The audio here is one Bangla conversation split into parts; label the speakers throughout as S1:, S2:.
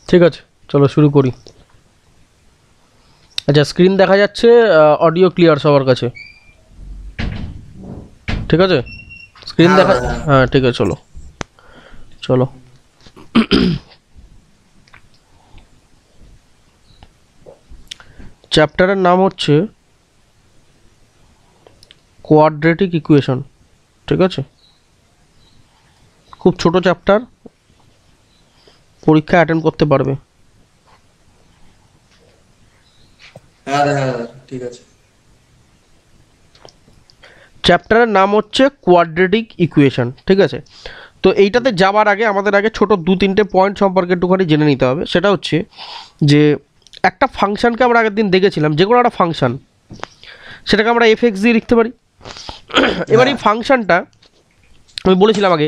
S1: ঠিক আছে, চলো শুরু করি। আচ্ছা, স্ক্রিন দেখা যাচ্ছে, অডিও ক্লিয়ার সবার কাছে? ঠিক আছে, স্ক্রিন
S2: হ্যাঁ
S1: দেখা,
S2: দাদা, হ্যাঁ।
S1: হ্যাঁ ঠিক আছে, চলো চলো। চ্যাপ্টারের নাম হচ্ছে কোয়াড্রেটিক ইকুয়েশন। ঠিক আছে, খুব ছোট চ্যাপ্টার, পরীক্ষা অ্যাটেন্ড করতে পারবে।
S2: হ্যাঁ দাদা, হ্যাঁ দাদা, ঠিক আছে।
S1: চ্যাপ্টারের নাম হচ্ছে কোয়াড্রেটিক ইকুয়েশন। ঠিক আছে, তো এইটাতে যাওয়ার আগে আমাদের আগে ছোট 2-3টে পয়েন্ট সম্পর্কে একটুখানি জেনে নিতে হবে। সেটা হচ্ছে যে একটা ফাংশনকে আমরা আগের দিন দেখেছিলাম, যে কোনো একটা ফাংশন, সেটাকে আমরা এফএক্স দিয়ে লিখতে পারি। এবার এই
S2: হ্যাঁ
S1: ফাংশনটা আমি বলেছিলাম আগে,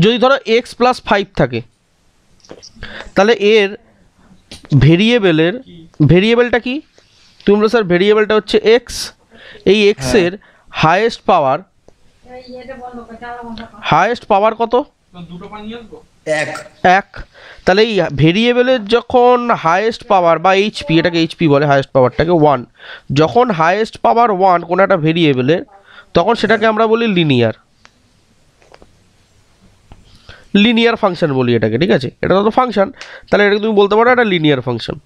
S1: যদি ধরো এক্স প্লাস 5 থাকে, তাহলে এর ভেরিয়েবলটা কি? তুমি বলো স্যার ভেরিয়েবলটা হচ্ছে এক্স। এই
S2: হ্যাঁ
S1: এক্সের হায়েস্ট পাওয়ার কত?
S2: এক।
S1: এক। তাহলে এই ভেরিয়েবলের যখন হায়েস্ট পাওয়ার বা এইচপি, এটাকে এইচপি বলে, হায়েস্ট পাওয়ারটাকে 1, যখন হায়েস্ট পাওয়ার 1 কোনো একটা ভেরিয়েবলের, তখন সেটাকে
S2: হ্যাঁ
S1: আমরা বলি লিনিয়ার ফাংশন বলি এটাকে। ঠিক আছে, এটা তো ফাংশন, তাহলে এটাকে তুমি বলতে পারো একটা লিনিয়ার ফাংশন।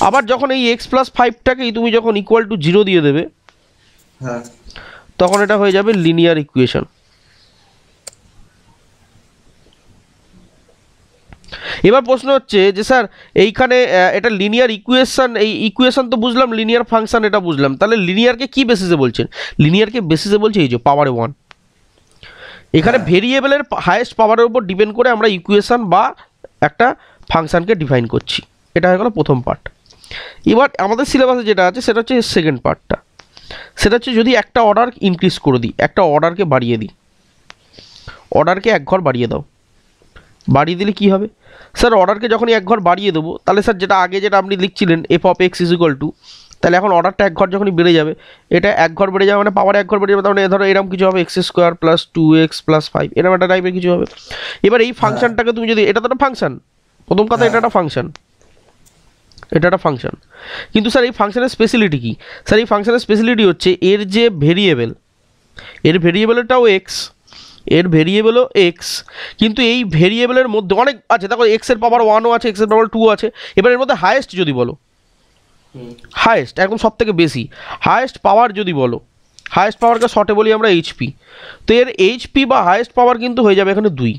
S1: আবার যখন এই এক্স প্লাস 5টাকেই তুমি যখন ইকুয়াল টু 0 দিয়ে দেবে,
S2: হ্যাঁ
S1: তখন এটা হয়ে যাবে লিনিয়ার ইকুয়েশন। এবার প্রশ্ন হচ্ছে যে স্যার এইখানে এটা লিনিয়ার ইকুয়েশন, এই ইকুয়েশন তো বুঝলাম, লিনিয়ার ফাংশন এটা বুঝলাম, তাহলে লিনিয়ারকে কি বেসিসে বলছেন? লিনিয়ারকে বেসিসে বলছে এই যে পাওয়ারে 1। এখানে
S2: হ্যাঁ
S1: ভেরিয়েবলের হায়েস্ট পাওয়ারের উপর ডিপেন্ড করে আমরা ইকুয়েশন বা একটা ফাংশনকে ডিফাইন করছি। এটা হয়ে গেল প্রথম পার্ট। এবার আমাদের সিলেবাসে যেটা আছে সেটা হচ্ছে সেকেন্ড পার্টটা। সেটা হচ্ছে যদি একটা অর্ডার ইনক্রিজ করে দিই, একটা অর্ডারকে বাড়িয়ে দিই, অর্ডারকে এক ঘর বাড়িয়ে দাও, বাড়িয়ে দিলে কি হবে? স্যার অর্ডারকে যখনই এক ঘর বাড়িয়ে দেবো, তাহলে স্যার যেটা আগে যেটা আপনি লিখছিলেন F of X is equal to, তাহলে এখন অর্ডারটা এক ঘর যখনই বেড়ে যাবে, এটা এক ঘর বেড়ে যাবে মানে পাওয়ার এক ঘর বেড়ে যাবে, তার মানে ধরো এরকম কিছু হবে, x square plus 2x plus 5, এরকম একটা টাইপের কিছু হবে। এবার এই
S2: হ্যাঁ
S1: ফাংশনটাকে তুমি যদি, এটা তো একটা ফাংশন, প্রথম কথা এটা
S2: হ্যাঁ
S1: একটা ফাংশন, এটা একটা ফাংশন। কিন্তু স্যার এই ফাংশনের স্পেশালিটি কি? স্যার এই ফাংশনের স্পেশালিটি হচ্ছে এর যে ভেরিয়েবল, এর ভেরিয়েবলটাও এক্স, এর ভেরিয়েবলও এক্স, কিন্তু এই ভেরিয়েবলের মধ্যে অনেক আছে। দেখো এক্সের পাওয়ার 1ও আছে, এক্সের পাওয়ার 2 আছে। এবার এর মধ্যে হায়েস্ট যদি বলো,
S2: হুম,
S1: হায়েস্ট একদম সব থেকে বেশি হায়েস্ট পাওয়ার যদি বলো, হায়েস্ট পাওয়ারকে শর্টে বলি আমরা এইচপি, তো এর এইচপি বা হায়েস্ট পাওয়ার কিন্তু হয়ে যাবে এখানে 2।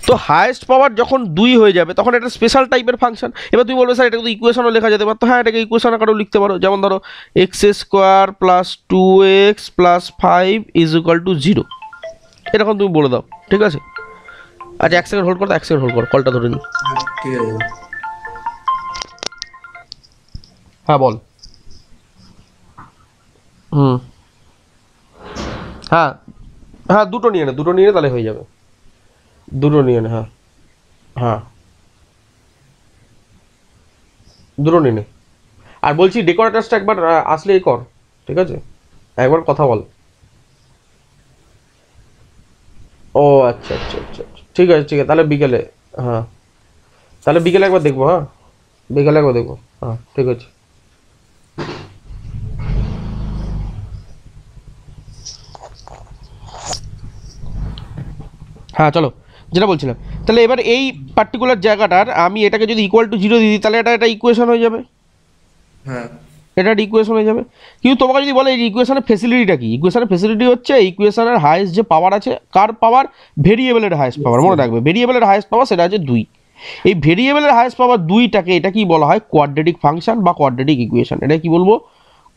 S1: তো হায়েস্ট পাওয়ার যখন 2 হয়ে যাবে তখন এটা স্পেশাল টাইপের ফাংশন। এবার তুমি বলবে স্যার এটা তো ইকুয়েশনও লেখা যেতে পারতো। হ্যাঁ, এটাকে ইকুয়েশন আকারেও লিখতে পারো, যেমন ধরো x square plus 2x plus 5 is equal to 0, এরকম তুমি বলে দাও। ঠিক আছে, আচ্ছা 1 সেকেন্ড হোল্ড করো, 1 সেকেন্ড হোল্ড করো, কলটা ধরে নি।
S2: হ্যাঁ, ঠিক আছে।
S1: হ্যাঁ বল। হুম, হ্যাঁ হ্যাঁ, দুটো নিয়ে নে, দুটো নিয়ে নে, তাহলে হয়ে যাবে। দুটো নিয়ে নে, হ্যাঁ হ্যাঁ, দুটো নিয়ে নে। আর বলছি ডেকোরেটার্সটা একবার আসলে এ কর, ঠিক আছে, একবার কথা বল। ও আচ্ছা আচ্ছা আচ্ছা আচ্ছা, ঠিক আছে ঠিক আছে, তাহলে বিকেলে, হ্যাঁ তাহলে বিকেলে একবার দেখবো, হ্যাঁ বিকেলে একবার দেখবো, হ্যাঁ ঠিক আছে। হ্যাঁ চলো, যেটা বলছিলাম, তাহলে এবার এই পার্টিকুলার জায়গাটার আমি এটাকে যদি ইকুয়াল টু 0 দিয়ে দিই, তাহলে এটা একটা ইকুয়েশন হয়ে যাবে,
S2: হ্যাঁ
S1: এটা একটা ইকুয়েশন হয়ে যাবে। কিন্তু তোমাকে যদি বলে এই ইকুয়েশনের ফেসিলিটিটা কি, ইকুয়েশনের ফেসিলিটি হচ্ছে ইকুয়েশনের হায়েস্ট যে পাওয়ার আছে, কার পাওয়ার? ভেরিয়েবলের হায়েস্ট পাওয়ার, মনে রাখবে ভেরিয়েবলের হায়েস্ট পাওয়ার সেটা আছে 2। এই ভেরিয়েবলের হায়েস্ট পাওয়ার 2টাকে এটা কি বলা হয়? কোয়াড্রেটিক ফাংশন বা কোয়াড্রেটিক ইকুয়েশন। এটা কি বলবো?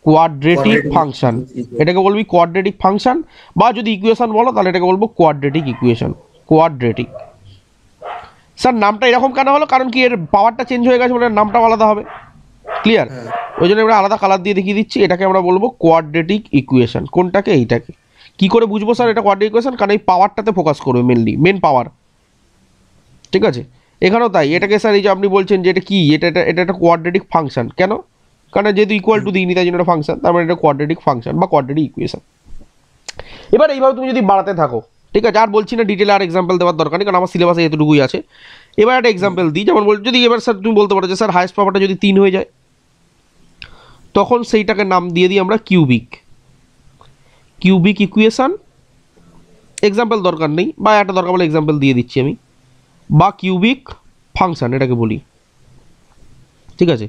S1: Quadratic function. এটাকে বলবি কোয়াড্রেটিক ফাংশন, বা যদি ইকুয়েশন বলো তাহলে এটাকে বলবো কোয়াড্রেটিক ইকুয়েশন, কোয়াড্রেটিক। স্যার নামটা এরকম কেন হলো? কারণ কি এর পাওয়ারটা চেঞ্জ হয়ে গেছে বলে এর নামটাও আলাদা হবে। ক্লিয়ার?
S2: হ্যাঁ
S1: ওই জন্য আমরা আলাদা কালার দিয়ে দেখিয়ে দিচ্ছি। এটাকে আমরা বলবো কোয়াড্রেটিক ইকুয়েশন। কোনটাকে? এইটাকে। কি করে বুঝবো স্যার এটা কোয়াড্রেটিক ইকুয়েশন? কারণ এই পাওয়ারটাতে ফোকাস করবে মেনলি, মেন পাওয়ার। ঠিক আছে, এখানেও তাই। এটাকে স্যার এই যে আপনি বলছেন যে এটা কি, এটা এটা এটা একটা কোয়াড্রেটিক ফাংশন, কেন? কারণ যেহেতু ইকুয়াল টু দিইনি তাই জন্য একটা ফাংশন, তার মানে এটা কোয়াড্রেটিক ফাংশন বা কোয়াড্রেটিক ইকুয়েশন। এবার এইভাবে তুমি যদি বাড়াতে থাকো, ঠিক আছে, আর বলছি না ডিটেলে আর এক্সাম্পল দেওয়ার দরকার নেই, কারণ আমার সিলেবাসে এতটুকুই আছে। এবার একটা এক্সাম্পল দিই, যেমন যদি এবার স্যার তুমি বলতে পারো যে স্যার হায়েস্ট পাওয়ারটা যদি 3 হয়ে যায়, তখন সেইটাকে নাম দিয়ে দিই আমরা কিউবিক ইকুয়েশন। এক্সাম্পল দরকার নেই, বা একটা দরকার বলে এক্সাম্পল দিয়ে দিচ্ছি আমি, বা কিউবিক ফাংশন এটাকে বলি, ঠিক আছে।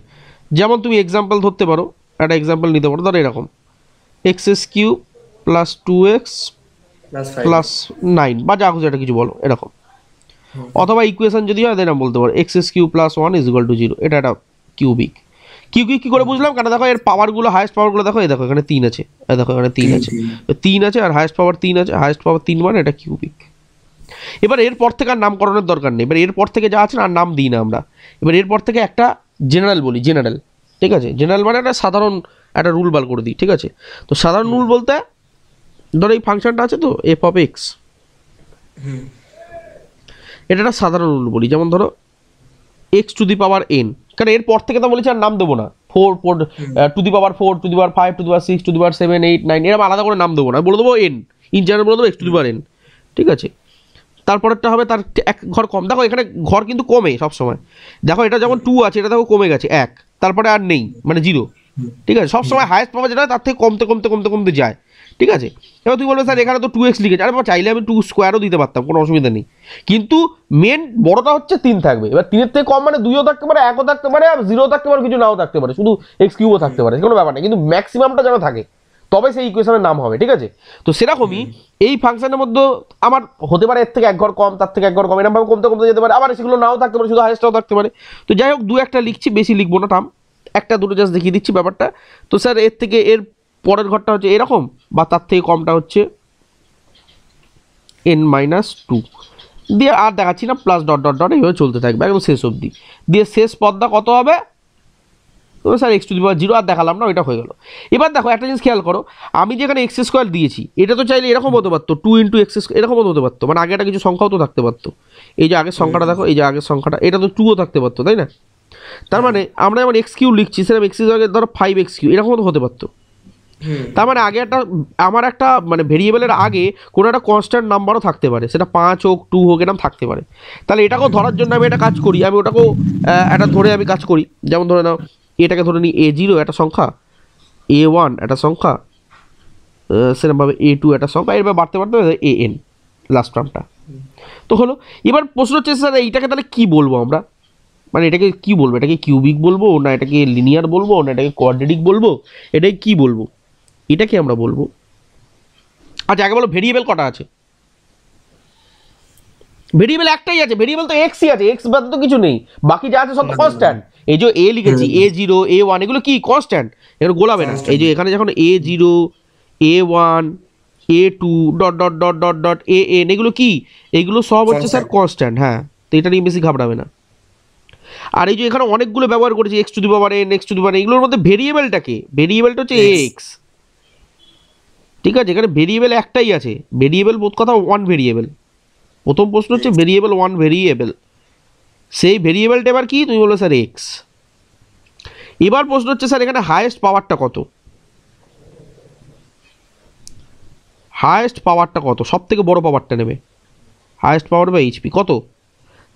S1: যেমন তুমি এক্সাম্পল ধরতে পারো, একটা এক্সাম্পল নিতে পারো, ধরো এরকম x³ প্লাস 2x প্লাস 9 বা যা খুশি একটা কিছু বলো এরকম। অথবা ইকুয়েশন যদি হয় দেন বলতে পারো x³ plus 1 is equal to 0। এটা একটা কিউবিক। কি করে বুঝলাম? কারণ দেখো এর পাওয়ারগুলো, হায়েস্ট পাওয়ারগুলো দেখো, এই দেখো এখানে 3 আছে, এই দেখো এখানে 3 আছে, 3 আছে আর হায়েস্ট পাওয়ার 3 আছে, হায়েস্ট পাওয়ার 3 মানে এটা কিউবিক। এবার এরপর থেকে আর নামকরণের দরকার নেই, এবার এরপর থেকে যা আছে না আর নাম দিই না আমরা। এবার এরপর থেকে একটা জেনারেল বলি, জেনারেল, ঠিক আছে। জেনারেল মানে একটা সাধারণ একটা রুল বার করে দিই, ঠিক আছে। তো সাধারণ রুল বলতে ধরো এই ফাংশনটা আছে তো এফ অফ এক্স, এটা একটা সাধারণ রুল বলি। যেমন ধরো x two the power N, কারণ এরপর থেকে তো বলেছি আর নাম দেবো না, 4 two the power 4 two the power 5 two the power 6 two the পাওয়ার 7 8 9 এরকম আলাদা করে নাম দেবো না, বলে দেবো এন, ইন জেনারেল বলে দেবো x two the power N, ঠিক আছে। তারপরেরটা হবে তার এক ঘর কম, দেখো এখানে ঘর কিন্তু কমে সবসময়, দেখো এটা যেমন 2 আছে, এটা দেখো কমে গেছে 1, তারপরে আর নেই মানে 0, ঠিক আছে। সবসময় হায়েস্ট পাওয়ার যেটা হয় তার থেকে কমতে কমতে কমতে কমতে যায়, ঠিক আছে। এবার তুই বলবে স্যার এখানে তো 2x লিখেছে, আরে বাবা চাইলে আমি 2 স্কোয়ারও দিতে পারতাম, কোনো অসুবিধা নেই, কিন্তু মেন বড়টা হচ্ছে 3 থাকবে। এবার 3 এর থেকে কম মানে 2ও থাকতে পারে, 1ও থাকতে পারে, আর 0ও থাকতে পারে, কিছু নাও থাকতে পারে, শুধু x³ থাকতে পারে, কোনো ব্যাপার নেই, কিন্তু ম্যাক্সিমামটা যেন থাকে, তবে সেই ইকুয়েশনের নাম হবে, ঠিক আছে। তো সেরকমই এই ফাংশনের মধ্যে আমার হতে পারে এর থেকে এক ঘর কম, তার থেকে এক ঘর কম, এরকম ভাবে কমতে কমতে যেতে পারে, আবার সেগুলো নাও থাকতে পারে, শুধু হাইয়েস্টটাও থাকতে পারে। তো যাই হোক, দু একটা লিখছি, বেশি লিখবো না, টার্ম একটা দুটো জাস্ট দেখিয়ে দিচ্ছি ব্যাপারটা। তো স্যার এর থেকে এর পরের ঘরটা হচ্ছে এরকম, বা তার থেকে কমটা হচ্ছে n-2 দিয়ে আর দেখাচ্ছি না, প্লাস ডট ডট ডট এইভাবে চলতে থাকবে একদম শেষ অবধি, দিয়ে শেষ পদটা কত হবে? তো স্যার x টু দি পাওয়ার 0 আর দেখালাম না, ওইটা হয়ে গেল। এবার দেখো একটা জিনিস খেয়াল করো, আমি যেখানে x² দিয়েছি, এটা তো চাইলে এরকম হতে পারতো, 2 × x² এরকম হতে পারতো, মানে আগে একটা কিছু সংখ্যাও তো থাকতে পারতো। এই যে আগের সংখ্যাটা দেখো, এই যে আগের সংখ্যাটা, এটা তো 2ও থাকতে পারতো, তাই না? তার মানে আমরা যেমন x³ লিখছি, সেরকম x ধরো 5x³ এরকম তো হতে পারতো। তার মানে আগে একটা আমার একটা মানে ভেরিয়েবলের আগে কোনো একটা কনস্ট্যান্ট নাম্বারও থাকতে পারে, সেটা 5 হোক 2 হোক এরকম থাকতে পারে। তাহলে এটাকেও ধরার জন্য আমি একটা কাজ করি, আমি ওটাকেও একটা ধরে আমি কাজ করি। যেমন ধরে নাও এটাকে ধরে নিই a0 একটা সংখ্যা, a1 একটা সংখ্যা, সেরকমভাবে a2 একটা সংখ্যা, এরভাবে বাড়তে বাড়তে an লাস্ট টার্মটা তো হলো। এবার প্রশ্ন হচ্ছে স্যার এইটাকে তাহলে কি বলবো আমরা, মানে এটাকে কি বলবো? এটাকে কিউবিক বলবো, না এটাকে লিনিয়ার বলবো, না এটাকে কোয়াড্রেটিক বলবো, এটাকে কি বলবো? এটাকে আমরা বলবো, আচ্ছা আগে বলো ভেরিয়েবল কটা আছে? ভেরিয়েবল একটাই আছে, ভেরিয়েবল তো এক্সই আছে, এক্স বাদ তো কিছু নেই, বাকি যা আছে সব তো কনস্ট্যান্ট। এই যে এ লিখেছি, a0 a1 এগুলো কি কনস্ট্যান্ট, এগুলো গোলাবে না। এই যে এখানে যখন a0 a1 a2 dot dot dot dot dot an এগুলো কি, এগুলো সব হচ্ছে স্যার কনস্ট্যান্ট, হ্যাঁ। তো এটা নিয়ে বেশি ঘাবড়াবে না। আর এই যে এখানে অনেকগুলো ব্যবহার করেছি, x to the power n, x to the power, এগুলোর মধ্যে ভেরিয়েবলটাকে, ভেরিয়েবলটা হচ্ছে এক্স, ঠিক আছে। এখানে ভেরিয়েবল একটাই আছে, ভেরিয়েবল বোধ কথা 1 ভেরিয়েবল। প্রথম প্রশ্ন হচ্ছে ভেরিয়েবল 1 ভেরিয়েবল, সেই ভেরিয়েবলটা এবার কি? তুমি বলো স্যার এক্স। এবার প্রশ্ন হচ্ছে স্যার এখানে হায়েস্ট পাওয়ারটা কত? হায়েস্ট পাওয়ারটা কত? সব থেকে বড় পাওয়ারটা নেবে, হায়েস্ট পাওয়ার বা এইচপি কত?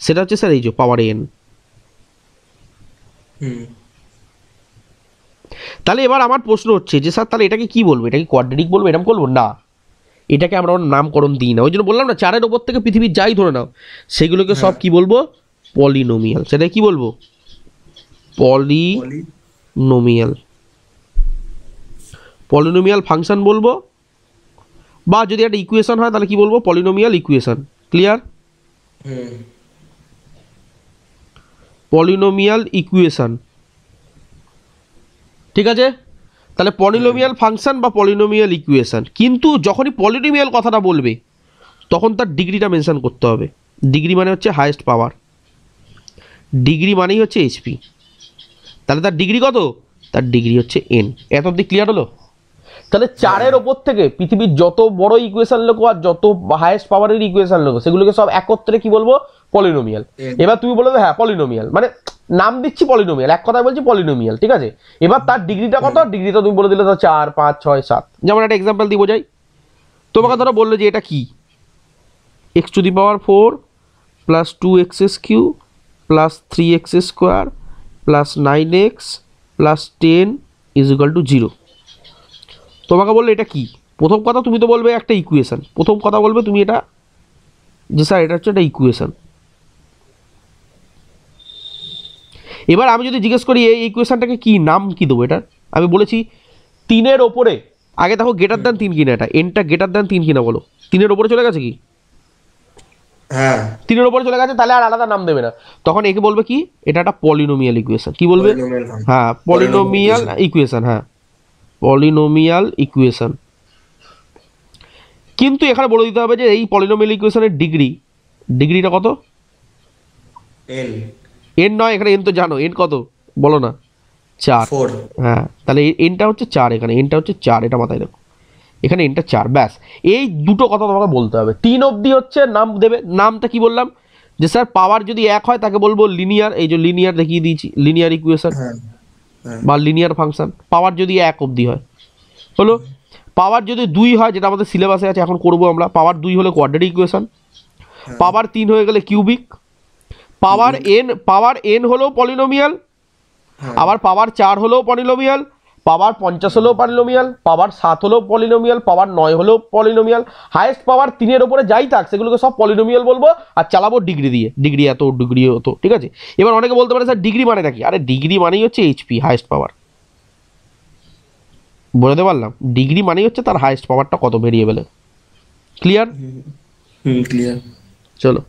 S1: সেটা হচ্ছে স্যার এই যে পাওয়ার এন। তাহলে এবার আমার প্রশ্ন হচ্ছে যে স্যার তাহলে এটাকে কি বলবো? এটাকে কোয়াড্রেটিক বলবো, এরকম বলবো না, এটাকে আমরা নামকরণ দিই না। ওই জন্য বললাম না, 4-এর ওপর থেকে পৃথিবীর যাই ধরে নাও সেগুলোকে সব কি বলবো? পলিনোমিয়াল। সেটা কি বলবো? পলিনোমিয়াল। পলিনোমিয়াল ফাংশন বলবো, বা যদি একটা ইকুয়েশন হয় তাহলে কি বলবো? Polynomial equation. Clear? Polynomial equation, ঠিক আছে। তাহলে পলিনোমিয়াল ফাংশন বা পলিনোমিয়াল ইকুয়েশন। কিন্তু যখনই পলিনোমিয়াল কথাটা বলবে তখন তার ডিগ্রিটা মেনশন করতে হবে। ডিগ্রি মানে হচ্ছে হায়েস্ট পাওয়ার, ডিগ্রি মানেই হচ্ছে এইচপি। তাহলে তার ডিগ্রি কত? তার ডিগ্রি হচ্ছে এন। এত অব্দি ক্লিয়ার হলো? তাহলে 4-এর ওপর থেকে পৃথিবীর যত বড় ইকুয়েশন লেখো আর যত হায়েস্ট পাওয়ারের ইকুয়েশন লেখো সেগুলোকে সব একত্রে কি বলবো? পলিনোমিয়াল। এবার তুমি বলবে হ্যাঁ পলিনোমিয়াল, মানে নাম দিচ্ছি পলিনোমিয়াল, এক কথায় বলছি পলিনোমিয়াল, ঠিক আছে। এবার তার ডিগ্রিটা কত? ডিগ্রিটা তুমি বলে দিলে তো 4 5 6 7, যেমন একটা এক্সাম্পল দিয়ে বোঝাই। তোমাকে ধরো বললো যে এটা কি, x⁴ plus 2x³ plus 3x² plus 9x plus 10 = 0। তোমাকে বললো এটা কি, প্রথম কথা তুমি তো বলবে একটা ইকুয়েশন, প্রথম কথা বলবে তুমি এটা যে স্যার এটা হচ্ছে একটা ইকুয়েশন। এবার আমি যদি জিজ্ঞেস করি এই ইকুয়েশনটাকে কি নাম কি দেবো, এটার আমি বলেছি 3-এর ওপরে, আগে দেখো গ্রেটার দ্যান 3 কিনা, এটা এনটা গ্রেটার দ্যান 3 কিনা বলো, 3-এর ওপরে চলে গেছে কি,
S2: হ্যাঁ
S1: 3-এর ওপরে চলে গেছে, তাহলে আর আলাদা নাম দেবে না, তখন একে বলবে কি এটা একটা পলিনোমিয়াল ইকুয়েশন। কি বলবে?
S2: পলিনোমিয়াল ফাংশন
S1: হ্যাঁ পলিনোমিয়াল ইকুয়েশন, হ্যাঁ পলিনোমিয়াল ইকুয়েশন। কিন্তু এখানে বলে দিতে হবে যে এই পলিনোমিয়াল ইকুয়েশনের ডিগ্রিটা কত?
S2: n
S1: এন নয়, এখানে এন তো জানো, এন কত বলো না, 4।
S2: 4
S1: হ্যাঁ তাহলে এনটা হচ্ছে 4, এখানে এনটা হচ্ছে 4, এটা মাথায় রাখো, এখানে এনটা 4, ব্যাস। এই দুটো কথা তোমাকে বলতে হবে। 3 অবধি হচ্ছে নাম দেবে, নামটা কি বললাম যে স্যার পাওয়ার যদি 1 হয় তাকে বলবো লিনিয়ার, এই যে লিনিয়ার দেখিয়ে দিয়েছি, লিনিয়ার ইকুয়েশন
S2: হ্যাঁ হ্যাঁ
S1: বা লিনিয়ার ফাংশন। পাওয়ার যদি 1 অবধি হয় হলো, পাওয়ার যদি 2 হয়, যেটা আমাদের সিলেবাসে আছে এখন করবো আমরা, পাওয়ার 2 হলে কোয়াড্রেটিক ইকুয়েশন, পাওয়ার 3 হয়ে গেলে কিউবিক, পাওয়ার এন হলেও পলিনোমিয়াল, আবার পাওয়ার 4 হলেও পলিনোমিয়াল, পাওয়ার 50 হলেও পলিনোমিয়াল, পাওয়ার 7 হলেও পলিনোমিয়াল, পাওয়ার 9 হলেও পলিনোমিয়াল। হাইয়েস্ট পাওয়ার 3-এর ওপরে যাই থাক সেগুলোকে সব পলিনোমিয়াল বলবো, আর চালাবো ডিগ্রি দিয়ে, ডিগ্রি এত ডিগ্রি হতো, ঠিক আছে। এবার অনেকে বলতে পারে স্যার ডিগ্রি মানে নাকি, আরে ডিগ্রি মানেই হচ্ছে এইচপি, হাইয়েস্ট পাওয়ার, বলে পারলাম, ডিগ্রি মানেই হচ্ছে তার হাইয়েস্ট পাওয়ারটা কত ভেরিয়েবলে। ক্লিয়ার?
S2: ক্লিয়ার।
S1: চলো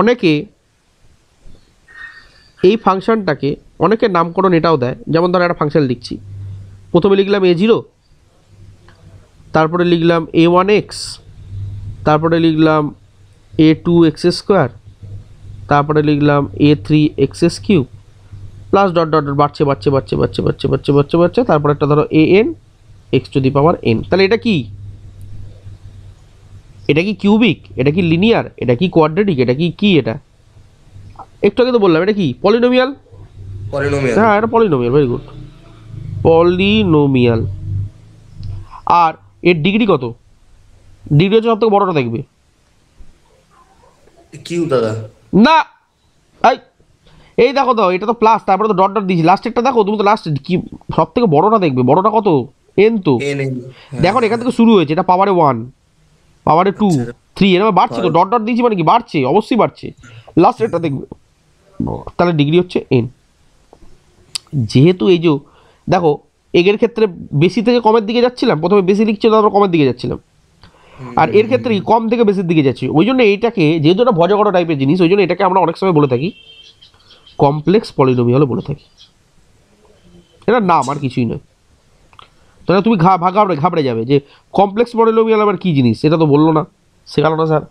S1: অনেকে এই ফাংশনটাকে অনেকে নামকরণ এটাও দেয়, যেমন ধরো একটা ফাংশন লিখছি, প্রথমে লিখলাম a0, তারপরে লিখলাম a1x, তারপরে লিখলাম a2x², তারপরে লিখলাম a3x³ plus dot dot dot বাড়ছে বাড়ছে বাড়ছে বাড়ছে বাড়ছে বাড়ছে বাড়ছে বাড়ছে, তারপরে একটা ধরো an x⁴n। তাহলে এটা কি, এটা কি কিউবিক, এটা কি লিনিয়ার, এটা কি কোয়াড্রেটিক, এটা কি কি এটা একটু আগে তো বললাম এটা কি পলিনোমিয়াল।
S2: পলিনোমিয়াল
S1: হ্যাঁ এটা পলিনোমিয়াল, ভেরি গুড, পলিনোমিয়াল। আর এর ডিগ্রি কত? ডিগ্রি হচ্ছে সব থেকে বড়টা দেখবে
S2: কিউ দাদা
S1: না, এই দেখো তো এটা তো প্লাস, তারপরে তো ডট ডট দিয়েছি, লাস্টেরটা দেখো, তুমি তো লাস্ট কি সব থেকে বড়টা দেখবে, বড়টা কত, এন তো
S2: n
S1: দেখো এখান থেকে শুরু হয়েছে, এটা পাওয়ারে 1, পাওয়ারে 2, 3, এরকম বাড়ছে তো, ডট ডট দিয়েছি মানে কি বাড়ছে, অবশ্যই বাড়ছে, লাস্টেরটা দেখবে, তাহলে ডিগ্রি হচ্ছে এন। যেহেতু এই যে দেখো এগের ক্ষেত্রে বেশি থেকে কমের দিকে যাচ্ছিলাম, প্রথমে বেশি লিখছিল তারপর কমের দিকে যাচ্ছিলাম, আর এর ক্ষেত্রে কম থেকে বেশির দিকে যাচ্ছি, ওই জন্য এইটাকে যেহেতু একটা ভজগড় টাইপের জিনিস, ওই জন্য এটাকে আমরা অনেক সময় বলে থাকি কমপ্লেক্স পলিনোমিয়ালও বলে থাকি, এটা নাম আর কিছুই নয়। তাহলে তুমি ঘাবড়ে যাবে যে কমপ্লেক্স পলিনোমিয়াল আবার কী জিনিস, এটা তো বললো না, শেখালো না স্যার।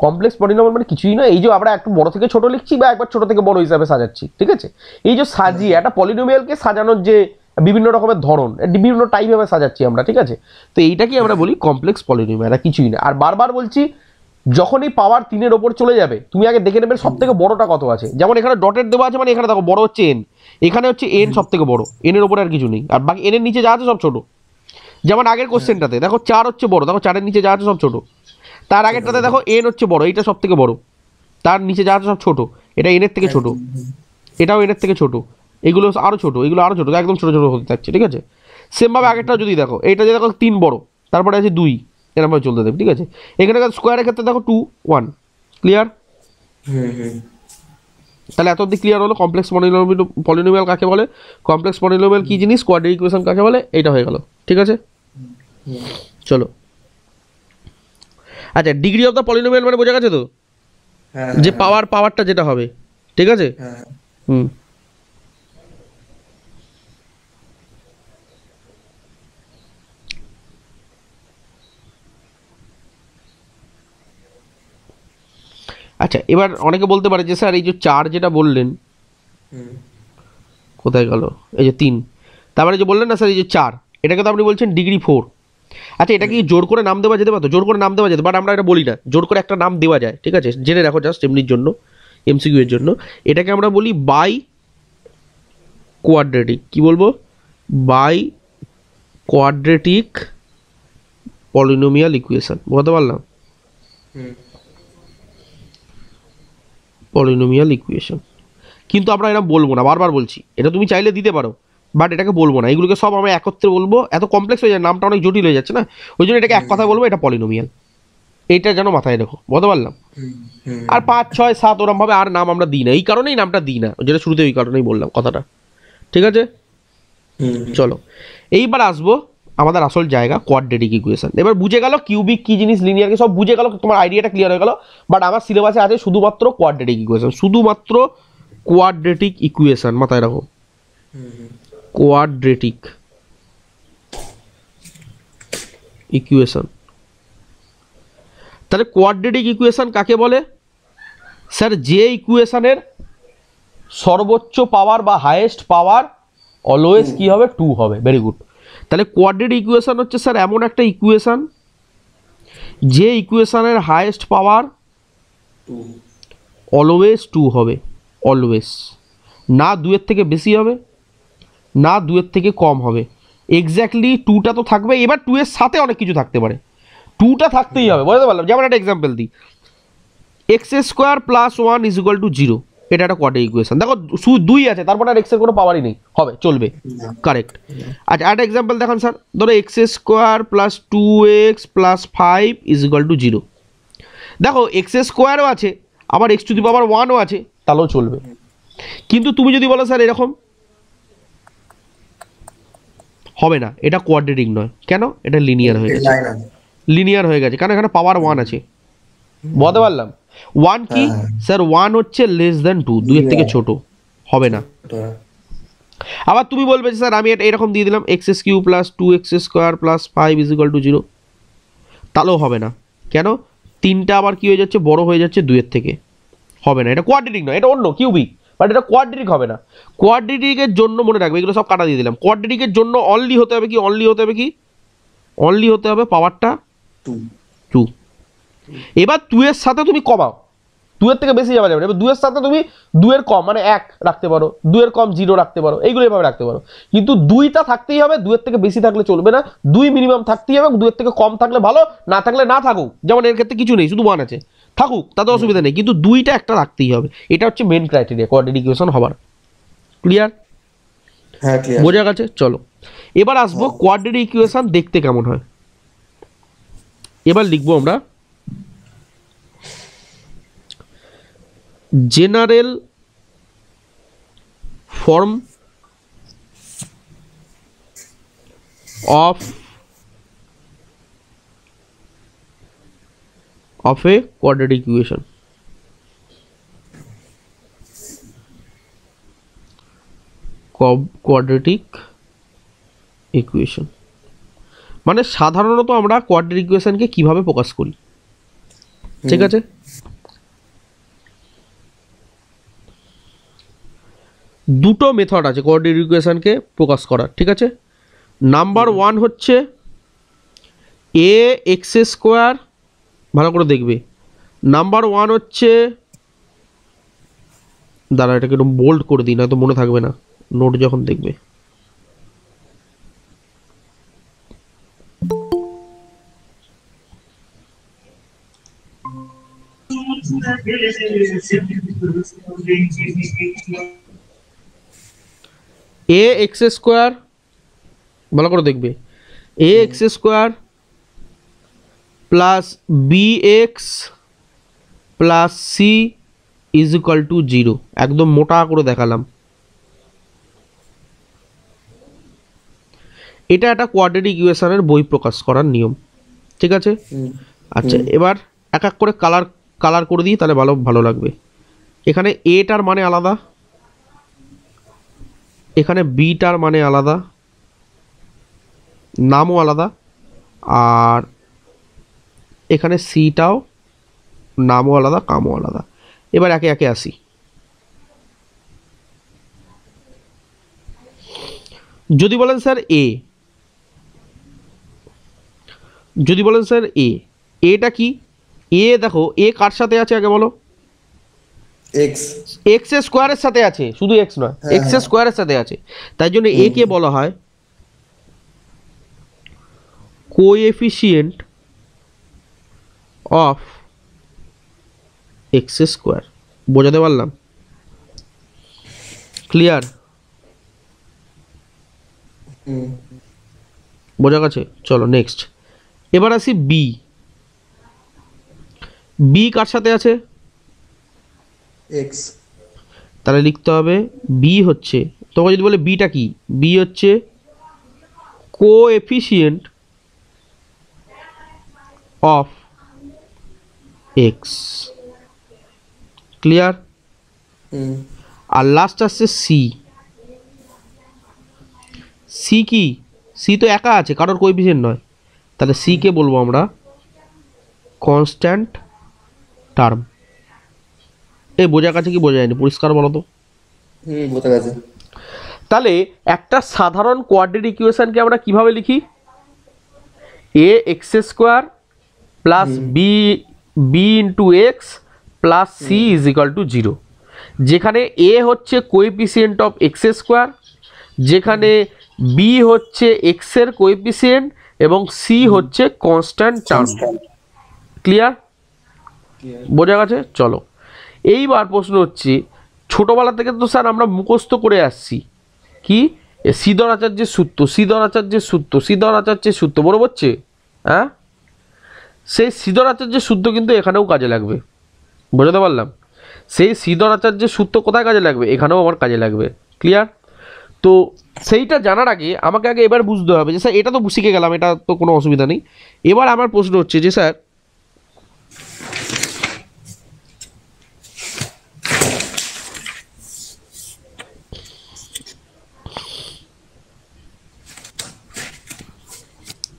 S1: কমপ্লেক্স পলিনোমিয়াল মানে কিছুই নয়, এই যে আমরা একটু বড় থেকে ছোট লিখছি বা একবার ছোট থেকে বড় হিসাবে সাজাচ্ছি, ঠিক আছে, এই যে সাজিয়ে একটা পলিনোমিয়ালকে সাজানোর যে বিভিন্ন রকমের ধরন, বিভিন্ন টাইপভাবে সাজাচ্ছি আমরা, ঠিক আছে, তো এইটাকে আমরা বলি কমপ্লেক্স পলিনোমিয়াল, আর কিছুই না। আর বারবার বলছি যখনই পাওয়ার 3-এর ওপর চলে যাবে তুমি আগে দেখে নেবে সব থেকে বড়টা কত আছে, যেমন এখানে ডটের দেওয়া আছে, মানে এখানে দেখো বড় হচ্ছে এন, এখানে হচ্ছে এন সব থেকে বড়, এনের ওপরে আর কিছু নেই, আর বাকি এনের নিচে যা আছে সব ছোট। যেমন আগের কোশ্চেনটাতে দেখো 4 হচ্ছে বড়, দেখো 4-এর নিচে যা আছে সব ছোট, তার আগেরটাতে দেখো এন হচ্ছে বড়, এইটা সব থেকে বড়, তার নিচে যা আছে সব ছোট, এটা এনের থেকে ছোট, এটাও এনের থেকে ছোট, এগুলো আরও ছোট, এগুলো আরও ছোট, একদম ছোটো ছোটো হতে থাকছে, ঠিক আছে। সেমভাবে আগেরটাও যদি দেখো, এইটা যে দেখো 3 বড়, তারপরে আছে 2, এরকমভাবে চলতে দেবে, ঠিক আছে। এখানে স্কোয়ারের ক্ষেত্রে দেখো 2, 1, ক্লিয়ার? তাহলে এত অবধি ক্লিয়ার হলো কমপ্লেক্স পলিনোমিয়াল কাকে বলে, কমপ্লেক্স পলিনোমিয়াল কী জিনিস, কোয়াড্রেটিক ইকুয়েশন কাকে বলে, এইটা হয়ে গেল, ঠিক আছে। চলো আচ্ছা, ডিগ্রি অফ দ্য পলিনোমিয়াল মানে বোঝা গেছে তো, যে পাওয়ারটা যেটা হবে, ঠিক আছে। হুম আচ্ছা, এবার অনেকে বলতে পারে যে স্যার এই যে 4 যেটা বললেন, কোথায় গেল, এই যে 3, তারপরে যে বললেন না স্যার এই যে 4, এটাকে তো আপনি বলছেন ডিগ্রি 4। আচ্ছা এটা কি জোর করে নাম দেওয়া যেতে পারতো? জোর করে নাম দেওয়া যেত, বাট আমরা এটা বলি না, জোর করে একটা নাম দেওয়া যায়, ঠিক আছে, জেনে রাখো জাস্ট এমনির জন্য, এমসিকিউ এর জন্য। এটাকে আমরা বলি বাই কোয়াড্রেটিক, কি বলবো, বাই কোয়াড্রেটিক পলিনোমিয়াল ইকুয়েশন, বুঝতে পারলাম, পলিনোমিয়াল ইকুয়েশন। কিন্তু আমরা এটা বলবো না, বারবার বলছি, এটা তুমি চাইলে দিতে পারো, বাট এটাকে বলবো না, এগুলোকে সব আমরা একত্রে বলবো, এত কমপ্লেক্স হয়ে যায়, নামটা অনেক জটিল হয়ে যাচ্ছে না, ওই জন্য এটাকে এক কথায় বলবো, এটা পলিনোমিয়াল, এইটা যেন মাথায় রেখো, বুঝতে পারলাম। আর 5, 6, 7 ওরম ভাবে আর নাম আমরা দিই না, এই কারণেই নামটা দিই না, যেটা শুরুতে ওই কারণেই বললাম কথাটা, ঠিক আছে। চলো এইবার আসবো আমাদের আসল জায়গা, কোয়াড্রেটিক ইকুয়েশন। এবার বুঝে গেল কিউবিক কি জিনিস, লিনিয়ার কি সব বুঝে গেল, তোমার আইডিয়াটা ক্লিয়ার হয়ে গেল। বাট আমার সিলেবাসে আছে শুধুমাত্র কোয়াড্রেটিক ইকুয়েশন, শুধুমাত্র কোয়াড্রেটিক ইকুয়েশন, মাথায় রাখো, কোয়াড্রেটিক ইকুয়েশন। তাহলে কোয়াড্রেটিক ইকুয়েশন কাকে বলে? স্যার যে ইকুয়েশনের সর্বোচ্চ পাওয়ার বা হাইয়েস্ট পাওয়ার অলওয়েজ কি হবে, 2 হবে। Very good. তাহলে কোয়াড্রেটিক ইকুয়েশন হচ্ছে স্যার এমন একটা ইকুয়েশন যে ইকুয়েশনের হাইয়েস্ট পাওয়ার অলওয়েজ 2 হবে, অলওয়েজ, না 2 এর থেকে বেশি হবে, না 2 এর থেকে কম হবে, এক্স্যাক্টলি 2টা তো থাকবে। এবার 2 এর সাথে অনেক কিছু থাকতে পারে, 2টা থাকতেই হবে, বুঝতে পারলাম। যেমন একটা এক্সাম্পল দিই, x² + 1 = 0, এটা একটা কোয়াড্রেটিক ইকুয়েশন। দেখো শুধু 2 আছে, তারপর আর x এর কোনো পাওয়ারই নেই, হবে, চলবে, কারেক্ট। আচ্ছা একটা এক্সাম্পল দেখান স্যার, ধরো x² + 2x + 5 = 0। দেখো x² আছে, আবার x⁻1ও আছে, তাহলেও চলবে। কিন্তু তুমি যদি বলো স্যার এরকম, হবে না, এটা কোয়াড্রেটিক নয়। কেন? এটা লিনিয়ার হয়ে গেছে, লিনিয়ার হয়ে গেছে, কারণ এখানে পাওয়ার 1 আছে, বুঝতে পারলাম। 1 কি স্যার? 1 হচ্ছে <2, 2 এর থেকে ছোট, হবে না। আবার তুমি বলবে স্যার আমি এটা এরকম দিয়ে দিলাম x³ + 2x² + 5 = 0, তাহলেও হবে না। কেন? 3টা আবার কি হয়ে যাচ্ছে, বড় হয়ে যাচ্ছে 2 এর থেকে, হবে না, এটা কোয়াড্রেটিক নয়, এটা অন্য কিউবিক, বাট এটা কোয়াড্রেটিক হবে না। কোয়াড্রেটিকের জন্য মনে রাখবে, এগুলো সব কাটা দিয়ে দিলাম, কোয়াড্রেটিকের জন্য অনলি হতে হবে কি, অনলি হতে হবে কি, অনলি হতে হবে পাওয়ারটা 2। এবার 2 এর সাথে তুমি কমাও, 2 এর থেকে বেশি যাওয়া যাবে না। এবার 2 এর সাথে তুমি 2 এর কম মানে 1 রাখতে পারো, 2 এর কম 0 রাখতে পারো, এইগুলো এভাবে রাখতে পারো। কিন্তু 2টা থাকতেই হবে, 2 এর থেকে বেশি থাকলে চলবে না, 2 মিনিমাম থাকতেই হবে, 2 এর থেকে কম থাকলে ভালো, না থাকলে না থাকুক। যেমন এর ক্ষেত্রে কিছু নেই, শুধু 1 আছে, থাকুক, তাতে অসুবিধা নেই, কিন্তু 2টা একটা রাখতেই হবে। এটা হচ্ছে মেন ক্রাইটেরিয়া কোয়াড্রেটিক ইকুয়েশন হবার। ক্লিয়ার?
S2: হ্যাঁ ক্লিয়ার।
S1: বোঝা গেছে? চলো এবার আসবো কোয়াড্রেটিক ইকুয়েশন দেখতে কেমন হয়। এবার লিখবো আমরা general form of a quadratic equation। Quadratic equation মানে সাধারণত আমরা কোয়াড্রেটিক ইকুয়েশনকে কিভাবে প্রকাশ করি, ঠিক আছে। দুটো মেথড আছে কোয়াড্রেটিক ইকুয়েশনকে প্রকাশ করার, ঠিক আছে। নাম্বার 1 হচ্ছে ax², ভালো করে দেখবে। নাম্বার 1 হচ্ছে, দাঁড়া এটাকে একটু বোল্ড করে দিই, না তো মনে থাকবে না নোট যখন দেখবে। ax², ভালো করে দেখবে, ax² + bx + c = 0। একদম মোটা করে দেখালাম, এটা একটা কোয়াড্রেটিক ইকুয়েশনের বই প্রকাশ করার নিয়ম, ঠিক আছে। আচ্ছা এবার এক এক করে কালার করে দিই, তাহলে ভালো লাগবে। এখানে এটার মানে আলাদা, এখানে বিটার মানে আলাদা, নামও আলাদা, আর এখানে সিটাও নামও আলাদা, কামও আলাদা। এবার একে একে আসি। যদি বলেন স্যার এ, যদি বলেন স্যার এটা কি, এ দেখো এ কার সাথে আছে আগে বলো?
S2: এক্স।
S1: এক্স এর স্কোয়ারের সাথে আছে, শুধু এক্স নয়,
S2: হ্যাঁ,
S1: এক্স এর স্কোয়ারের সাথে আছে, তাই জন্য এ কে বলা হয় কোএফিসিয়েন্ট অফ এক্স স্কোয়ার। বোঝাতে পারলাম? ক্লিয়ার? বোঝা গেছে? চলো নেক্সট। এবার আসি বি। বি কার সাথে আছে?
S2: এক্স।
S1: তাহলে লিখতে হবে বি হচ্ছে, তোমাকে যদি বলে বিটা কি, বি হচ্ছে কোএফিসিয়েন্ট অফ এক্স। ক্লিয়ার? আর লাস্ট আসছে সি। সি কি? সি তো একা আছে, কারোর কোএফিসিয়েন্ট নয়, তাহলে সি কে বলবো আমরা কনস্ট্যান্ট টার্ম। এই বোঝা গেছে কি বোঝা যায়নি? পরিষ্কার বলো তো।
S2: বোঝা গেছে।
S1: তাহলে একটা সাধারণ কোয়াড্রেটিক ইকুয়েশনকে আমরা কিভাবে লিখি? A x square plus B B into x plus C is equal to 0, যেখানে এ হচ্ছে কোএফিসিয়েন্ট অফ এক্স স্কোয়ার, যেখানে বি হচ্ছে এক্স এর কোএফিসিয়েন্ট এবং সি হচ্ছে কনস্ট্যান্ট টার্ম। ক্লিয়ার? বোঝা গেছে? চলো এইবার প্রশ্ন হচ্ছে, ছোটোবেলা থেকে তো স্যার আমরা মুখস্থ করে আসছি কি, সিধর আচার্যের সূত্র, সিধর আচার্যের সূত্র, সিধর আচার্যের সূত্র, বড় হচ্ছে? হ্যাঁ, সেই সিধর আচার্যের সূত্র কিন্তু এখানেও কাজে লাগবে। বোঝাতে পারলাম? সেই সিধর আচার্যের সূত্র কোথায় কাজে লাগবে? এখানেও আমার কাজে লাগবে। ক্লিয়ার? তো সেইটা জানার আগে আমাকে আগে এবার বুঝতে হবে যে স্যার এটা তো শিখে গেলাম, এটা তো কোনো অসুবিধা নেই। এবার আমার প্রশ্ন হচ্ছে যে স্যার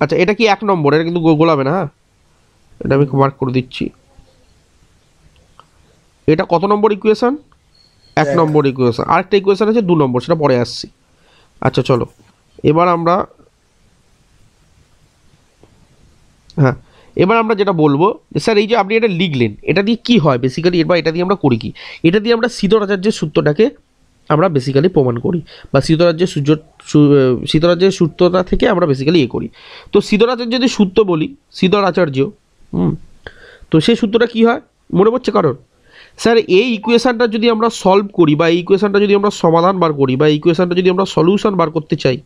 S1: আচ্ছা এটা কি 1 নম্বর? এটা কিন্তু গোলাবে না, হ্যাঁ, এটা আমি মার্ক করে দিচ্ছি। এটা কত নম্বর ইকুয়েশন? 1 নম্বর ইকুয়েশন। আরেকটা ইকুয়েশন আছে 2 নম্বর, সেটা পরে আসছি। আচ্ছা চলো এবার আমরা, হ্যাঁ এবার আমরা যেটা বলবো যে স্যার এই যে আপনি এটা লিখলেন, এটা দিয়ে কি হয় বেসিক্যালি, এবার এটা দিয়ে আমরা করি কি, এটা দিয়ে আমরা সিধর আচার্যের সূত্রটাকে আমরা বেসিক্যালি প্রমাণ করি, বা সিধর আচার্যের সূত্রটা থেকে আমরা বেসিক্যালি করি। তো সিধর আচার্য যদি সূত্র বলি, সিধর আচার্য, তো সেই সূত্রটা কি হয় মনে পড়ছে কারণ? স্যার এই ইকুয়েশনটা যদি আমরা সলভ করি, বা এই ইকুয়েশনটা যদি আমরা সমাধান বার করি, বা এই ইকুয়েশনটা যদি আমরা সলিউশন বার করতে চাই,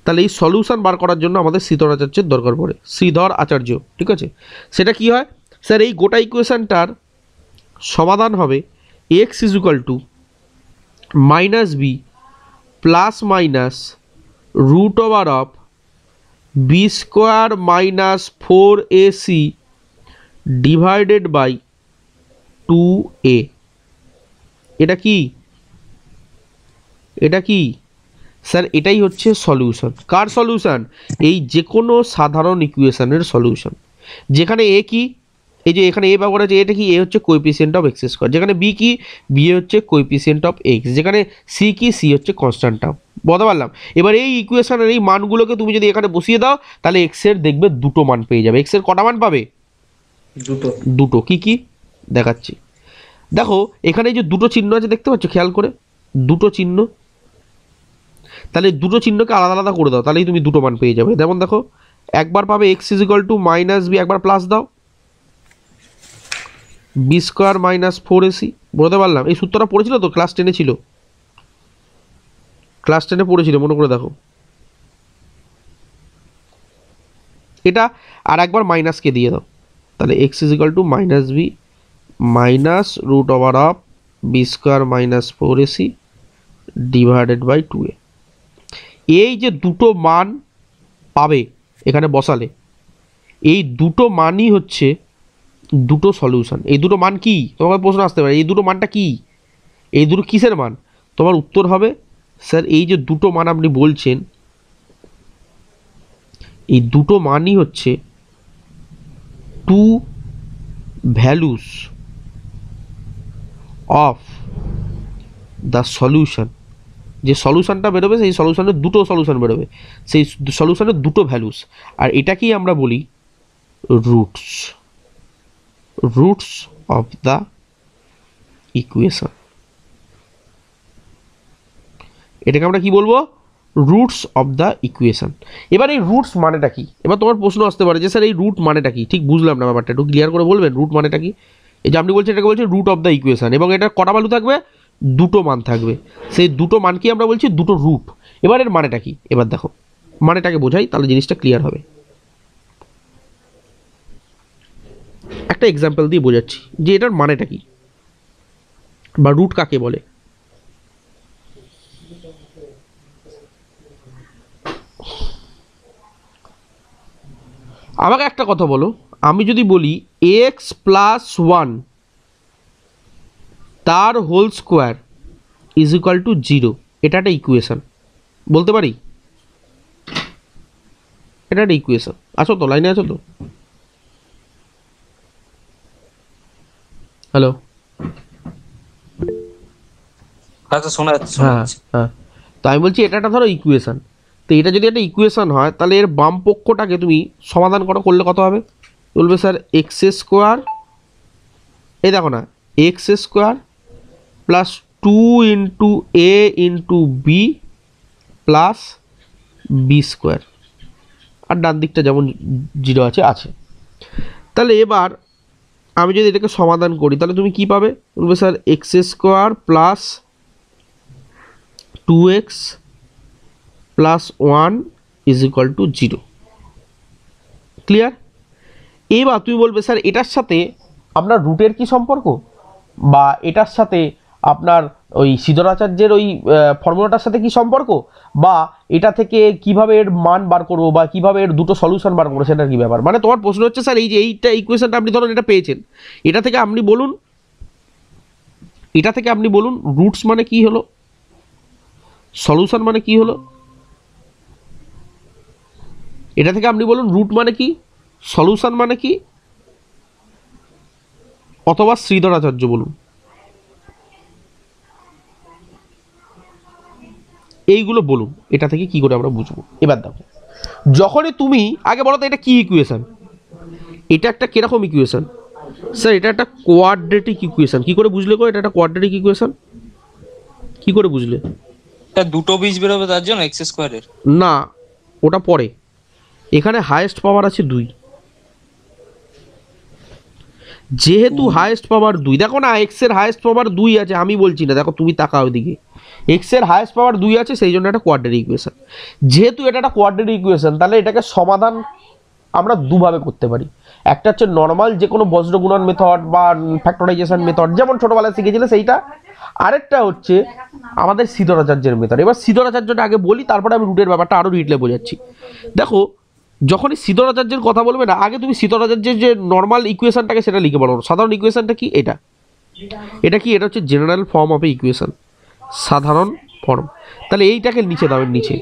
S1: তাহলে এই সলিউশন বার করার জন্য আমাদের শ্রীধর আচার্যের দরকার পড়ে, শ্রীধর আচার্য। ঠিক আছে? সেটা কি হয় স্যার, এই গোটা ইকুয়েশনটার সমাধান হবে x is equal to minus B plus minus root over of b square minus 4ac divided by 2a। এটা কি? এটা কি স্যার? এটাই হচ্ছে সলিউশন। কার সলিউশন? এই যে কোনো সাধারণ ইকুয়েশনের সলিউশন। যেখানে এ কি, এই যে এখানে এ ব্যবহার আছে, এটা কি? এ হচ্ছে কোএফিসিয়েন্ট অফ এক্স স্কোয়ার। যেখানে বি কি? বি হচ্ছে কোএফিসিয়েন্ট অফ এক্স। যেখানে সি কি? সি হচ্ছে কনস্ট্যান্ট টার্ম। বলতে পারলাম? এবার এই ইকুয়েশনের এই মানগুলোকে তুমি যদি এখানে বসিয়ে দাও, তাহলে এক্স এর দেখবে দুটো মান পেয়ে যাবে। এক্স এর কটা মান পাবে? দুটো। কি কি দেখাচ্ছি দেখো, এখানে যে দুটো চিহ্ন আছে দেখতে পাচ্ছ, খেয়াল করে দুটো চিহ্ন, তাহলে দুটো চিহ্নকে আলাদা আলাদা করে দাও, তাহলেই তুমি দুটো মান পেয়ে যাবে। যেমন দেখো, একবার পাবে x is equal to minus b, একবার প্লাস দাও বি স্কোয়ার মাইনাস 4ac। বলতে পারলাম? এই সূত্রটা পড়েছিল তো, ক্লাস 10-এ ছিল, ক্লাস 10-এ পড়েছিল, মনে করে দেখো। এটা আর একবার মাইনাসকে দিয়ে দাও, তাহলে x is equal to minus b minus root over of b square minus 4ac divided by 2a। এই যে দুটো মান পাবে এখানে বসালে, এই দুটো মানই হচ্ছে দুটো সলিউশন। এই দুটো মান কি? তোমার প্রশ্ন আসতে পারে, এই দুটো মানটা কি? এই দুটো কিসের মান? তোমার উত্তর হবে স্যার এই যে দুটো মান আপনি বলছেন, এই দুটো মানই হচ্ছে two values of the solution যে সলিউশনটা বেরোবে সেই সলিউশনের দুটো সলিউশন বেরোবে, সেই সলিউশনের দুটো ভ্যালুস, আর এটাকেই আমরা বলি roots, roots of the equation. এটাকে আমরা কি বলবো? Roots of the equation. এবার এই রুটস মানেটা কি? এবার তোমার প্রশ্ন আসতে পারে যে স্যার এই রুট মানেটা কি, ঠিক বুঝলাম না ব্যাপারটা, একটু ক্লিয়ার করে বলবেন রুট মানেটা কি? এই যে আপনি বলছেন এটাকে বলছে রুট অফ দ্য ইকুয়েশন, এবং এটা কটা ভ্যালু থাকবে? দুটো মান থাকবে, সেই দুটো মানকেই আমরা বলছি দুটো রুট। এবার এর মানেটা কি? এবার দেখো মানেটাকে বোঝাই, তাহলে জিনিসটা ক্লিয়ার হবে। একটা এক্সাম্পল দিয়ে বোঝাচ্ছি যে এটার মানেটা কি বা রুট কাকে বলে। আমাকে একটা কথা বলো, আমি যদি বলি এক্স প্লাস ওয়ান তার whole square is equal to 0, এটা একটা ইকুয়েশন, বলতে পারি? এটা একটা ইকুয়েশন। আছো তো, লাইনে আছো তো? হ্যালো, হ্যাঁ হ্যাঁ। তো আমি বলছি এটা একটা ধরো ইকুয়েশন, তো এটা যদি একটা ইকুয়েশন হয় তাহলে এর বাম পক্ষটাকে তুমি সমাধান করলে কত হবে? বলবে স্যার এক্স স্কোয়ার, এই দেখো না, X square plus 2 into A into B plus B square, আর ডান দিকটা যেমন 0 আছে আছে। তাহলে এবার আমি যদি এটাকে সমাধান করি তাহলে তুমি কি পাবে? বলবে sir x square plus 2x plus 1 is equal to 0। Clear? এবার তুমি বলবে স্যার এটার সাথে আপনার রুটের কি সম্পর্ক, বা এটার সাথে আপনার ওই সিদ্ধরাচার্যের ওই ফর্মুলাটার সাথে কি সম্পর্ক, বা এটা থেকে কিভাবে এর মান বার করবো, বা কিভাবে এর দুটো সলিউশন বার করবো, সেটার কি ব্যাপার? মানে তোমার প্রশ্ন হচ্ছে স্যার এই যে এইটা ইকুয়েশনটা আপনি ধরুন এটা পেয়েছেন, এটা থেকে আপনি বলুন, এটা থেকে আপনি বলুন রুটস মানে কি হলো, সলিউশন মানে কি হলো। এটা থেকে আপনি বলুন রুট মানে কি, সলিউশন মানে কি, অথবা শ্রীধরাচার্য বলুন। এইগুলো বলুন, এটা থেকে কি করে আমরা বুঝবো। এবার দেখো, যখনই তুমি আগে বলো তো এটা কি ইকুয়েশন, এটা একটা কিরকম ইকুয়েশন? স্যার এটা একটা কোয়াড্রেটিক ইকুয়েশন। কি করে বুঝলে গো এটা একটা কোয়াড্রেটিক ইকুয়েশন? কি করে বুঝলে?
S3: এটা দুটো বীজ বেরোবে তার জন্য এক্স স্কোয়ারের?
S1: না, ওটা পরে। এখানে হাইয়েস্ট পাওয়ার আছে 2, যেহেতু হাইয়েস্ট পাওয়ার 2, দেখো না এক্স এর হাইয়েস্ট পাওয়ার 2 আছে, আমি বলছি না, দেখো তুমি তাকাও ওইদিকে, এক্স এর হাইয়েস্ট পাওয়ার 2 আছে, সেই জন্য একটা কোয়াড্রেটিক ইকুয়েশন। যেহেতু এটা একটা কোয়াড্রেটিক ইকুয়েশন, তাহলে এটাকে সমাধান আমরা দুভাবে করতে পারি। একটা হচ্ছে নর্মাল যে কোনো বজ্র গুণন মেথড বা ফ্যাক্টরাইজেশন মেথড, যেমন ছোটবেলায় শিখেছিলে সেইটা। আরেকটা হচ্ছে আমাদের সিদ্ধরাচার্যের মেথড। এবার সিদ্ধরাচার্যটা আগে বলি, তারপরে আমি রুটের ব্যাপারটা আরও ডিটেলে বোঝাচ্ছি। দেখো, যখনই সিদ্ধরাচার্যের কথা বলবে না, আগে তুমি সিদ্ধরাচার্যের যে নর্মাল ইকুয়েশনটাকে সেটা লিখে বলো। সাধারণ ইকুয়েশনটা কি? এটা এটা কি? এটা হচ্ছে general form of A equation, সাধারণ ফর্ম। তাহলে এইটাকে নিচে দাও, এর নিচে,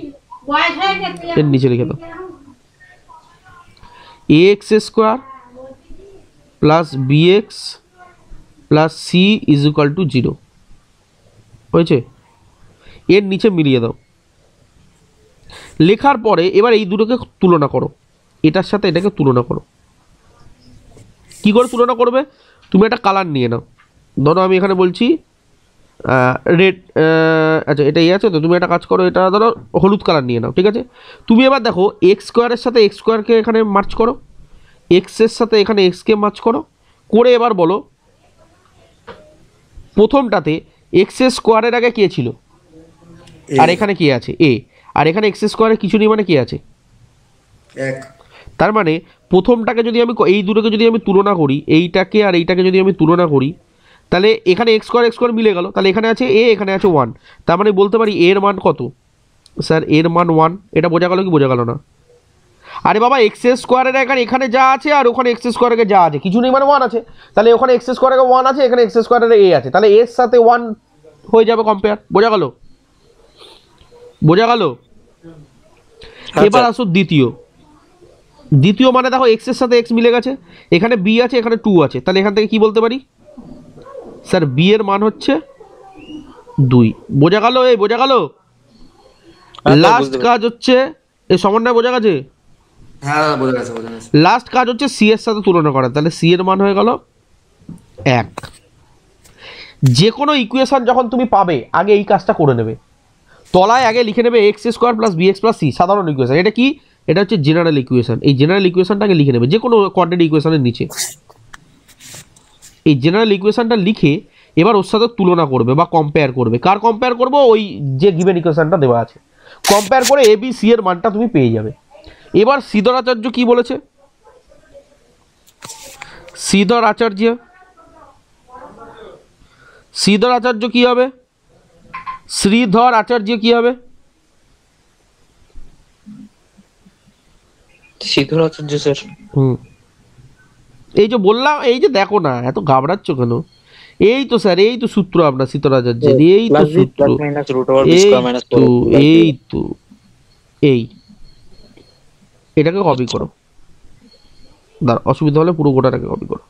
S1: এর নিচে লিখে দাও A x square plus B x plus C is equal to 0 হয়েছে। এর নিচে মিলিয়ে দাও। লেখার পরে এবার এই দুটোকে তুলনা করো, এটার সাথে এটাকে তুলনা করো। কি করে তুলনা করবে? তুমি একটা কালার নিয়ে নাও, ধরো আমি এখানে বলছি রেড, আচ্ছা এটাই আছে তো, তুমি একটা কাজ করো, এটা ধরো হলুদ কালার নিয়ে নাও, ঠিক আছে। তুমি এবার দেখো এক্স স্কোয়ারের সাথে এক্স স্কোয়ারকে এখানে মার্চ করো, এক্সের সাথে এখানে এক্সকে মার্চ করো, করে এবার বলো প্রথমটাতে এক্স স্কোয়ারের আগে কে ছিল, আর এখানে কে আছে? এ। আর এখানে এক্স স্কোয়ারের কিছু নেই, মানে কে আছে?
S2: 1।
S1: তার মানে প্রথমটাকে যদি আমি, এই দুটোকে যদি আমি তুলনা করি, এইটাকে আর এইটাকে যদি আমি তুলনা করি, তাহলে এখানে এক্স স্কোয়ার মিলে গেল, তাহলে এখানে আছে এ, এখানে আছে 1। তার মানে বলতে পারি এর মান কত? স্যার এর মান 1। এটা বোঝা গেল কি বোঝা গেল না? আরে বাবা এক্স স্কোয়ারের এখানে যা আছে আর ওখানে এক্স স্কোয়ারের যা আছে কিছু নেই, মানে 1 আছে। তাহলে ওখানে এক্স স্কোয়ারের 1 আছে, এখানে এক্স স্কোয়ারের এ আছে, তাহলে এর সাথে 1 হয়ে যাবে কম্পেয়ার। বোঝা গেল? বোঝা গেল? এবার আসো দ্বিতীয় মানে দেখো এক্স এর সাথে এক্স মিলে গেছে, এখানে বি আছে, এখানে 2 আছে, তাহলে এখান থেকে কি বলতে পারি? স্যার বি এর মান হচ্ছে 2। বোঝা গেল? এই বোঝা গেল? লাস্ট কাজ হচ্ছে এই সমন্বয় বোঝা গেছে।
S2: হ্যাঁ বোঝা গেছে বোঝা গেছে।
S1: লাস্ট কাজ হচ্ছে সি এর সাথে তুলনা করা, তাহলে সি এর মান হয়ে গেল 1। যে কোনো ইকুয়েশন যখন তুমি পাবে আগে এই কাজটা করে নেবে, তলায় আগে লিখে নেবে x square plus B x plus c, সাধারণ ইকুয়েশন। এটা কি? এটা হচ্ছে জেনারেল ইকুয়েশন। এই জেনারেল ইকুয়েশনটাকে লিখে নেবে যে কোনো কোয়ান্টিটি ইকুয়েশনের নিচে। এই জেনারেল ইকুয়েশনটা লিখে এবার ওর সাথে তুলনা করবে বা কম্পেয়ার করবে। কার কম্পেয়ার করবো? ওই যে গিভেন ইকুয়েশনটা দেওয়া আছে, কম্পেয়ার করে এ বি সি এর মানটা তুমি পেয়ে যাবে। এবার শ্রীধর আচার্য কি বলেছে? শ্রীধর আচার্য কি হবে? শ্রীধর আচার্য কি হবে?
S3: শ্রীধর আচার্য স্যার।
S1: এই যে বললাম, এই যে দেখো না, এত ঘাবড়াচ্ছ কেন? এই তো স্যার, এই তো সূত্র আপনার শ্রীধর আচার্যের, এই তো সূত্র, এই তো এই এটাকে কপি করো। দাঁড়া, অসুবিধা হলে পুরো গোটাটাকে কপি করো।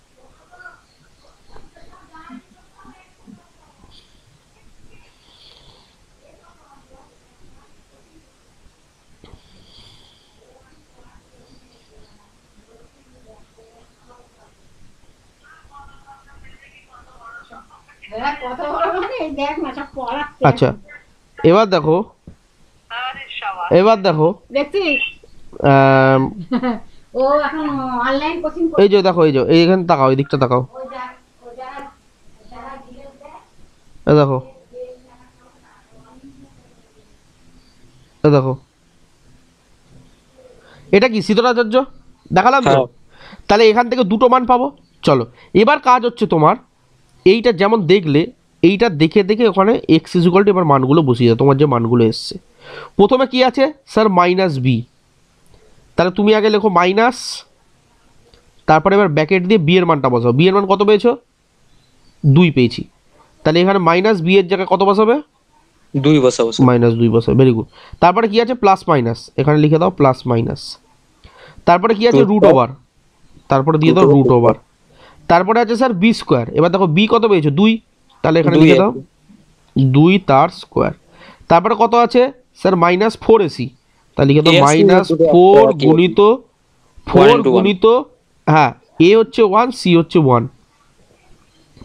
S1: আচ্ছা, এবার দেখো এই যে দেখো, এই যে এইখানে তাকাও, এই দিকটা তাকাও, দেখো দেখো, এটা কি শ্রীধর আচার্য দেখালাম তো? তাহলে এখান থেকে দুটো মান পাবো। চলো, এবার কাজ হচ্ছে তোমার এইটা যেমন দেখলে, এইটা দেখে দেখে ওখানে এক্স ইকুয়াল টু এবার মানগুলো বসিয়ে দাও, তোমার যে মানগুলো এসছে। প্রথমে কি আছে স্যার? Minus B. তাহলে তুমি আগে লেখো মাইনাস, তারপরে এবার ব্যাকেট দিয়ে বি এর মানটা বসাও। বি এর মান কত পেয়েছো? 2 পেয়েছি। তাহলে এখানে মাইনাস বি এর জায়গায় কত বসাবে?
S3: 2 বসাবো।
S1: মাইনাস 2 বসাবে, ভেরি গুড। তারপরে কি আছে? প্লাস মাইনাস, এখানে লিখে দাও প্লাস মাইনাস। তারপরে কি আছে? রুট ওভার, তারপরে দিয়ে দাও রুট ওভার। তারপরে আছে স্যার বি স্কোয়ার। এবার দেখো বি কত পেয়েছো? 2, তাহলে এখানে লিখে দাও 2 তার স্কোয়ার। তারপরে কত আছে স্যার? মাইনাস 4ac, তাহলে লিখে দাও মাইনাস 4 গুণিত 4 গুণিত, হ্যাঁ, এ হচ্ছে 1, সি হচ্ছে 1,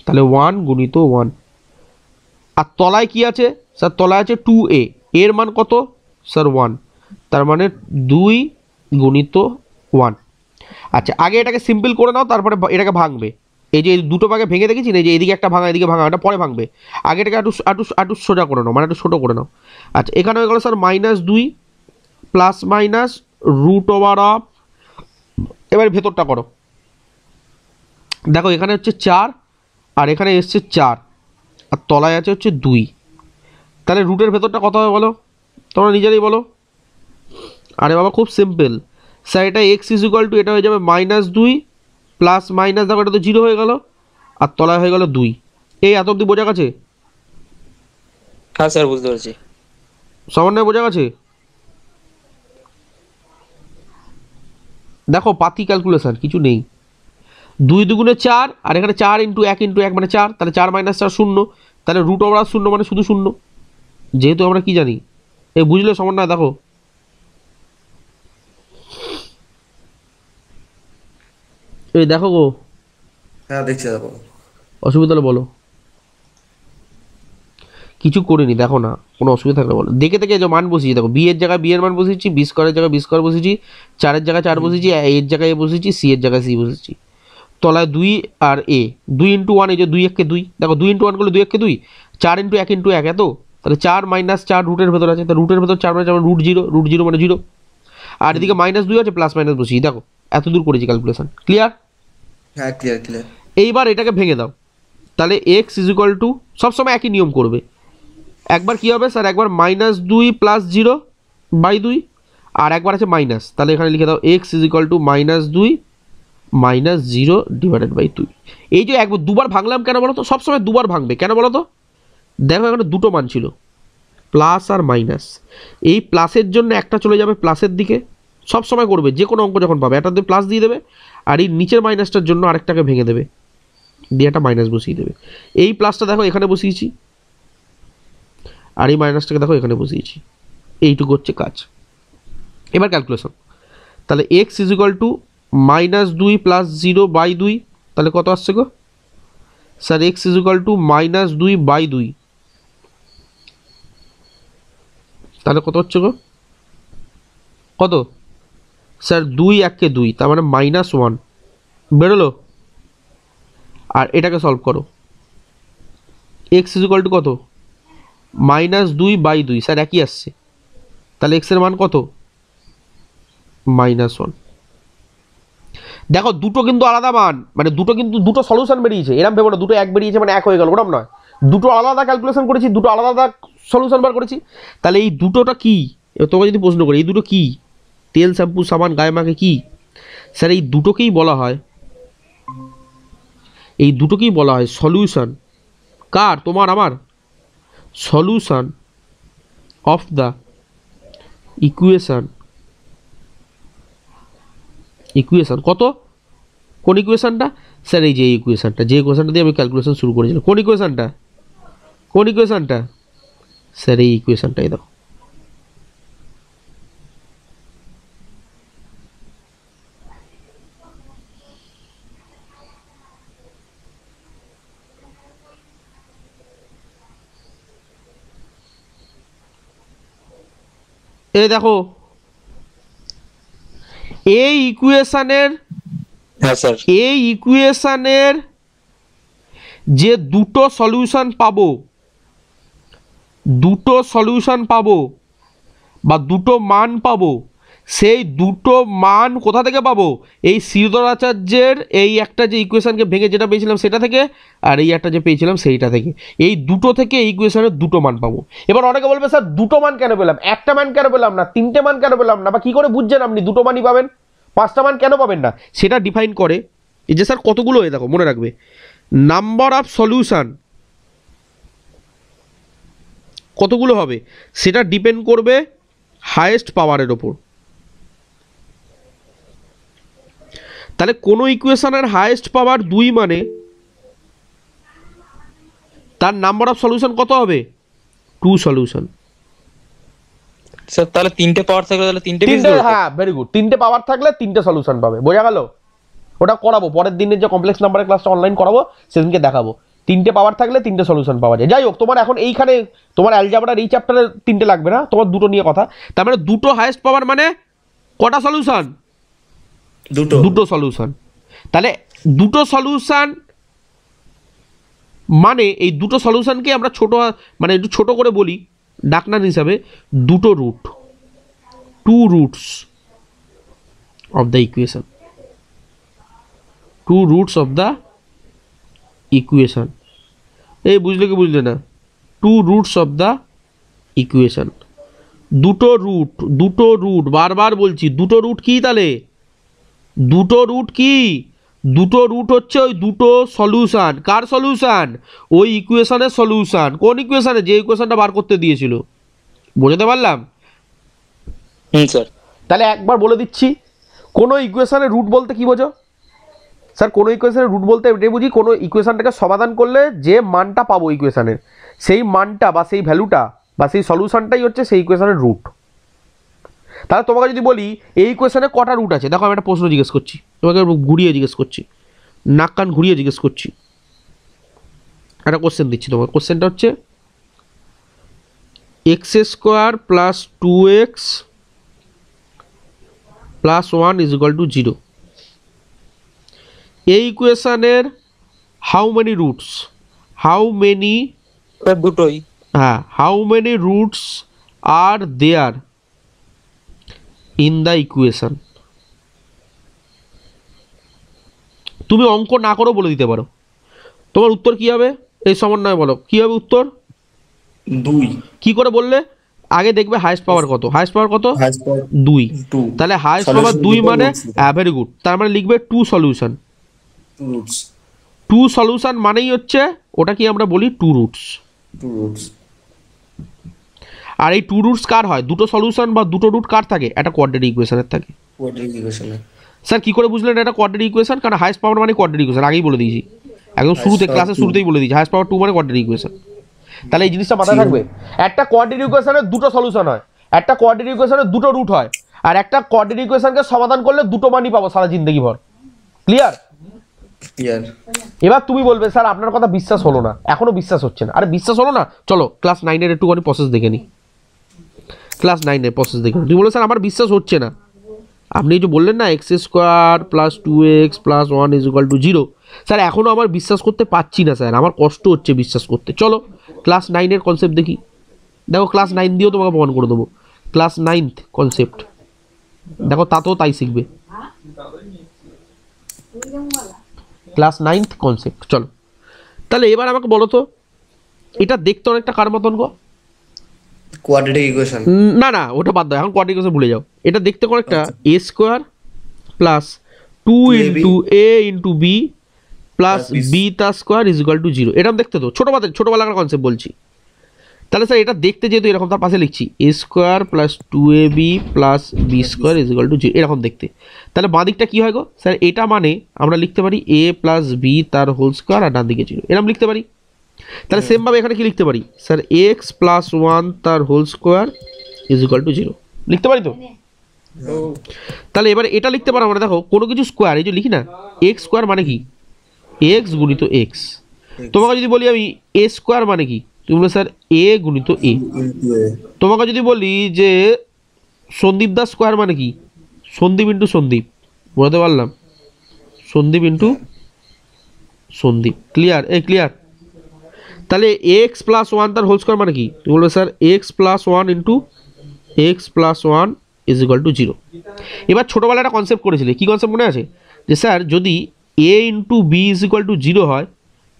S1: তাহলে 1 গুণিত 1। আর তলায় কি আছে স্যার? তলায় আছে 2a, এর মান কত স্যার? 1, তার মানে 2 গুণিত 1। আচ্ছা, আগে এটাকে সিম্পল করে নাও, তারপরে এটাকে ভাঙবে। এই যে দুটো ভাগে ভেঙে দেখেছি না, যে এদিকে একটা ভাঙা এদিকে ভাঙা, এটা পরে ভাঙবে। আগে এটাকে একটু সোজা করে নাও, মানে একটু ছোটো করে নাও। আচ্ছা, এখানে হয়ে গেল sir minus 2 plus minus root over of, এবার ভেতরটা করো। দেখো এখানে হচ্ছে 4 আর এখানে এসছে 4 আর তলায় আছে হচ্ছে 2, তাহলে রুটের ভেতরটা কত হবে বলো? তোমরা নিজেরাই বলো। আরে বাবা, খুব সিম্পল স্যার, এটা এক্স ইজ ইকুয়াল টু, এটা হয়ে যাবে মাইনাস 2 প্লাস মাইনাস, দেখো এটা তো 0 হয়ে গেল, আর তলায় হয়ে গেল 2। এই এত অব্দি বোঝা গেছে?
S3: হ্যাঁ স্যার, বুঝতে পারছি।
S1: সমন্বয় বোঝা গেছে? দেখো পাতি ক্যালকুলেশন কিছু নেই। 2 দুগুণে 4, আর এখানে 4 ইন্টু 1 ইন্টু 1 মানে 4, তাহলে 4 মাইনাস 4 0, তাহলে রুট ওভার 0 মানে শুধু 0। যেহেতু আমরা কি জানি, এই বুঝলে সমন্বয়? দেখো এই দেখো গো।
S2: হ্যাঁ দেখছি, দেখো
S1: অসুবিধা হলে বলো। কিছু করিনি, দেখো না, কোনো অসুবিধা থাকলে বলো। দেখে দেখে যে মান বসিয়েছি, দেখো বি এর জায়গায় বি এর মান বসিয়েছি, বি স্কোয়ারের জায়গায় বি স্কোয়ার বসিয়েছি, 4 এর জায়গায় 4 বসিয়েছি, এ এর জায়গায় এ বসিয়েছি, সি এর জায়গায় সি বসিয়েছি। তলায় 2 আর এ, 2 ইন্টু 1, এই যে 2 1 2, দেখো 2 ইন্টু 1 করলে 2 1 2, 4 ইন্টু 1 ইন্টু 1 এত, তাহলে 4 মাইনাস 4 রুটের ভেতর আছে, তাহলে রুটের ভেতর 4 মানে রুট 0, রুট 0 মানে 0। আর এদিকে মাইনাস 2 আছে, প্লাস মাইনাস বসিয়ে, দেখো এত দূর করেছি ক্যালকুলেশন। ক্লিয়ার?
S2: হ্যাঁ ক্লিয়ার ক্লিয়ার।
S1: এইবার এটাকে ভেঙে দাও, তাহলে এক্স ইজ ইকুয়াল টু, সবসময় একই নিয়ম করবে। একবার কি হবে স্যার? একবার মাইনাস 2 প্লাস 0 বাই 2, আর একবার আছে মাইনাস, তাহলে এখানে লিখে দাও x is equal to minus 2 minus 0 divided by 2। এই যে একবার দুবার ভাঙলাম কেন বলো তো? সবসময় দুবার ভাঙবে কেন বলো তো? দেখো এখানে দুটো মান ছিল, প্লাস আর মাইনাস। এই প্লাসের জন্য একটা চলে যাবে প্লাসের দিকে, সব সময় করবে যে কোনো অঙ্ক যখন পাবে, একটা দিয়ে প্লাস দিয়ে দেবে, আর এই নিচের মাইনাসটার জন্য আরেকটাকে ভেঙে দেবে, দিয়ে একটা মাইনাস বসিয়ে দেবে। এই প্লাসটা দেখো এখানে বসিয়েছি, আর এই মাইনাসটাকে দেখো এখানে বসিয়েছি। এইটুকু হচ্ছে কাজ। এবার ক্যালকুলেশন, তাহলে এক্স ইজ ইকুয়াল টু -2 + 0/2, তাহলে কত আসছে গো sir? X is equal to -2/2, তাহলে কত হচ্ছে গো? কত স্যার? 2 1 2, তার মানে -1 বেরোলো। আর এটাকে সলভ করো, এক্স ইজ ইকুয়াল টু কত? -2/2, স্যার একই আসছে, তাহলে এক্সের মান কত? -1। দেখো দুটো কিন্তু আলাদা মান, মানে দুটো কিন্তু দুটো সলিউশন বেরিয়েছে, এরকম ভেবো না দুটো এক বেরিয়েছে মানে এক হয়ে গেল, ওরকম নয়। দুটো আলাদা ক্যালকুলেশন করেছি, দুটো আলাদা সলিউশন বার করেছি। তাহলে এই দুটোটা কি? এবার তোমাকে যদি প্রশ্ন করি এই দুটো কি, তেল শ্যাম্পু সাবান গায়ে মাখে কি? স্যার এই দুটোকেই বলা হয়, এই দুটোকেই বলা হয় সলিউশন। কার? তোমার আমার। Solution of the equation. Equation কত? কোন ইকুয়েশনটা? স্যার এই যে ইকুয়েশনটা, যে ইকুয়েশনটা দিয়ে আমি ক্যালকুলেশন শুরু করেছিলাম। কোন ইকুয়েশনটা? কোন ইকুয়েশনটা? স্যার এই ইকুয়েশনটাই দাও। এই দেখো এই ইকুয়েশনের,
S3: হ্যাঁ স্যার।
S1: এই ইকুয়েশনের যে দুটো সলিউশন পাবো, দুটো সলিউশন পাবো বা দুটো মান পাবো, সেই দুটো মান কোথা থেকে পাবো? এই শ্রীধরাচার্যের এই একটা যে ইকুয়েশনকে ভেঙে যেটা পেয়েছিলাম সেটা থেকে, আর এই একটা যে পেয়েছিলাম সেইটা থেকে, এই দুটো থেকে এই ইকুয়েশনের দুটো মান পাবো। এবার অনেকে বলবে স্যার দুটো মান কেন পেলাম, একটা মান কেন পেলাম না, তিনটে মান কেন পেলাম না, বা কি করে বুঝছেন আপনি দুটো মানই পাবেন, পাঁচটা মান কেন পাবেন না? সেটা ডিফাইন করে এই যে স্যার কতগুলো, এই দেখো মনে রাখবে, নাম্বার অফ সলিউশন কতগুলো হবে সেটা ডিপেন্ড করবে হায়েস্ট পাওয়ারের ওপর। তাহলে কোনো ইকুয়েশনের হায়েস্ট পাওয়ার 2 মানে তার নাম্বার অফ সলিউশন কত হবে? 2 সলিউশন।
S3: স্যার তাহলে তিনটে পাওয়ার থাকলে তাহলে তিনটে পিস
S1: তিনটে, হ্যাঁ ভেরি গুড, তিনটে পাওয়ার থাকলে তিনটে সলিউশন পাবে, বোঝা গেল? ওটা করাবো পরের দিনের যে কমপ্লেক্স নাম্বারের ক্লাসটা অনলাইন করাবো সেদিনকে দেখাবো, তিনটে পাওয়ার থাকলে তিনটে সলিউশন পাওয়া যায়। যাই হোক, তোমার এখন এইখানে তোমার অ্যালজাবরার এই চ্যাপ্টারে তিনটে লাগবে না, তোমার দুটো নিয়ে কথা। তার মানে দুটো হায়েস্ট পাওয়ার মানে কটা সলিউশন?
S2: দুটো।
S1: দুটো সলিউশন। তাহলে দুটো সলিউশন মানে এই দুটো সলিউশনকে আমরা ছোট, মানে একটু ছোট করে বলি ডাকনাম হিসাবে, দুটো root, 2 roots of the equation, 2 roots of the equation. এই বুঝলে কি বুঝলে না? 2 রুটস অফ দ্য ইকুয়েশন, দুটো রুট, দুটো রুট, বারবার বলছি দুটো রুট কি? তাহলে দুটো রুট কি? দুটো রুট হচ্ছে ওই দুটো সলিউশন। কার সলিউশন? ওই ইকুয়েশনের সলিউশন। কোন ইকুয়েশনে? যে ইকুয়েশনটা বার করতে দিয়েছিল। বোঝাতে পারলাম?
S3: স্যার।
S1: তাহলে একবার বলে দিচ্ছি, কোনো ইকুয়েশনের রুট বলতে কি বোঝো? স্যার কোনো ইকুয়েশনের রুট বলতে এটাই বুঝি, কোনো ইকুয়েশনটাকে সমাধান করলে যে মানটা পাবো ইকুয়েশনের, সেই মানটা বা সেই ভ্যালুটা বা সেই সলিউশনটাই হচ্ছে সেই ইকুয়েশনের রুট। তাহলে তোমাকে যদি বলি এই ইকুয়েশনে কটা রুট আছে, দেখো আমি একটা প্রশ্ন জিজ্ঞেস করছি তোমাকে, ঘুরিয়ে জিজ্ঞেস করছি, নাক কান ঘুরিয়ে জিজ্ঞেস করছি, একটা কোশ্চেন দিচ্ছি তোমার। কোশ্চেনটা হচ্ছে x² + 2x + 1 = 0। এই ইকুয়েশনের how many roots, how many,
S3: দুটোই।
S1: হ্যাঁ, how many roots are there in the equation? তুমি অঙ্ক না করেও বলে দিতে পারো, তোমার উত্তর কি হবে? এই সমন্বয় বলো কি হবে উত্তর?
S2: 2।
S1: কি করে বললে? আগে দেখবে হাইস্ট পাওয়ার কত, হাইস্ট পাওয়ার কত? 2।
S2: 2।
S1: তাহলে হাইস্ট পাওয়ার 2 মানে ভেরি গুড, তার মানে লিখবে 2 সলিউশন।
S2: 2 রুটস।
S1: 2 সলিউশন মানেই হচ্ছে ওটা কি আমরা বলি 2 রুটস।
S2: 2 রুটস।
S1: আর এই 2 রুটস কার হয়? দুটো সলিউশন বা দুটো রুট কার থাকে? একটা কোয়াড্রেটিক ইকুয়েশনের থাকে।
S2: কোয়াড্রেটিক ইকুয়েশনে।
S1: স্যার কি করে বুঝলেন এটা কোয়াড্রেটিক ইকুয়েশন? কারণ হাইস্ট পাওয়ার মানে কোয়াড্রেটিক ইকুয়েশন, আগেই বলে দিয়েছি একদম শুরুতে, ক্লাসের শুরুতেই বলে দিয়েছি হাইস্ট পাওয়ার 2 মানে কোয়াড্রেটিক ইকুয়েশন। তাহলে এই জিনিসটা মাথায় থাকবে, একটা কোয়াড্রেটিক ইকুয়েশনের দুটো সলিউশন হয়, একটা কোয়াড্রেটিক ইকুয়েশনের দুটো রুট হয়, আর একটা কোয়াড্রেটিক ইকুয়েশনকে সমাধান করলে দুটো মানই পাবো সারা জিন্দগি ভর। ক্লিয়ার?
S2: ক্লিয়ার।
S1: এবার তুমি বলবে স্যার আপনার কথা বিশ্বাস হলো না, এখনো বিশ্বাস হচ্ছে না। আরে বিশ্বাস হলো না, চলো ক্লাস 9-এর একটুখানি প্রসেস দেখে নিই। ক্লাস 9-এর প্রসেস দেখে নিই। তুমি বলো স্যার আমার বিশ্বাস হচ্ছে না, আপনি যে বললেন না X square plus 2x plus 1 is equal to 0, sir এখনও আমার বিশ্বাস করতে পারছি না স্যার, আমার কষ্ট হচ্ছে বিশ্বাস করতে। চলো ক্লাস 9-এর কনসেপ্ট দেখি। দেখো ক্লাস 9 দিয়েও তোমাকে প্রমাণ করে দেবো। ক্লাস 9th কনসেপ্ট দেখো, তাতেও তাই শিখবে। ক্লাস 9th কনসেপ্ট, চলো তাহলে এবার আমাকে বলো তো, এটা দেখতে অনেকটা কার মতন গো?
S2: Quadratic equation.
S1: না না ওটা বাদ দাও, এখন কোয়াড্রেটিক ইকুয়েশন ভুলে যাও। এটা দেখতে অনেকটা a square plus 2 into a into b plus b তার স্কোয়ার ইজ ইকুয়াল টু 0। এরকম দেখতে তো, ছোটোবেলাকার কনসেপ্ট বলছি। তাহলে স্যার এটা দেখতে যেহেতু এরকম, তার পাশে লিখছি a square plus 2ab plus b square is equal to 0, এরকম দেখতে। তাহলে বাঁ দিকটা কী হয় গো স্যার? এটা মানে আমরা লিখতে পারি a প্লাস b তার হোল স্কোয়ার আর ডান দিকে 0, এরকম লিখতে পারি। তাহলে সেমভাবে এখানে কি লিখতে পারি স্যার? x প্লাস 1 তার whole square is equal to 0 লিখতে পারি তো? তাহলে এবার এটা লিখতে পারো আমরা, দেখো কোনো কিছু স্কোয়ার এই যে লিখি না, এক্স স্কোয়ার মানে কি এক্স গুণিত এক্স। তোমাকে যদি বলি আমি এ স্কোয়ার মানে কি, তুমি বলো স্যার এ গুণিত এ। তোমাকে যদি বলি যে সন্দীপ দা স্কোয়ার মানে কি, সন্দীপ ইন্টু সন্দীপ, বলতে পারলাম Sandeep into Sandeep. Clear? Clear. তাহলে এক্স প্লাস 1 তার হোল স্কোয়ার মানে কি, তুমি বলবে sir x plus 1 into x plus 1 is equal to 0। এবার ছোটোবেলায় একটা কনসেপ্ট করেছিলে, কী কনসেপ্ট মনে আছে? যে স্যার যদি a into b is equal to 0 হয়,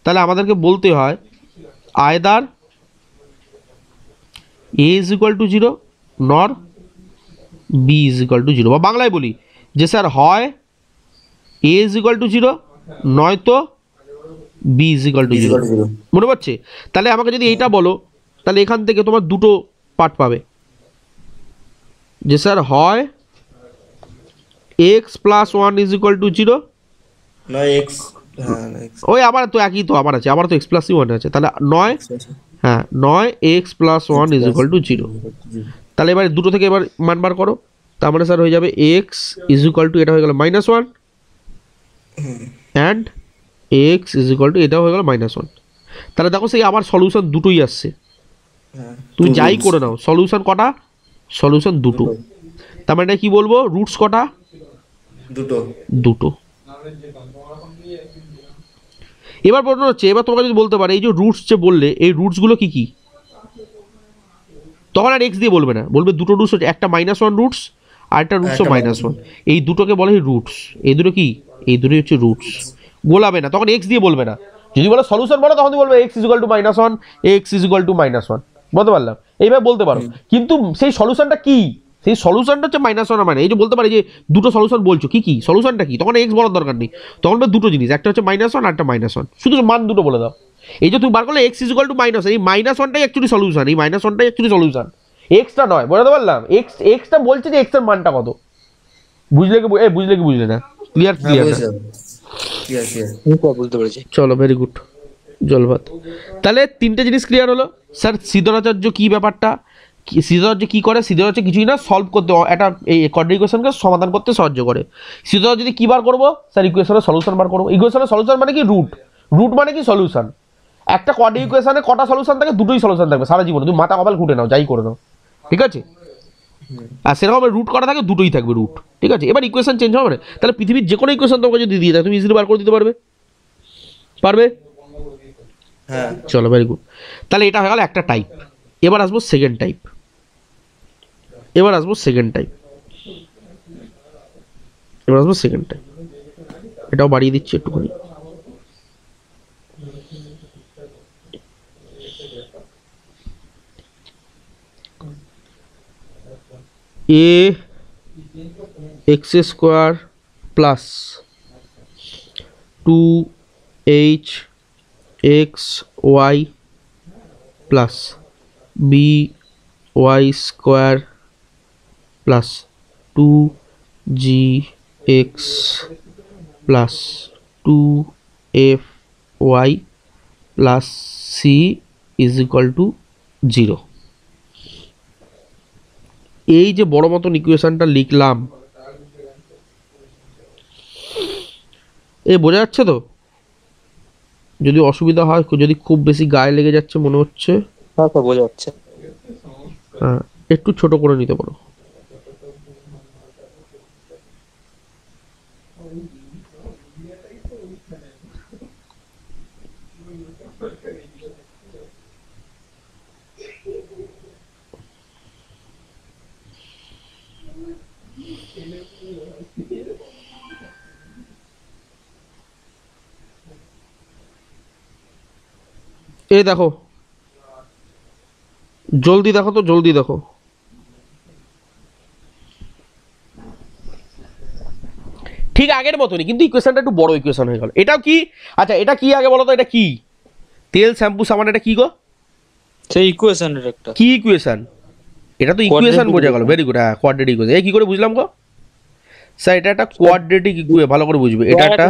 S1: তাহলে আমাদেরকে বলতে হয় either a is equal to 0 nor b is equal to 0, বা বাংলায় বলি যে স্যার হয় a ইজ ইকুয়াল টু 0 নয়তো b ইজ ইকুয়াল টু 0। মনে পড়ছে? তাহলে আমাকে যদি এইটা বলো, তাহলে এখান থেকে তোমার দুটো পার্ট পাবে, যে স্যার হয় x plus 1 is equal to 0,
S2: না এক্স, হ্যাঁ এক্স,
S1: ওই আমার তো একই তো, আমার আছে, আমার তো এক্স প্লাস 1 আছে, তাহলে নয়, হ্যাঁ নয় x plus 1 is equal to 0। তাহলে এবার দুটো থেকে এবার মান বার করো, তার মানে স্যার হয়ে যাবে এক্স ইজ ইকুয়াল টু, এটা হয়ে গেল -1, and x is equal two, এটা হয়ে গেল -1। তাহলে দেখো সেই আমার সলিউশন দুটোই আসছে, তুমি যাই করে নাও সলিউশন কটা, সলিউশন দুটো। তার মানে কি বলবো, রুটস কটা? দুটো। এবার প্রশ্ন হচ্ছে, এবার তোমাকে যদি বলতে পারে এই যে রুটস যে বললে, এই রুটসগুলো কি কি, তখন আর এক্স দিয়ে বলবে না, বলবে দুটো রুটস হচ্ছে, একটা -1 রুটস আর একটা রুটস -1, এই দুটোকে বলে রুটস। এই দুটো কি? এই দুটোই হচ্ছে রুটস। গোলাবে না, তখন এক্স দিয়ে বলবে না। যদি বলো সলিউশন বলো, তখন বলবে x is equal two -1, x is equal two -1, বলতে পারলাম? এইভাবে বলতে পারো, কিন্তু সেই সলিউশনটা কি, সেই সলিউশনটা হচ্ছে -1 আর এই যে বলতে পারি যে দুটো সলিউশন বলছো, কি কি সলিউশনটা কি, তখন এক্স বলার দরকার নেই, তখন দুটো জিনিস, একটা হচ্ছে -1 আর একটা -1, শুধু মান দুটো বলে দাও। এই যে তুমি বার করলে x is equal to minus, এই -1টাই অ্যাকচুয়ালি সলিউশন, এই -1টাই অ্যাকচুয়ালি সলিউশন, এক্সটা নয়, বলতে পারলাম? এক্সটা বলছে যে এক্স এর মানটা কত, বুঝলে কি? বুঝলে কি বুঝলে না? ক্লিয়ার? ক্লিয়ার
S3: বুঝতে পেরেছি।
S1: চলো, ভেরি গুড, জলভাত। তাহলে তিনটে জিনিস ক্লিয়ার হলো। স্যার শ্রীধরাচার্য কি ব্যাপারটা, শ্রীধরাচার্য কি করে? শ্রীধরাচার্য কিছুই না, সলভ করতে, একটা এই কোয়াড্রেটিক ইকুয়েশনকে সমাধান করতে সাহায্য করে। শ্রীধরাচার্য যদি কি বার করবো স্যার? ইকুয়েশনের সলিউশন বার করবো। ইকুয়েশনের সলিউশন মানে কি? রুট। রুট মানে কি? সলিউশন। একটা কোয়াড্রেটিক ইকুয়েশনে কটা সলিউশন থাকে? দুটোই সলিউশন থাকবে সারা জীবনে, তুমি মাথা কপাল খুঁটে নাও, যাই করে নাও, ঠিক আছে? আর সেরকম রুট করা থাকে, দুটোই থাকবে রুট, ঠিক আছে? এবার ইকুয়েশন চেঞ্জ হবে না, তাহলে পৃথিবীর যে কোনো ইকুয়েশন তোমাকে যদি দিয়ে দেয়, তুমি ইজিলি বার করে দিতে পারবে, পারবে?
S2: হ্যাঁ।
S1: চলো, ভেরি গুড। তাহলে এটা হয়ে গেল একটা টাইপ। এবার আসবো সেকেন্ড টাইপ, এবার আসবো সেকেন্ড টাইপ, এবার আসবো সেকেন্ড টাইপ। এটাও বাড়িয়ে দিচ্ছি একটুখানি। A x square plus 2h X Y plus B Y square plus 2gx plus 2fy plus c is equal to 0। এই যে বড় মতন ইকুয়েশনটা লিখলাম, বোঝা যাচ্ছে তো? যদি অসুবিধা হয়, যদি খুব বেশি গায়ে লেগে যাচ্ছে মনে হচ্ছে,
S3: হ্যাঁ স্যার বোঝা যাচ্ছে।
S1: হ্যাঁ একটু ছোট করে নিতে পারো। এই দেখো, জলদি দেখো তো, জলদি দেখো। ঠিক আগের মতনই, কিন্তু ইকুয়েশনটা একটু বড় ইকুয়েশন হয়ে গেল। এটাও কি? আচ্ছা এটা কি আগে বলো তো, এটা কি? তেল, শ্যাম্পু, সাবান, এটা কি গো?
S3: সেই ইকুয়েশনের একটা
S1: কি ইকুয়েশন? এটা তো ইকুয়েশন বোঝা গেল। ভেরি গুড, হ্যাঁ কোয়াড্রেটিক ইকুয়েশন। এই কি করে বুঝলাম গো স্যার? এটা একটা কোয়াড্রেটিক ইকুয়েশন, ভালো করে বুঝবে। এটা একটা,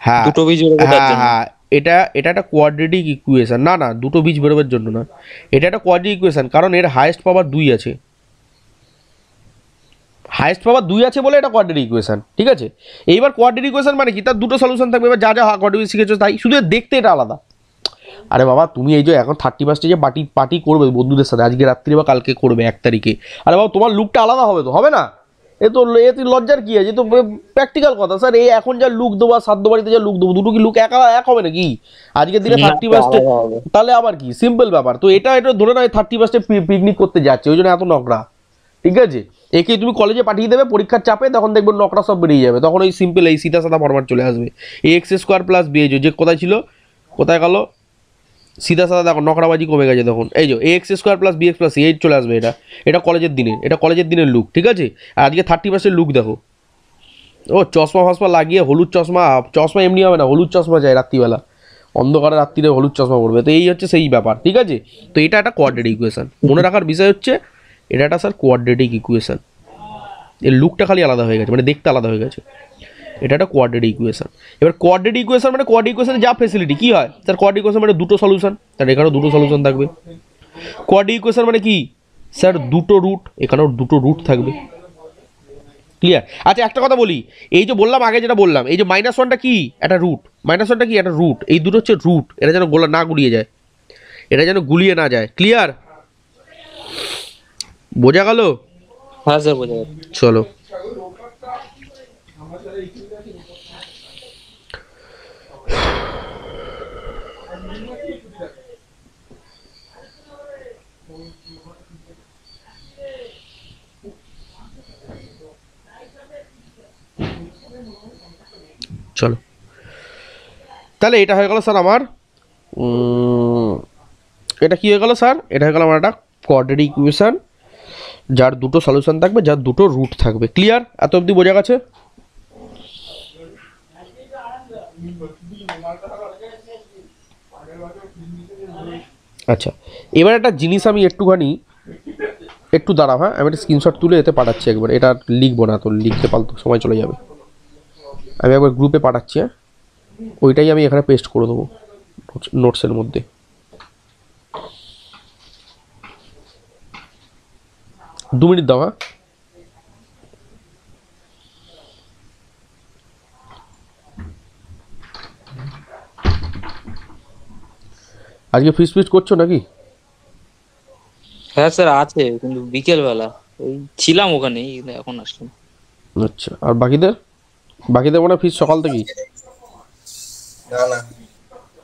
S1: হ্যাঁ
S3: দুটো বীজ বেরোবে তার
S1: হ্যাঁ
S3: জন্য।
S1: হ্যাঁ, এটা একটা কোয়াড্রেটিক ইকুয়েশন। না না, দুটো বীজ বেরোবার জন্য না, এটা একটা কোয়াড্রেটিক ইকুয়েশন, কারণ এর হাইয়েস্ট পাওয়ার 2 আছে। হাইয়েস্ট পাওয়ার 2 আছে বলে এটা কোয়াড্রেটিক ইকুয়েশন, ঠিক আছে? এইবার কোয়াড্রেটিক ইকুয়েশন মানে কি? তার দুটো সলিউশন থাকবে। এবার যা যা কোয়াড্রেটিক শিখেছো তাই, শুধু এর দেখতে এটা আলাদা। আরে বাবা, তুমি এই যে এখন 31 যে পার্টি করবে বন্ধুদের সাথে, আজকে রাত্রি বা কালকে করবে 1 তারিখে, আরে বাবা তোমার লুকটা আলাদা হবে তো, হবে না? এতে লজ্জার কি আছে? তো প্র্যাকটিক্যাল কথা স্যার। এই এখন যা লুক দেবো আর সাধ্য বাড়িতে যা লুক দেবো, দুটো কি লুক এক হবে নাকি আজকের দিনে?
S3: না,
S1: 31
S3: আলাদা হবে।
S1: তাহলে আবার কি? সিম্পল ব্যাপার তো। এটা ধরে নয় 31 পিকনিক করতে যাচ্ছে, ওই জন্য এত নকরা, ঠিক আছে? একে তুমি কলেজে পাঠিয়ে দেবে পরীক্ষার চাপে, তখন দেখবে নকরা সব বেরিয়ে যাবে, তখন ওই সিম্পল এই সিধা সাদা ফরম্যাট চলে আসবে। এক্স স্কোয়ার প্লাস বি, যে কোথায় ছিল, কোথায় গেল? সিধা সাদা দেখো, নকরাবাজি কমে গেছে তখন। এই যে x square plus B x plus এই চলে আসবে। এটা কলেজের দিনের লুক, ঠিক আছে? আর আজকে 31 লুক দেখো। ও চশমা ফসমা লাগিয়ে, হলুদ চশমা এমনি হবে না, হলুদ চশমা চাই রাত্রিবেলা, অন্ধকারে রাত্রিরে হলুদ চশমা পড়বে। তো এই হচ্ছে সেই ব্যাপার, ঠিক আছে? তো এটা একটা কোয়াড্রেটিক ইকুয়েশন, মনে রাখার বিষয় হচ্ছে এটা একটা স্যার কোয়াড্রেটিক ইকুয়েশন। এর লুকটা খালি আলাদা হয়ে গেছে, মানে দেখতে আলাদা হয়ে গেছে। এটা একটা কোয়াড্রেটিক ইকুয়েশন। এবার কোয়াড্রেটিক ইকুয়েশন মানে কোয়াড্রেটিক ইকুয়েশনে যা ফ্যাসিলিটি কি হয় স্যার? কোয়াড্রেটিক ইকুয়েশন মানে দুটো সলিউশন, তার এখানেও দুটো সলিউশন থাকবে। কোয়াড্রেটিক ইকুয়েশন মানে কি স্যার? দুটো রুট, এখানেও দুটো রুট থাকবে। ক্লিয়ার? আচ্ছা একটা কথা বলি, এই যে বললাম আগে, যেটা বললাম, এই যে -1টা কি? একটা রুট। -1টা কি? একটা রুট। এই দুটো হচ্ছে রুট, এটা যেন না গুলিয়ে যায়, এটা যেন গুলিয়ে না যায়। ক্লিয়ার? বোঝা গেল?
S3: হ্যাঁ স্যার বোঝা যাচ্ছে।
S1: চলো, চলো তাহলে এটা হয়ে গেল স্যার আমার, এটা কি হয়ে গেল স্যার? এটা হয়ে গেল আমার একটা কোয়াড্রেটিক ইকুয়েশন, যার দুটো সলিউশন থাকবে, যার দুটো রুট থাকবে। ক্লিয়ার? এত অবধি বোঝা গেছে? আচ্ছা, এবার একটা জিনিস আমি একটু দাঁড়াও, হ্যাঁ আমি একটা স্ক্রিনশট তুলে এতে পাঠাচ্ছি একবার। এটা লিখবো না তো, লিখতে পালতু সময় চলে যাবে। আমি একবার গ্রুপে পাঠাচ্ছি, হ্যাঁ ওইটাই আমি এখানে পেস্ট করে দেবো নোটসের মধ্যে। দু মিনিট দাও, হ্যাঁ। আজকে ফিস্ট করছো নাকি?
S3: হ্যাঁ স্যার আছে, কিন্তু বিকেল বেলা ওই ছিলাম ওখানেই, এখন আসলাম।
S1: আচ্ছা, আর বাকিদের মনে হয় ফিস্ট সকাল থেকেই,
S2: না না,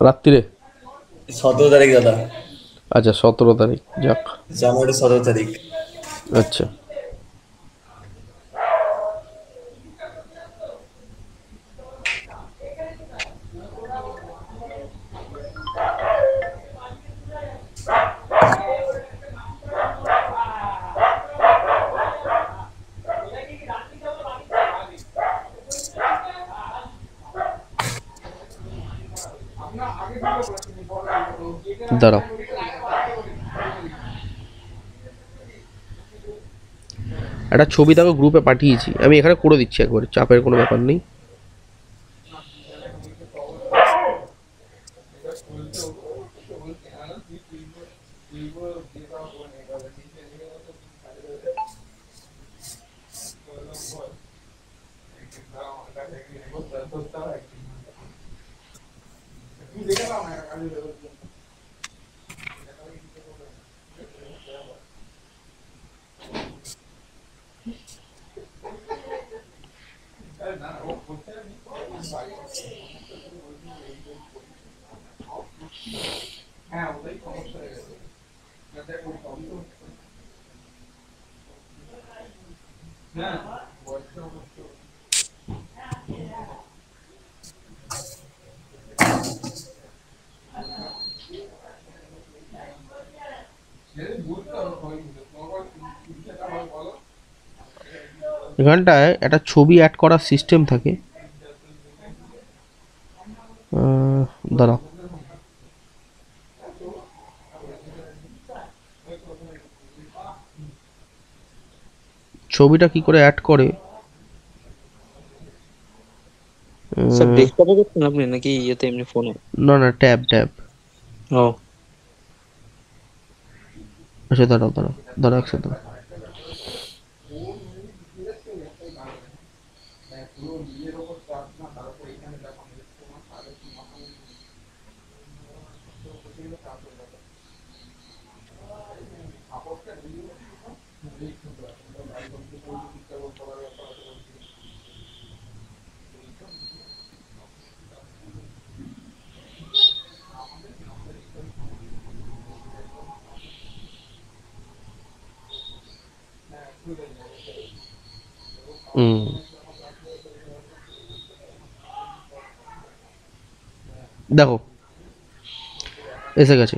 S1: রাত্রিরে?
S2: 17 তারিখ দাদা,
S1: আচ্ছা 17 তারিখ, যাক।
S2: জানুয়ারি 17 তারিখ।
S1: আচ্ছা দাঁড়াও, একটা ছবি তাকে গ্রুপে পাঠিয়েছি, আমি এখানে করে দিচ্ছি একবার, চাপের কোনো ব্যাপার নেই। এখানটায় একটা ছবি অ্যাড করার সিস্টেম থাকে। দাঁড়াও, ছবিটা কি করে অ্যাড করে?
S3: স্যার ডেস্কটপে করছেন আপনি নাকি ইয়েতে এমনি ফোনে?
S1: না না, ট্যাব ট্যাব।
S3: ও
S1: আচ্ছা দাঁড়াও দাঁড়াও দাঁড়াও একসাথে দাঁড়াও। দেখো এসে গেছে।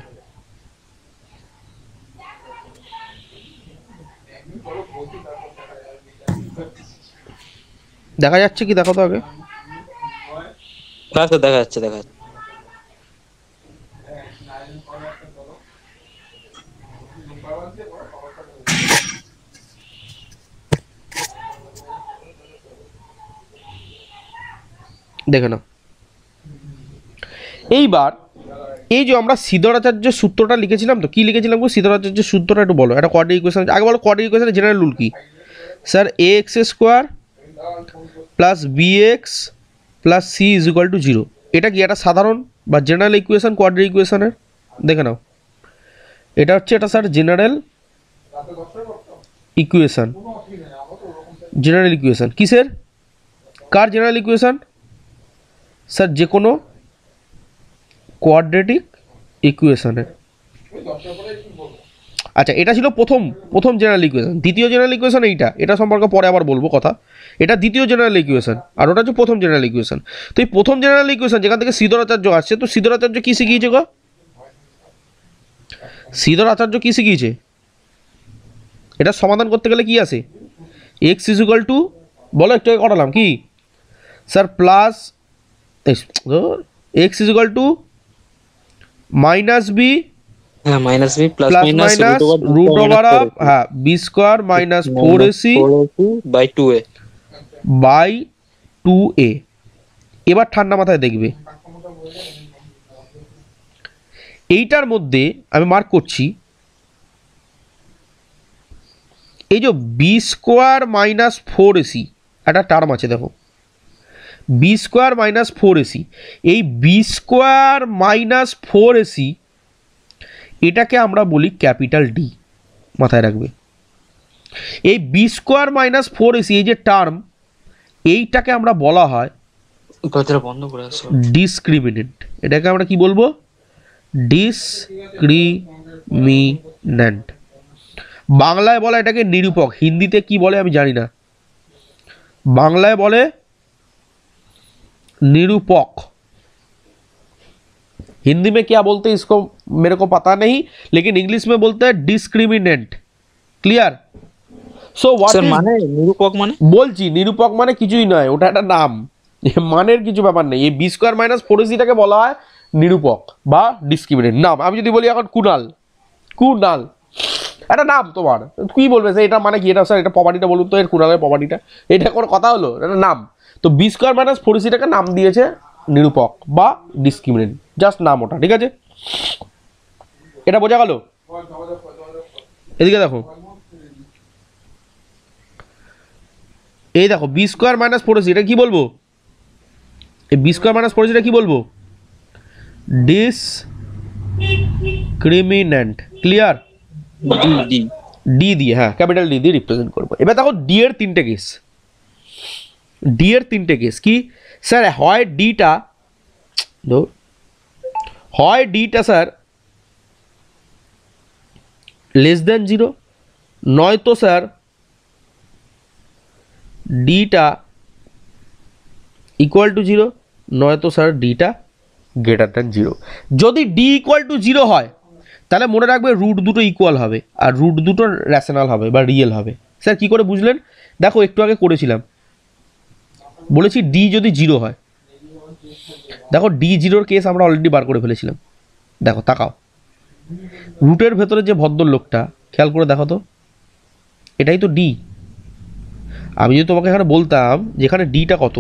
S1: দেখা যাচ্ছে কি দেখো তো আগে।
S3: হ্যাঁ স্যার দেখা যাচ্ছে দেখা যাচ্ছে।
S1: দেখে নাও। এইবার এই যে আমরা সিদ্ধরাচার্যের সূত্রটা লিখেছিলাম, তো কি লিখেছিলাম গো? সিদ্ধরাচার্যের সূত্রটা একটু বলো। একটা কোয়াড্রেটিক ইকুয়েশন আগে বলো। কোয়াড্রেটিক ইকুয়েশনের জেনারেল রুল কি sir? A x square plus B x plus C is equal to 0। এটা কি একটা সাধারণ বা জেনারেল ইকুয়েশন কোয়াড্রেটিক ইকুয়েশনের? দেখে নাও, এটা হচ্ছে এটা sir general equation. General equation কিসের? কার জেনারেল ইকুয়েশন স্যার? যে কোনো কোয়াড্রেটিক ইকুয়েশনের। আচ্ছা, এটা ছিল প্রথম জেনারেল ইকুয়েশন। দ্বিতীয় জেনারেল ইকুয়েশন এটা সম্পর্কে পরে আবার বলবো কথা। এটা দ্বিতীয় জেনারেল ইকুয়েশন, আর ওটা হচ্ছে প্রথম জেনারেল ইকুয়েশন। তো এই প্রথম জেনারেল ইকুয়েশন যেখান থেকে সিদ্ধরাচার্য আসছে, তো সিদ্ধরাচার্য কি শিখিয়েছে গো? সিদ্ধরাচার্য কি শিখিয়েছে? এটা সমাধান করতে গেলে কি আসে? এক্স ইজ ইকুয়াল টু, বলো একটু আগে করালাম কি sir? Plus X is equal to minus B,
S3: হ্যাঁ minus B plus
S1: minus root over of হ্যাঁ B square minus 4ac
S3: by 2a
S1: by 2a। এবার ঠান্ডা মাথায় দেখবে, এইটার মধ্যে আমি মার্ক করছি এই যে বি স্কোয়ার মাইনাস 4ac একটা টার্ম আছে। দেখো বি স্কোয়ার মাইনাস 4ac, এই বি স্কোয়ার মাইনাস 4ac এটাকে আমরা বলি ক্যাপিটাল ডি। মাথায় রাখবে, এই বি স্কোয়ার মাইনাস 4ac এই যে টার্ম, এইটাকে আমরা বলা হয়
S3: বন্ধ করে আসো
S1: ডিসক্রিমিনেন্ট। এটাকে আমরা কি বলবো? ডিসক্রিমিনেন্ট। বাংলায় বলে এটাকে নিরূপক, হিন্দিতে কি বলে আমি জানি না। বাংলায় বলে निरूपक, हिंदी में क्या बोलते हैं इसको मेरे को पता नहीं, लेकिन इंग्लिश में बोलते हैं discriminant. Clear? So what is
S3: মানে নিরূপক মানে?
S1: বলছি নিরূপক মানে কিছুই নয়, ওটা একটা নাম, মানের কিছু ব্যাপার নেই। এই বি স্কোয়ার মাইনাস 4ac-টাকে বলা হয় নিরূপক বা ডিসক্রিমিনেন্ট। নাম আমি যদি বলি এখন কুনাল, কুনাল একটা নাম, তোমার কি বলবে স্যার এটা মানে কি? এটা স্যার এটা প্রপার্টিটা বলুন তো, এর কুনালের প্রপার্টিটা। এটা কোনো কথা হলো? এটা নাম। তো বি স্কোয়ার মাইনাস 4ac-টাকে নাম দিয়েছে নিরূপক বা ডিসক্রিমিনেন্ট, জাস্ট নাম ওটা। ঠিক আছে, এটা বোঝা গেল? এদিকে দেখো, এই দেখো বি স্কোয়ার মাইনাস 4ac এটা কি বলবো? এই বি স্কোয়ার মাইনাস 4ac-টা কি বলবো? Discriminant, clear?
S3: D D
S1: D দিয়ে, হ্যাঁ ক্যাপিটাল ডি দিয়ে রিপ্রেজেন্ট করবো। এবার দেখো ডি এর তিনটে কেস, ডি এর তিনটে কেস কি স্যার? হয় ডিটা, হয় ডিটা স্যার লেস দেন 0, নয়তো স্যার ডিটা ইকুয়াল টু 0, নয়তো স্যার ডিটা গ্রেটার দ্যান 0। যদি ডি ইকুয়াল টু 0 হয় তাহলে মনে রাখবে রুট দুটো ইকুয়াল হবে আর রুট দুটো র্যাশনাল হবে বা রিয়েল হবে। স্যার কী করে বুঝলেন? দেখো একটু আগে করেছিলাম, বলেছি ডি যদি 0 হয়, দেখো ডি 0-র কেস আমরা অলরেডি বার করে ফেলেছিলাম। দেখো তাকাও, রুটের ভেতরে যে ভদ্রলোকটা, খেয়াল করে দেখো তো, এটাই তো ডি। আমি যদি তোমাকে এখানে বলতাম যে এখানে ডিটা কত,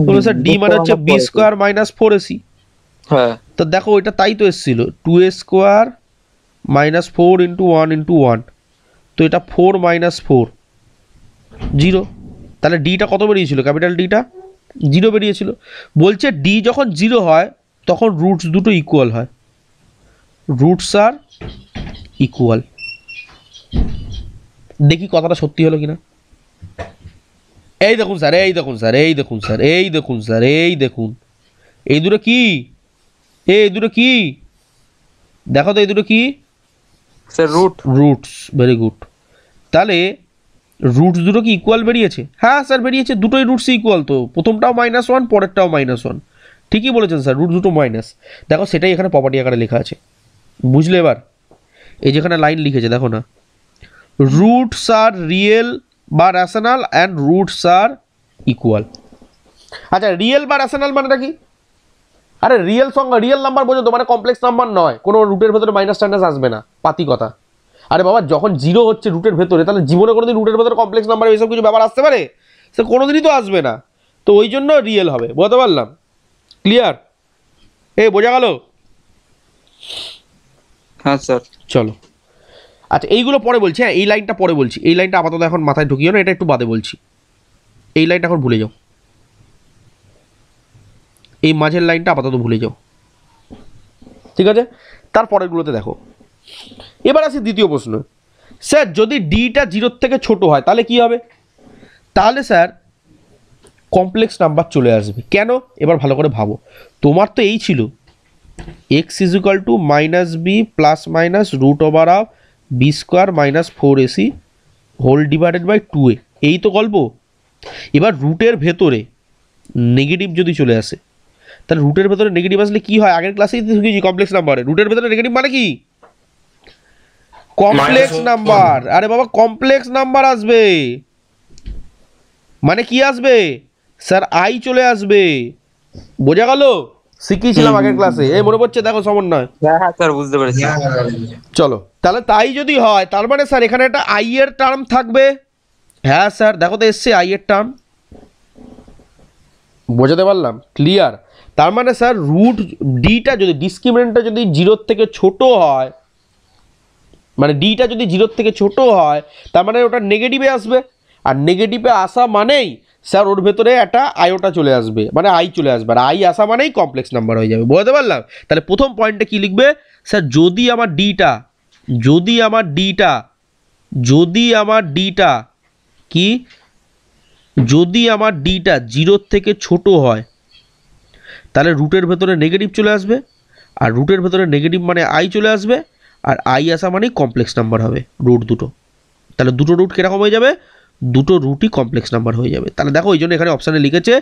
S1: বলো স্যার ডি মানে হচ্ছে বি স্কোয়ার মাইনাস 4ac।
S3: হ্যাঁ
S1: তো দেখো ওইটা তাই তো এসেছিল, 2a square minus 4 into 1 into 1, তো এটা 4 মাইনাস 4 0। তাহলে ডিটা কত বেরিয়েছিল? ক্যাপিটাল ডিটা 0 বেরিয়েছিল। বলছে ডি যখন 0 হয় তখন রুটস দুটো ইকুয়াল হয়, রুটস আর ইকুয়াল। দেখি কথাটা সত্যি হলো কিনা। এই দেখুন স্যার, এই দেখুন স্যার, এই দেখুন স্যার, এই দেখুন স্যার, এই দেখুন, এই দুটো কি? এই দুটো কি? দেখো তো এই দুটো কি?
S3: Sir root.
S1: Roots, very good. তাহলে রুটস দুটো কি ইকুয়াল বেরিয়েছে? হ্যাঁ স্যার বেরিয়েছে, দুটোই রুটস ইকুয়াল। তো প্রথমটাও -1, পরেরটাও -1। ঠিকই বলেছেন স্যার, রুট দুটো মাইনাস। দেখো সেটাই এখানে প্রপার্টি আকারে লেখা আছে, বুঝলে? এবার এই যেখানে লাইন লিখেছে দেখো না, রুটস আর রিয়েল বা rational and roots are equal. আচ্ছা রিয়েল বা র্যাশনাল মানেটা কি? আরে রিয়েল সংখ্যা, রিয়েল নাম্বার বোঝো তো, মানে কমপ্লেক্স নাম্বার নয়, কোনো রুটের ভেতরে মাইনাস টাইনাস আসবে না, পাতি কথা। আরে বাবা যখন 0 হচ্ছে রুটের ভেতরে, তাহলে জীবনে কোনোদিন রুটের ভেতরে কমপ্লেক্স নাম্বার এইসব কিছু ব্যাপার আসতে পারে? সে কোনোদিনই তো আসবে না। তো ওই জন্য রিয়েল হবে, বুঝতে পারলাম? ক্লিয়ার? বোঝা গেল?
S3: হ্যাঁ স্যার।
S1: চলো আচ্ছা এইগুলো পরে বলছি, হ্যাঁ এই লাইনটা পরে বলছি, এই লাইনটা আপাতত এখন মাথায় ঢুকিও না, এটা একটু বাদে বলছি। এই লাইনটা এখন ভুলে যাও, এই মাঝের লাইনটা আপাতত ভুলে যাও, ঠিক আছে? তারপরেরগুলোতে দেখো। এবার আসি দ্বিতীয় প্রশ্ন। স্যার যদি ডিটা 0-র থেকে ছোট হয় তাহলে কি হবে? তাহলে স্যার কমপ্লেক্স নাম্বার চলে আসবে। কেন? এবার ভালো করে ভাবো। তোমার তো এই ছিল x equal to -b plus minus root over of b square minus 4ac whole divided by 2a, এই তো গল্প। এবার রুটের ভেতরে নেগেটিভ যদি চলে আসে, তাহলে রুটের ভেতরে নেগেটিভ আসলে কি হয়? আগের ক্লাসেই শিখেছি কমপ্লেক্স নাম্বারে রুটের ভেতরে নেগেটিভ মানে কি? Complex number. আরে বাবা কমপ্লেক্স নাম্বার আসবে মানে কি আসবে? স্যার আই চলে আসবে, বোঝা গেল? শিখিয়েছিলাম আগের ক্লাসে, এই মনে পড়ছে? দেখো সমন্বয়।
S3: হ্যাঁ হ্যাঁ স্যার বুঝতে পেরেছি।
S1: চলো তাহলে তাই যদি হয় তার মানে স্যার এখানে একটা আই এর টার্ম থাকবে। হ্যাঁ স্যার দেখো তো এসছে আই এর টার্ম, বোঝাতে পারলাম? ক্লিয়ার? তার মানে স্যার রুট ডিটা যদি ডিসক্রিমিনেন্টটা যদি 0-র থেকে ছোট হয়, মানে ডিটা যদি 0-র থেকে ছোট হয় তার মানে ওটা নেগেটিভে আসবে, আর নেগেটিভে আসা মানেই স্যার ওর ভেতরে একটা আইওটা চলে আসবে, মানে আই চলে আসবে, আর আই আসা মানেই কমপ্লেক্স নাম্বার হয়ে যাবে, বুঝতে পারলাম? তাহলে প্রথম পয়েন্টে কি লিখবে? স্যার যদি আমার ডিটা কি, যদি আমার ডিটা 0-র থেকে ছোট হয় তাহলে রুটের ভেতরে নেগেটিভ চলে আসবে, আর রুটের ভেতরে নেগেটিভ মানে আই চলে আসবে, আর আই আসা মানেই কমপ্লেক্স নাম্বার হবে রুট দুটো। তাহলে দুটো রুট কীরকম হয়ে যাবে? দুটো রুটই কমপ্লেক্স নাম্বার হয়ে যাবে। তাহলে দেখো ওই জন্য এখানে অপশানে লিখেছে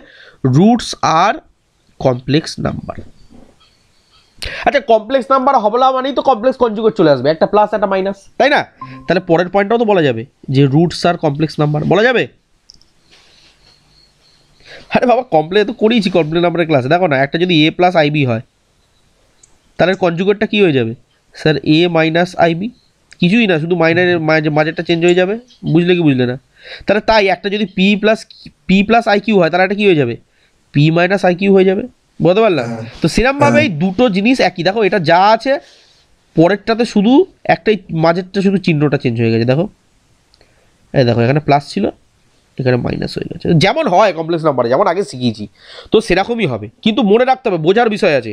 S1: রুটস আর কমপ্লেক্স নাম্বার। আচ্ছা কমপ্লেক্স নাম্বার হবলা মানেই তো কমপ্লেক্স কনজুগেট চলে আসবে, একটা প্লাস একটা মাইনাস, তাই না? তাহলে পরের পয়েন্টটাও তো বলা যাবে যে রুটস আর কমপ্লেক্স নাম্বার বলা যাবে। আরে বাবা কমপ্লেক্স তো করিয়েছি কমপ্লেক্স নাম্বারের ক্লাসে, দেখো না একটা যদি a প্লাস আইবি হয় তাহলে কনজুগেটটা কী হয়ে যাবে? স্যার a মাইনাস আইবি, কিছুই না, শুধু মাইনারের মাঝেরটা চেঞ্জ হয়ে যাবে, বুঝলে কি বুঝলে না? তাহলে তাই একটা যদি পি প্লাস আই কিউ হয় তাহলে একটা কী হয়ে যাবে? পি মাইনাস আই কিউ হয়ে যাবে, বুঝতে পারলাম? তো সেরকমভাবে এই দুটো জিনিস একই। দেখো এটা যা আছে পরেরটাতে শুধু একটাই, মাঝেরটা শুধু চিহ্নটা চেঞ্জ হয়ে গেছে। দেখো এই দেখো এখানে প্লাস ছিল, এখানে মাইনাস হয়ে গেছে, যেমন হয় কমপ্লেক্স নাম্বারে, যেমন আগে শিখিয়েছি, তো সেরকমই হবে। কিন্তু মনে রাখতে হবে, বোঝার বিষয় আছে,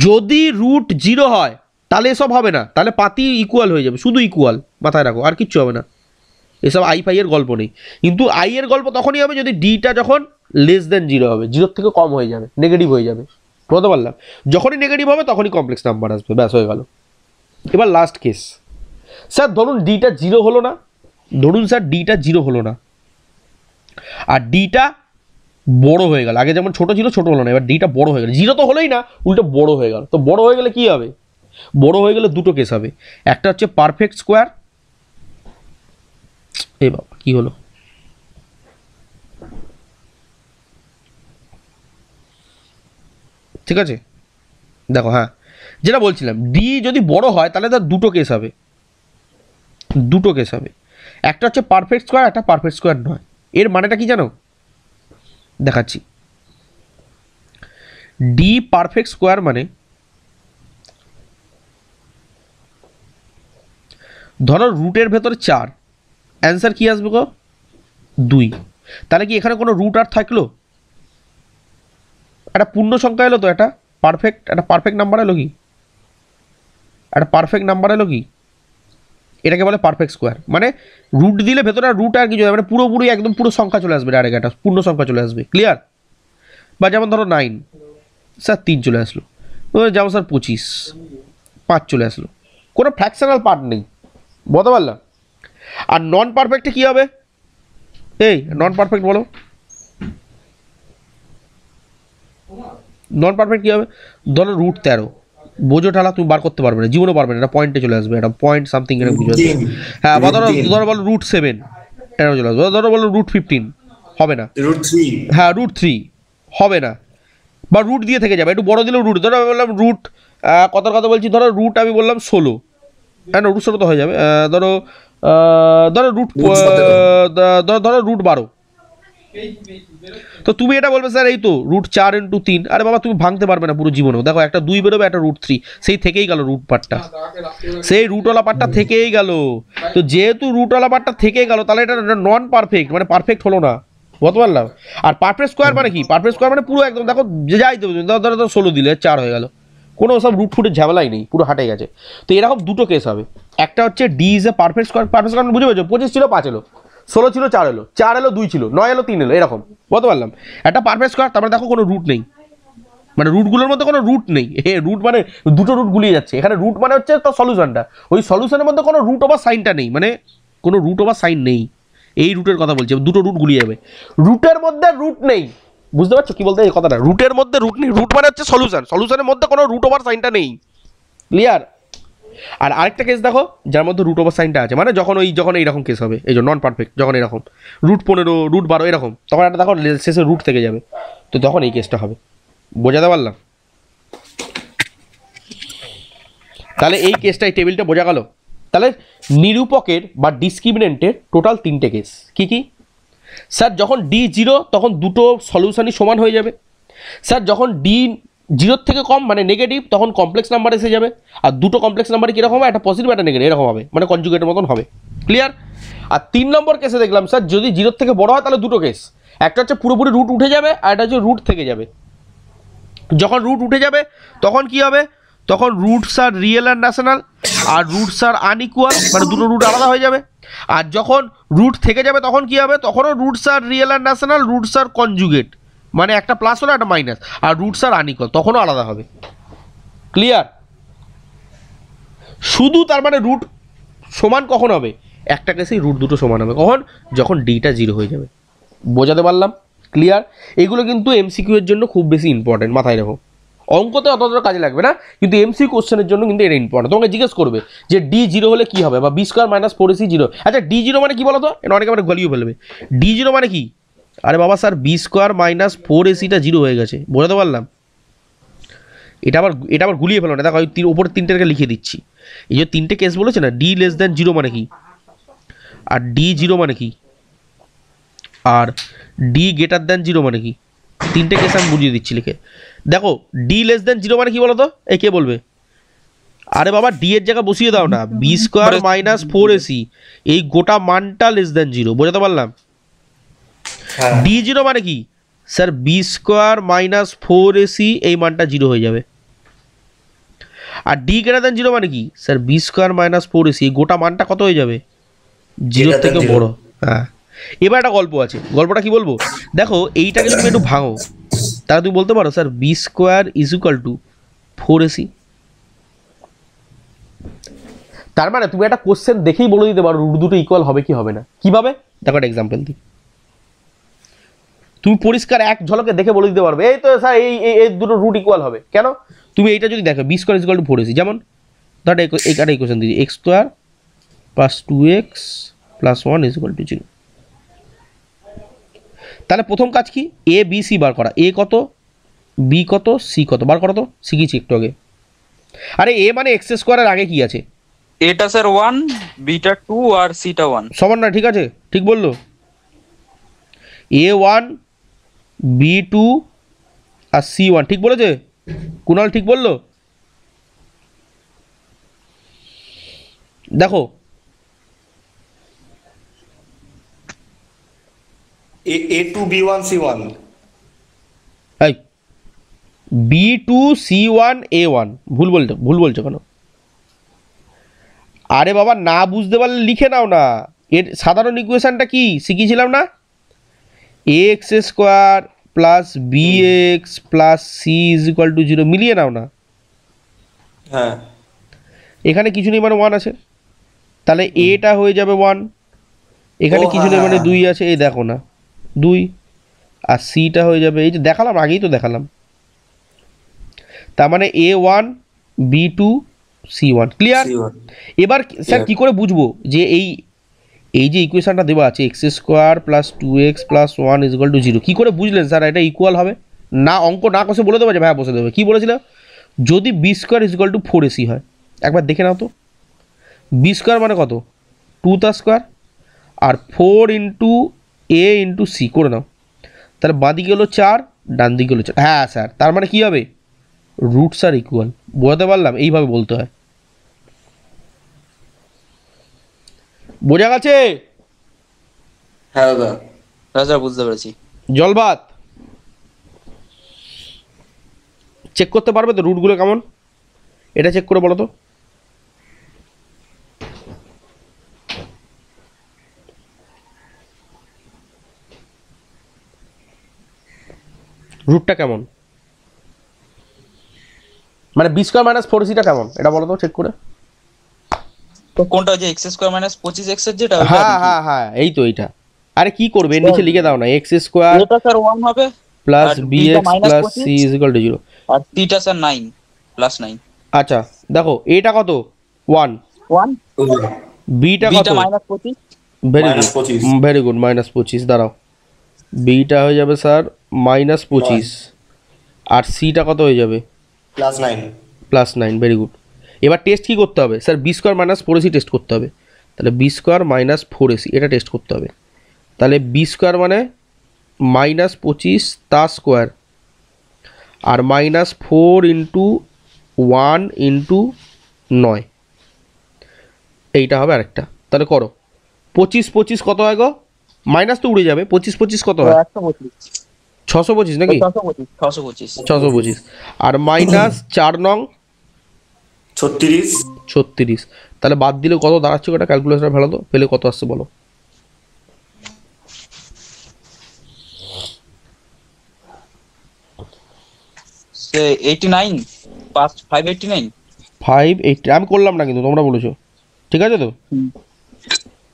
S1: যদি রুট 0 হয় তাহলে এসব হবে না, তাহলে পাতি ইকুয়াল হয়ে যাবে, শুধু ইকুয়াল, মাথায় রাখো, আর কিচ্ছু হবে না। এসব আই ফাই এর গল্প নেই। কিন্তু আই এর গল্প তখনই হবে যদি ডিটা যখন লেস দেন 0 হবে, 0 থেকে কম হয়ে যাবে, নেগেটিভ হয়ে যাবে, বলতে পারলাম? যখনই নেগেটিভ হবে তখনই কমপ্লেক্স নাম্বার আসবে, ব্যাস হয়ে গেল। এবার লাস্ট কেস, স্যার ধরুন ডিটা 0 হলো না, ধরুন স্যার ডিটা 0 হলো না, আর ডিটা বড় হয়ে গেল, আগে যেমন ছোট ছিল ছোট হলো না, এবার ডিটা বড় হয়ে গেল, 0 তো হলোই না, উল্টো বড় হয়ে গেল। তো বড় হয়ে গেলে কি হবে? বড় হয়ে গেলে দুটো কেস হবে, একটা হচ্ছে পারফেক্ট স্কোয়ার, এ বাবা কি হলো, ঠিক আছে দেখো, হ্যাঁ যেটা বলছিলাম, ডি যদি বড় হয় তাহলে তার দুটো কেস হবে, দুটো কেস হবে, একটা হচ্ছে পারফেক্ট স্কোয়ার, একটা পারফেক্ট স্কোয়ার নয়। এর মানেটা কি জানো? দেখাচ্ছি। ডি পারফেক্ট স্কোয়ার মানে, ধরো রুটের ভেতরে 4, অ্যান্সার কি আসবে গো? 2। তাহলে কি এখানে কোনো রুট আর থাকলো? একটা পূর্ণ সংখ্যা এলো তো, একটা পারফেক্ট নাম্বার এলো কি? একটা পারফেক্ট নাম্বার এলো কি? এটাকে বলে পারফেক্ট স্কোয়ার। মানে রুট দিলে ভেতরে রুট আর কিছু, মানে পুরোপুরি একদম পুরো সংখ্যা চলে আসবে, ডাইরেক্ট একটা পূর্ণ সংখ্যা চলে আসবে, ক্লিয়ার? বা যেমন ধরো 9, স্যার 3 চলে আসলো, যেমন স্যার 25, 5 চলে আসলো, কোনো ফ্র্যাকশনাল পার্ট নেই, বলতে পারলাম? আর নন পারফেক্টে কী হবে? এই নন পারফেক্ট বলো, নন পারফেক্ট কী হবে? ধরো রুট 13, বোঝো ঠালা তুমি বার করতে পারবে না, জীবনও পারবে না, এটা পয়েন্টে চলে আসবে, এটা পয়েন্ট সামথিং এরকম কিছু আসবে। হ্যাঁ, বা ধরো ধরো বলো রুট 7, এরকম চলে আসবে। ধরো বলো রুট 15, হবে না।
S2: রুট 3,
S1: হ্যাঁ রুট 3 হবে না, বা রুট দিয়ে থেকে যাবে, একটু বড় দিলেও রুট, ধরো আমি বললাম রুট, কথার কথা বলছি, ধরো রুট আমি বললাম 16, হ্যাঁ না রুট 16 তো হয়ে যাবে, ধরো ধরো রুট, ধরো রুট 12, তো তুমি এটা বলবে স্যার এই তো রুট 4 × 3, আরে বাবা তুমি ভাঙতে পারবে না পুরো জীবনেও, দেখো একটা 2 বেরোবে, একটা রুট 3, সেই থেকেই গেল রুট পার্টটা, সেই রুটওয়ালা পার্টটা থেকেই গেল। তো যেহেতু রুটওয়ালা পার্টটা থেকে গেল, তাহলে এটা নন পারফেক্ট, মানে পারফেক্ট হলো না, বলতে পারলাম? আর পারফেক্ট স্কোয়ার মানে কি? পারফেক্ট স্কোয়ার মানে পুরো একদম, দেখো যাই দেবে, ধরো 16 দিলে 4 হয়ে গেল, কোনো সব রুট ফুটের ঝামেলাই নেই, পুরো হাটে গেছে। তো এরকম দুটো কেস হবে, একটা হচ্ছে D is a perfect square, perfect square বুঝে পেয়েছো? 25 ছিল 5 এলো, 16 ছিল 4 এলো, 4 এলো 2 ছিল, 9 এলো 3 এলো, এরকম, বলতে পারলাম? একটা পারফেক্ট স্কোয়ার, তারপরে দেখো কোনো রুট নেই, মানে রুটগুলোর মধ্যে কোনো রুট নেই, রুট মানে দুটো রুট গুলিয়ে যাচ্ছে, এখানে রুট মানে হচ্ছে তার সলিউশনটা, ওই সলিউশনের মধ্যে কোনো রুট ওভার সাইনটা নেই, মানে কোনো রুট ওভার সাইন নেই, এই রুটের কথা বলছি, দুটো রুট গুলিয়ে যাবে, রুটের মধ্যে রুট নেই, বুঝতে পারছো কি বলতে এই কথাটা? রুটের মধ্যে রুট নেই, রুট মানে হচ্ছে সলিউশন, সলিউশনের মধ্যে কোনো রুট ওভার সাইনটা নেই, ক্লিয়ার? আর আরেকটা কেস দেখো যার মধ্যে রুট ওভার সাইনটা আছে, মানে যখন এইরকম কেস হবে, এই যে নন পারফেক্ট, যখন এরকম রুট 15, রুট 12 এরকম, তখন একটা দেখো শেষে রুট থেকে যাবে, তো তখন এই কেসটা হবে, বোঝাতে পারলাম? তাহলে এই কেসটা, এই টেবিলটা বোঝা গেল। তাহলে নিরূপকের বা ডিসক্রিমিনেন্টের টোটাল 3টে কেস, কি কি? স্যার যখন ডি 0 তখন দুটো সলিউশনই সমান হয়ে যাবে। স্যার যখন ডি 0 থেকে কম মানে নেগেটিভ, তখন কমপ্লেক্স নাম্বার এসে যাবে, আর দুটো কমপ্লেক্স নাম্বারই কীরকম হবে? একটা পজিটিভ একটা নেগেটিভ, এরকম হবে, মানে কনজুগেটের মতন হবে, ক্লিয়ার? আর 3 নম্বর কেসে দেখলাম স্যার যদি 0 থেকে বড় হয় তাহলে দুটো কেস, একটা হচ্ছে পুরোপুরি রুট উঠে যাবে, আর একটা হচ্ছে রুট থেকে যাবে। যখন রুট উঠে যাবে তখন কি হবে? তখন roots are real and rational, আর রুটস আর আনইকুয়াল, মানে দুটো রুট আলাদা হয়ে যাবে। আর যখন রুট থেকে যাবে তখন কি হবে? তখনও roots are real and rational, roots are conjugate, মানে একটা প্লাস হলো একটা মাইনাস, আর রুটস আর আনইকুয়াল তখনও আলাদা হবে, ক্লিয়ার? শুধু তার মানে রুট সমান কখন হবে? একটা কেসেই রুট দুটো সমান হবে, কখন? যখন ডিটা 0 হয়ে যাবে, বোঝাতে পারলাম? ক্লিয়ার? এগুলো কিন্তু এমসিকিউ এর জন্য খুব বেশি ইম্পর্টেন্ট, মাথায় রাখো। অঙ্কতে অতটা কাজে লাগবে না, কিন্তু এমসিকিউ কোশ্চেনের জন্য কিন্তু এটা ইম্পর্টেন্ট। তোমাকে জিজ্ঞেস করবে যে ডি 0 হলে কি হবে, বা বি স্কোয়ার মাইনাস 4ac 0। আচ্ছা ডি 0 মানে কি বলো তো? এটা অনেকে মানে গলিয়ে ফেলবে, ডি 0 মানে কি? আরে বাবা sir B square minus 4ac 0 হয়ে গেছে, বোঝাতে পারলাম? এটা আবার গুলিয়ে ফেলো না, দেখো ওপরে 3টেকে লিখে দিচ্ছি। এই যে 3টে কেস বলেছে না, ডি লেস দেন 0 মানে কি, আর ডি 0 মানে কি, আর ডি গ্রেটার দেন 0 মানে কি, 3টে কেস আমি বুঝিয়ে দিচ্ছি লিখে। দেখো ডি লেস দেন 0 মানে কি বলো তো? এই কে বলবে? আরে বাবা ডি এর জায়গা বসিয়ে দাও না, বি স্কোয়ার মাইনাস 4ac, এই গোটা মানটা লেস দেন 0, বোঝাতে পারলাম?
S2: হ্যাঁ
S1: ডি জিরো মানে কি sir B square minus four ac, এই মানটা জিরো হয়ে যাবে। আর ডি গ্রেটার দেন জিরো মানে কি sir B square minus four ac, গোটা মানটা কত হয়ে যাবে, জিরোর
S2: Greater
S1: থেকে
S2: than zero।
S1: বড়। হ্যাঁ, এবার একটা গল্প আছে, গল্পটা কি বলবো, দেখো এইটাকে যদি তুমি একটু ভাঙো তাহলে তুমি বলতে পারো sir B square is equal to four ac. তার মানে তুমি একটা কোশ্চেন দেখেই বলে দিতে পারো রুট দুটো ইকুয়াল হবে কি হবে না। কিভাবে, দেখো একটা এক্সাম্পল দিই, তুমি পরিষ্কার এক ঝলকে দেখে বলে দিতে পারবে এই তো স্যার এই দুটো রুট ইকুয়াল হবে। কেন, তুমি এইটা যদি দেখো b square is equal to four ac, যেমন ধর এইটা ইকুয়েশন দিয়েছি x square plus two x plus one is equal to zero. তাহলে প্রথম কাজ কি, এ বি সি বার করা, এ কত বি কত সি কত বার করা, তো শিখেছি একটু আগে। আরে এ মানে এক্স স্কোয়ারের আগে কি আছে,
S3: এটা স্যার 1, বিটা 2 আর সিটা 1।
S1: সমান না, ঠিক আছে, ঠিক বললো, এ ওয়ান বি টু আর সি ওয়ান, ঠিক বলেছে কুণাল, ঠিক বললো। দেখো
S2: A2B1C1।
S1: এই বি টু সি ওয়ান এ ওয়ান, ভুল বলছো কেন, আরে বাবা না বুঝতে পারলে লিখে নাও না, এর সাধারণ ইকুয়েশনটা কি শিখিয়েছিলাম না, A x square plus B x plus C is equal to zero, মিলিয়ে নাও না।
S2: হ্যাঁ
S1: এখানে কিছু নেই মানে ওয়ান আছে, তাহলে এটা হয়ে যাবে ওয়ান, এখানে
S2: ও,
S1: কিছু নেই
S2: হ্যাঁ,
S1: মানে
S2: হ্যাঁ।
S1: দুই আছে, এই দেখো না দুই, আর সিটা হয়ে যাবে, এই যে দেখালাম আগেই তো দেখালাম, তার মানে A one B two C one, clear.
S2: C1।
S1: এবার স্যার
S2: Clear।
S1: কী করে বুঝবো যে এই যে ইকুয়েশনটা দেওয়া আছে X square plus two x plus one is equal to zero, কী করে বুঝলেন স্যার এটা ইকুয়াল হবে, না অঙ্ক না কষে বলে দেবো যে ভাই বসে দেবে, কী বলেছিল, যদি b square is equal to four ac হয়, একবার দেখে নাও তো, বি স্কোয়ার মানে কত, টু তার square R four into A into C করে নাও, তাহলে বাঁ দিকে হলো চার, ডান দিকে হলো চার, হ্যাঁ স্যার তার মানে কী হবে, রুটস আর ইকুয়াল, বোঝাতে পারলাম, এইভাবে বলতে হয়, বোঝা গেছে।
S2: হ্যাঁ দাদা।
S3: রাজা বুঝতে পেরেছি।
S1: জল ভাত চেক করতে পারবে তো রুটগুলো কেমন, এটা চেক করে বলো তো, রুটটা কেমন, মানে বি স্কোয়ার মাইনাস ফোর সিটা কেমন এটা বলো তো চেক করে।
S3: তো কোনটা, যে এক্স স্কোয়ার মাইনাস 25x এর যেটা, ওটা
S1: হ্যাঁ
S3: নাকি?
S1: হ্যাঁ হ্যাঁ এই তো এইটা, আরে কি করবে এর নিচে লিখে দাও না এক্স স্কোয়ার
S3: এটা স্যার 1 হবে,
S1: প্লাস
S3: আর
S1: B
S3: beta
S1: X
S3: minus
S1: plus
S3: 25,
S1: C is equal to zero.
S3: আর সিটা স্যার 9 প্লাস 9।
S1: আচ্ছা দেখো এটা কত ওয়ান,
S3: 1,
S1: বিটা কত,
S3: beta minus 25,
S1: very
S2: Minus
S1: good
S2: 25।
S1: Very good minus 25, দাঁড়াও বিটা হয়ে যাবে স্যার মাইনাস 25, আর সিটা কত হয়ে যাবে
S2: +9।
S1: Plus 9, very good. এবার টেস্ট কী করতে হবে স্যার, B square minus four AC test করতে হবে, তাহলে B square minus four AC এটা টেস্ট করতে হবে, তাহলে বি স্কোয়ার মানে মাইনাস 25 তার স্কোয়ার আর minus four into one into 9, এইটা হবে আরেকটা, তাহলে করো 25 কত হয় গো, মাইনাস তো উড়ে যাবে, 25 কত হয়
S3: 125,
S1: 625 নাকি
S3: 625,
S1: 625, আর মাইনাস 4 নং
S2: 36।
S1: 36, তাহলে বাদ দিলে কত দাঁড়াচ্ছে ওটা, ক্যালকুলেশন ফেলো তো, পেলে কত আসছে বলো,
S3: সে 89, 589।
S1: 580, আমি করলাম না কিন্তু তোমরা বলেছো, ঠিক আছে তো,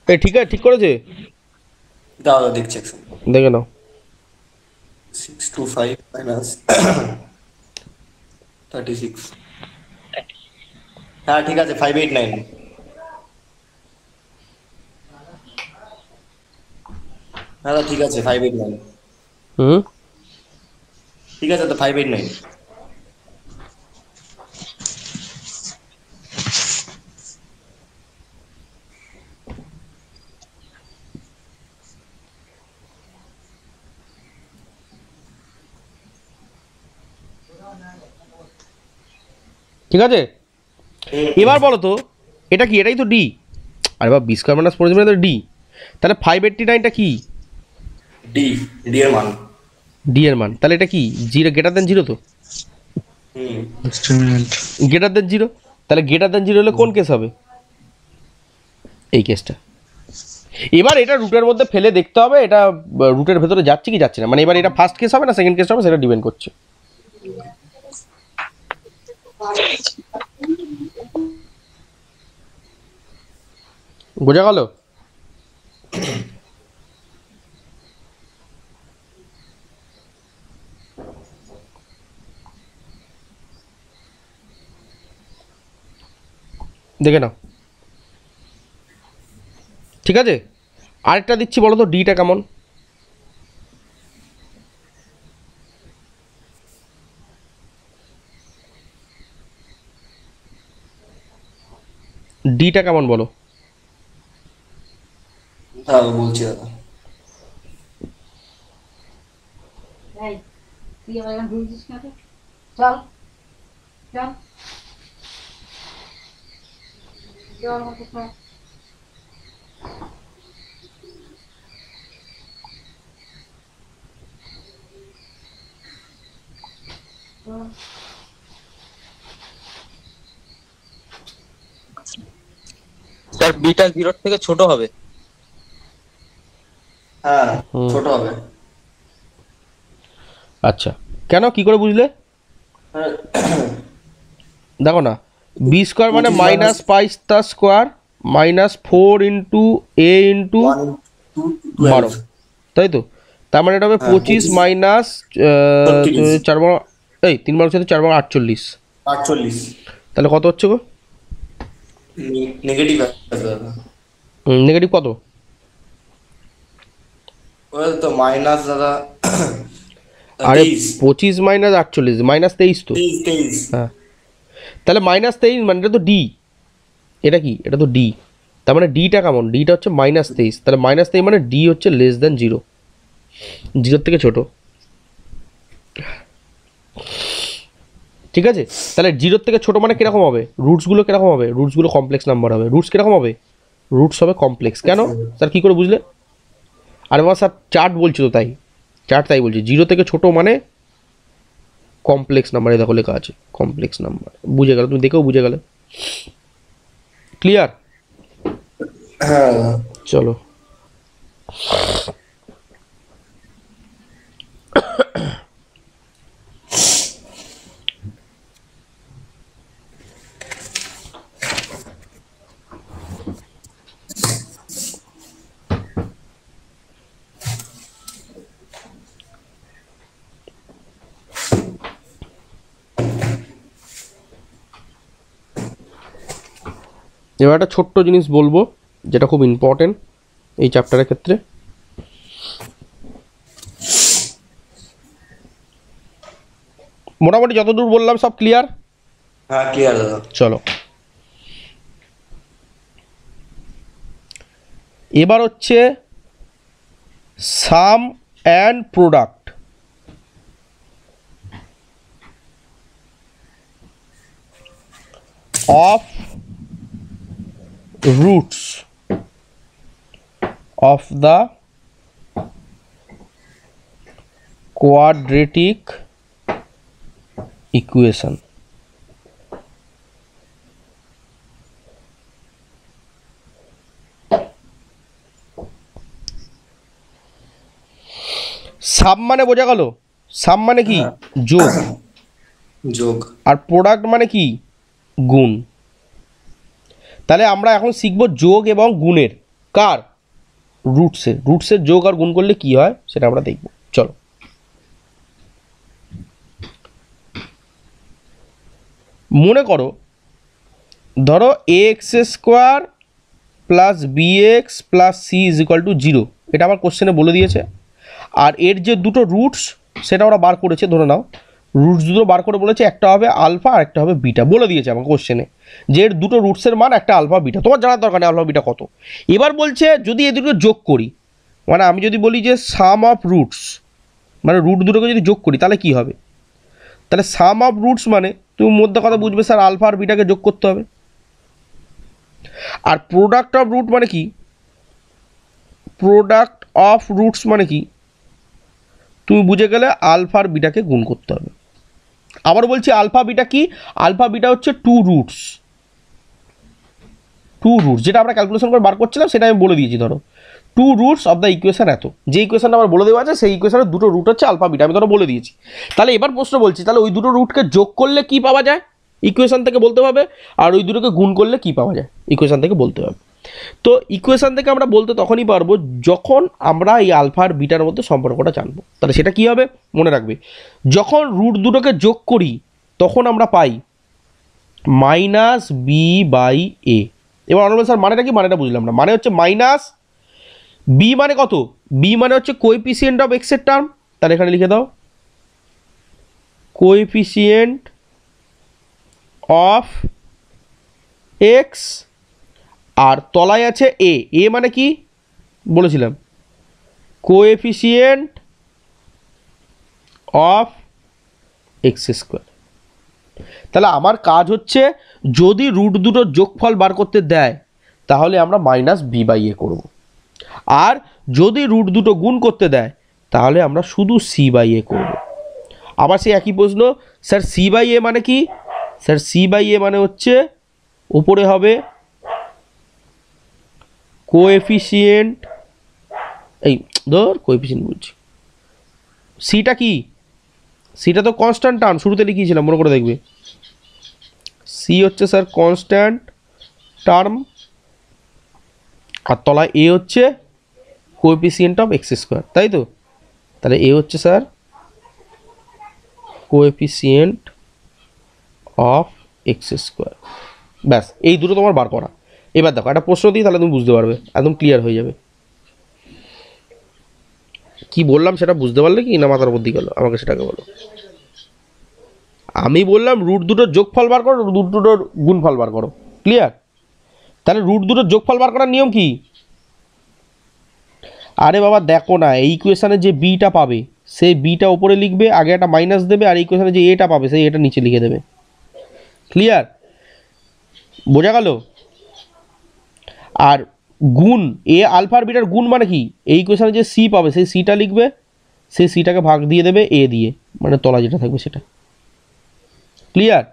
S1: এই ঠিক আছে ঠিক করেছে,
S2: দাদা দেখছি এক second।
S1: দেখে নাও
S2: 625 minus 36। হ্যাঁ ঠিক আছে 589। দাদা ঠিক আছে 589।
S1: হুম
S2: ঠিক আছে তো 589।
S1: ঠিক আছে, এবার বলো তো এটা কি, এটাই তো ডি, আরে বাবা বি স্কোয়ার মাইনাস ফোর তো ডি, তাহলে 589টা কি,
S2: ডি, ডি এর মান।
S1: ডি এর মান, তাহলে এটা কি জিরো গ্রেটার দেন জিরো? তো
S2: হুম,
S4: ডিটারমিনেন্ট।
S1: গ্রেটার দেন জিরো, তাহলে গ্রেটার দেন জিরো হলে কোন কেস হবে? এই কেসটা। এবার এটা রুটের মধ্যে ফেলে দেখতে হবে এটা রুটের ভেতরে যাচ্ছে কি যাচ্ছে না, মানে এবার এটা ফার্স্ট কেস হবে না সেকেন্ড কেস হবে সেটা ডিপেন্ড করছে। বোঝা গেল? দেখে নাও, ঠিক আছে। আরেকটা দিচ্ছি, বলো তো ডিটা কেমন? ডিটা কেমন বলো?
S2: তাহলে বলছি দাদা।
S5: এই, তুই আবার এখন ঘুরছিস না তো? চল চল জল মতো খা। চল।
S3: স্যার বিটা 0 থেকে ছোট হবে।
S2: হ্যাঁ,
S1: হুম।
S2: ছোট হবে।
S1: আচ্ছা, কেন কি করে বুঝলে?
S2: হ্যাঁ,
S1: দেখো না, বি স্কোয়ার মানে
S2: 25
S1: মাইনাস পাই তার square minus 4 into A into
S2: 1 2
S1: 12,
S2: 12।
S1: তাই তো? তার মানে এটা হবে
S2: হ্যাঁ,
S1: 25
S2: 25
S1: মাইনাস
S2: 36
S1: 4 বার, এই 3 বার সাথে 4 বার 48,
S2: 48
S1: তাহলে কত হচ্ছে গো?
S2: নেগেটিভ আছে দাদা।
S1: নেগেটিভ কত?
S2: ওই তো মাইনাস দাদা
S1: আরে
S2: 23
S1: 25 মাইনাস 48 মাইনাস 23 তো।
S2: 23।
S1: হ্যাঁ, তাহলে মাইনাস 23 মানে এটা তো ডি, এটা কি? এটা তো ডি। তার মানে ডিটা কেমন? ডিটা হচ্ছে মাইনাস 23, তাহলে মাইনাস 23 মানে ডি হচ্ছে লেস দেন জিরো, জিরোর থেকে ছোট, ঠিক আছে? তাহলে জিরোর থেকে ছোট মানে কিরকম হবে? রুটসগুলো কিরকম হবে? রুটসগুলো কমপ্লেক্স নাম্বার হবে। রুটস কিরকম হবে? রুটস হবে কমপ্লেক্স। কেন স্যার, কী করে বুঝলে? আরে বাবা স্যার চার্ট বলছি তো, তাই চার্ট তাই বলছি, জিরো থেকে ছোট মানে কমপ্লেক্স নাম্বার, এই দেখো লেখা আছে কমপ্লেক্স নাম্বার। বুঝে গেল? তুমি দেখেও বুঝে গেলে? ক্লিয়ার?
S2: হ্যাঁ,
S1: চলো, এবার একটা ছোট্ট জিনিস বলবো যেটা খুব ইম্পর্টেন্ট এই চ্যাপ্টারের ক্ষেত্রে। মোটামুটি যতদূর বললাম সব ক্লিয়ার?
S2: হ্যাঁ ক্লিয়ার দাদা।
S1: চলো, এবার হচ্ছে sum and product of roots of the quadratic equation. Sum মানে বোঝা গেল? সাম মানে কি? যোগ।
S2: যোগ।
S1: আর প্রোডাক্ট মানে কি? গুণ। তাহলে আমরা এখন শিখব যোগ এবং গুণের। কার? রুটসের। রুটসের যোগ আর গুণ করলে কি হয় সেটা আমরা দেখব। চলো, মনে করো, ধরো A x square plus B x plus C is equal to 0, এটা আমার কোশ্চেনে বলে দিয়েছে। আর এর যে দুটো রুটস সেটা ওরা বার করেছে, ধরে নাও রুটস দুটো বার করে বলেছে একটা হবে আলফা আর একটা হবে বিটা, বলে দিয়েছে আমাকে কোশ্চেনে যে এর দুটো রুটসের মান একটা আলফা বিটা। তোমার জানার দরকার নেই আলফা বিটা কত। এবার বলছে যদি এ দুটো যোগ করি, মানে আমি যদি বলি যে সাম অফ রুটস, মানে রুট দুটোকে যদি যোগ করি তাহলে কি হবে? তাহলে সাম অফ রুটস মানে তুমি মধ্যে কথা বুঝবে স্যার আলফা আর বিটাকে যোগ করতে হবে। আর প্রোডাক্ট অফ রুট মানে কি? প্রোডাক্ট অফ রুটস মানে কি? তুমি বুঝে গেলে আলফা আর বিটাকে গুণ করতে হবে। আবার বলছি আলফা বিটা কি, আলফা বিটা হচ্ছে টু রুটস, যেটা আমরা ক্যালকুলেশন করে বার করছিলাম সেটা আমি বলে দিয়েছি। ধরো two roots of the equation এত, যে ইকুয়েশনটা আমার বলে দেওয়া আছে সেই ইকুয়েশনের দুটো রুট হচ্ছে আলফা বিটা, আমি ধরো বলে দিয়েছি। তাহলে এবার প্রশ্ন বলছি, তাহলে ওই দুটো রুটকে যোগ করলে কি পাওয়া যায় ইকুয়েশন থেকে বলতে হবে, আর ওই দুটোকে গুণ করলে কি পাওয়া যায় ইকুয়েশন থেকে বলতে হবে। তো ইকুয়েশন থেকে আমরা বলতে তখনই পারবো যখন আমরা এই আলফা আর বিটার মধ্যে সম্পর্কটা জানবো। তাহলে সেটা কি হবে মনে রাখবে, যখন রুট দুটোকে যোগ করি তখন আমরা পাই মাইনাস বি বাই এ। এবার অনবল স্যার মানেটা কি, মানেটা বুঝলাম না। মানে হচ্ছে মাইনাস বি মানে কত, বি মানে হচ্ছে কোএফিসিয়েন্ট অফ এক্স এর টার্ম, তাহলে এখানে লিখে দাও কোএফিসিয়েন্ট অফ এক্স, আর তলায় আছে এ, এ মানে কি বলেছিলাম কোএফিসিয়েন্ট অফ এক্স স্কোয়ার। তাহলে আমার কাজ হচ্ছে যদি রুট দুটোর যোগফল বার করতে দেয় তাহলে আমরা মাইনাস বি বাই এ করবো, আর যদি রুট দুটো গুণ করতে দেয় তাহলে আমরা শুধু সি বাই এ করবো। আবার সেই একই প্রশ্ন, স্যার সি বাই এ মানে কি, স্যার সি বাই এ মানে হচ্ছে উপরে হবে কোএফিসিয়েন্ট, এই ধর কোএফিসিয়েন্ট বলছি, সিটা কি, সিটা তো কনস্ট্যান্ট টার্ম শুরুতে লিখিয়েছিলাম মনে করে দেখবে, সি হচ্ছে স্যার কনস্ট্যান্ট টার্ম, আর তলায় এ হচ্ছে কোএফিসিয়েন্ট অফ এক্স স্কোয়ার, তাই তো। তাহলে এ হচ্ছে sir coefficient of X square, ব্যাস এই দুটো তোমার বার করা। এবার দেখো একটা প্রশ্ন দিই, তাহলে তুমি বুঝতে পারবে, একদম ক্লিয়ার হয়ে যাবে। কি বললাম সেটা বুঝতে পারলে কি না মাথার বুদ্ধি গেল আমাকে সেটাকে বলো। আমি বললাম রুট দুটোর যোগফল বার করো, রুট দুটোর গুণফল বার করো, ক্লিয়ার। তাহলে রুট দুটোর যোগফল বার করার নিয়ম কি, আরে বাবা দেখো না এই ইকুয়েশনে যে বিটা পাবে সেই বিটা উপরে লিখবে, আগে একটা মাইনাস দেবে, আর ইকুয়েশনে যে এটা পাবে সেই এটা নিচে লিখে দেবে, ক্লিয়ার, বোঝা গেল। আর গুণ এ আলফা আর বিটার গুণ মানে কি, এই ইকুয়েশনে যে সি পাবে সেই সিটা লিখবে, সেই সিটাকে ভাগ দিয়ে দেবে এ দিয়ে, মানে তলা যেটা থাকবে সেটা, ক্লিয়ার।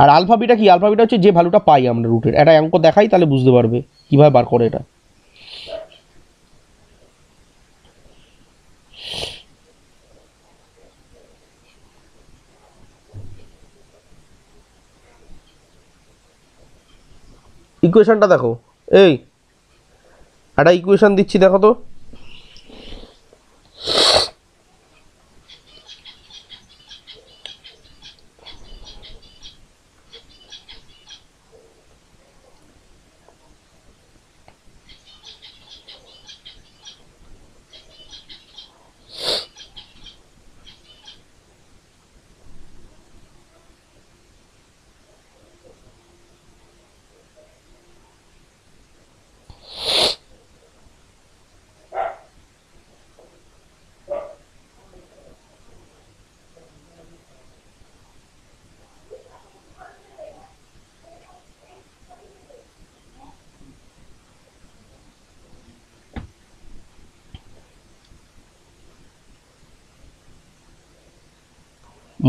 S1: আর আলফা বিটা কি, আলফা বিটা হচ্ছে যে ভ্যালুটা পাই আমরা রুটের, একটা অঙ্ক দেখাই তাহলে বুঝতে পারবে কীভাবে বার করে এটা। ইকুয়েশনটা দেখো, এই একটা ইকুয়েশন দিচ্ছি দেখো তো,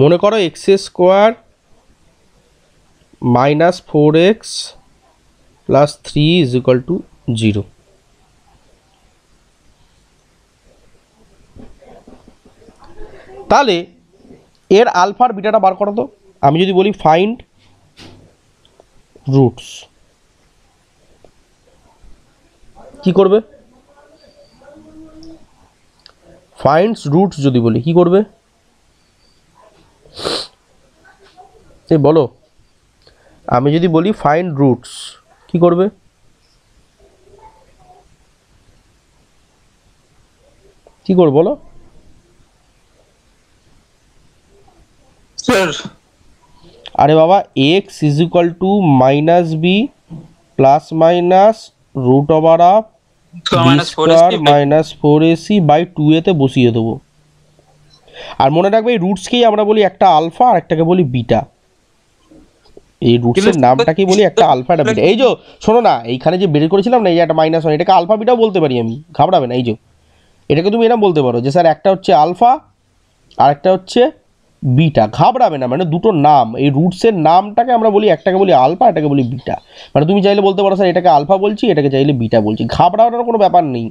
S1: মনে করো x square minus 4x plus 3 is equal to 0। তাহলে এর আলফার বিটাটা বার করো তো। আমি যদি বলি ফাইন্ড রুটস, কি করবে, ফাইন্ডস রুটস যদি বলি কি করবে, এই বলো, আমি যদি বলি ফাইন্ড রুটস কি করবে, কি করবে বলো, আরে বাবা x is equal to minus B plus minus root over of b square minus 4ac by 2a বসিয়ে দেবো। আর মনে রাখবে এই রুটসকেই আমরা বলি একটা আলফা আর একটাকে বলি বিটা, এই রুটসের নামটাকেই বলি একটা আলফা একটা বিটা। এই যে শোনো না, এইখানে যে বের করেছিলাম না এই যে একটা মাইনাস 1, এটাকে আলফা বিটাও বলতে পারি আমি, ঘাবড়াবে না। এই যে এটাকে তুমি এরকম বলতে পারো যে স্যার একটা হচ্ছে আলফা আরেকটা হচ্ছে বিটা। ঘাবড়াবে না, মানে দুটো নাম, এই রুটসের নামটাকে আমরা বলি, একটাকে বলি আলফা, এটাকে বলি বিটা। মানে তুমি চাইলে বলতে পারো স্যার এটাকে আলফা বলছি, এটাকে চাইলে বিটা বলছি। ঘাবড়ানোর কোনো ব্যাপার নেই,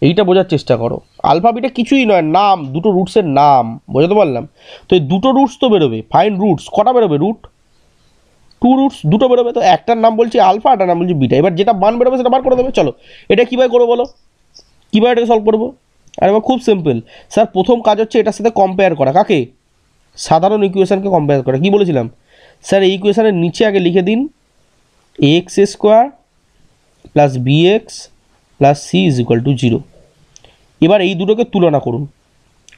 S1: এইটা বোঝার চেষ্টা করো। আলফা বিটা কিছুই নয়, নাম, দুটো রুটসের নাম, বোঝাতে পারলাম? তো এই দুটো রুটস তো বেরোবে, ফাইন রুটস কটা বেরোবে? রুট, টু রুটস, দুটো বেরোবে। তো একটার নাম বলছি আলফা, একটার নাম বলছি বিটা। এবার যেটা মান বেরোবে সেটা বার করে দেবে। চলো এটা কীভাবে করবো বলো, কীভাবে এটাকে সলভ করবো? আর এবার খুব সিম্পল স্যার, প্রথম কাজ হচ্ছে এটার সাথে কম্পেয়ার করা। কাকে? সাধারণ ইকুয়েশনকে কম্পেয়ার করা। কী বলেছিলাম স্যার? এই ইকুয়েশনের নিচে আগে লিখে দিন x square plus B x plus C is equal to 0। এবার এই দুটোকে তুলনা করুন,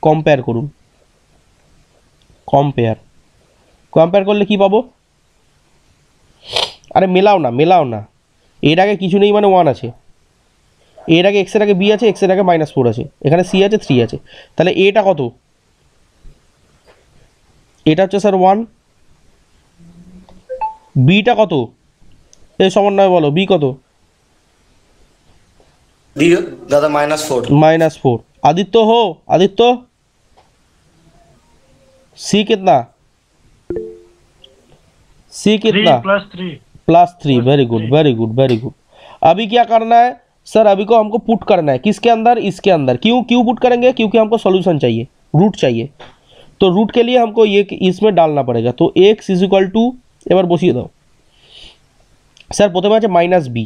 S1: কম্পেয়ার করুন। কম্পেয়ার করলে কি পাবো? আরে মেলাও না, মেলাও না। এর আগে কিছু নেই মানে 1 আছে, এর আগে এক্সের আগে বি আছে, এক্সের আগে -4 আছে, এখানে সি আছে, 3 আছে। তাহলে এটা কত? এটা হচ্ছে স্যার 1। বিটা কত? এই সমন্বয় বলো, বি কত?
S2: दादा -4।
S1: -4। आदित्य हो, आदित्य सी कितना? सी कितना? +3। Very good, very good, very good. अभी क्या करना है सर? अभी को हमको पुट करना है किसके अंदर? इसके अंदर। क्यों पुट करेंगे? क्योंकि हमको सॉल्यूशन चाहिए, रूट चाहिए। तो रूट के लिए हमको ये इसमें डालना पड़ेगा। तो x इज इक्वल टू, এবার বসিয়ে দাও স্যার। প্রথমে আছে -b,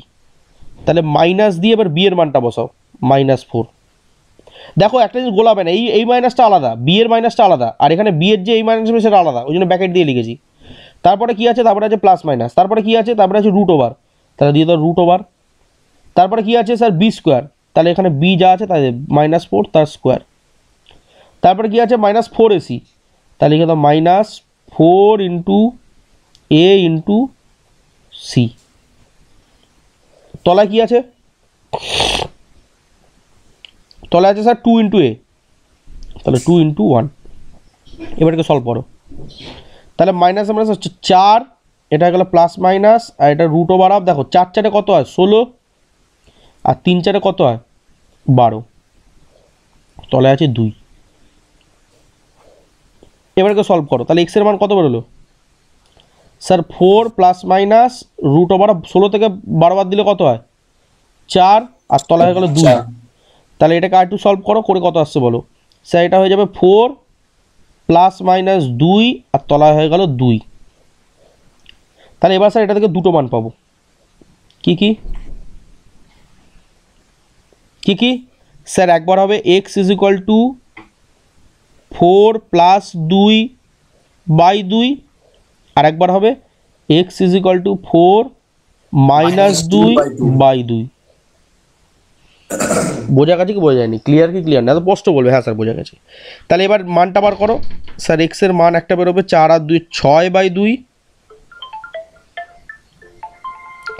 S1: তাহলে মাইনাস দিয়ে এবার বি এর মানটা বসাও, -4। দেখো একটা জিনিস গোলাবে না, এই মাইনাসটা আলাদা, বি এর মাইনাসটা আলাদা, আর এখানে বি এর যে এই মাইনাস হবে সেটা আলাদা, ওই জন্য ব্র্যাকেট দিয়ে লিখেছি। তারপরে কি আছে? তারপরে আছে প্লাস মাইনাস। তারপরে কি আছে? তারপরে আছে রুট ওভার, তাহলে দিয়ে দাও রুট ওভার। তারপরে কি আছে স্যার? বি স্কোয়ার, তাহলে এখানে বি যা আছে তাই -4 তার স্কোয়ার। তারপরে কি আছে? -4ac, তাহলে লিখে দাও -4 ইন্টু এ ইন্টু সি। তলায় কি আছে? তলায় আছে স্যার 2 ইন্টু এ, তাহলে 2 ইন্টু 1। এবারকে সলভ করো। তাহলে মাইনাস মাইনাস হচ্ছে 4, এটা হয়ে গেল প্লাস মাইনাস, আর এটা রুট ওভার অফ। দেখো 4 4 কত হয়? 16, আর 3 4 কত হয়? 12। তলায় আছে 2। এবারকে সলভ করো। তাহলে এক্স এর মান কত বেরোলো sir? 4 plus minus root over of 16 থেকে 12 বাদ দিলে কত হয়? 4, আর তলায় হয়ে গেল 2। তাহলে এটাকে আর একটু সলভ করো, করে কত আসছে বলো স্যার? এটা হয়ে যাবে 4 প্লাস মাইনাস 2, আর তলায় হয়ে গেল 2। তাহলে এবার স্যার এটা থেকে দুটো মান পাবো। কি কি কি কি স্যার? একবার হবে x is equal two 4 plus 2/2, আর একবার হবে x is equal two 4 minus 2/2। বোঝা গেছে কি বোঝা যায়নি? ক্লিয়ার কি ক্লিয়ার না? তো স্পষ্ট বলবে হ্যাঁ স্যার বোঝা গেছে। তাহলে এবার মানটা বার করো স্যার। এক্স এর মান একটা বেরোবে 4 আর 2 6/2,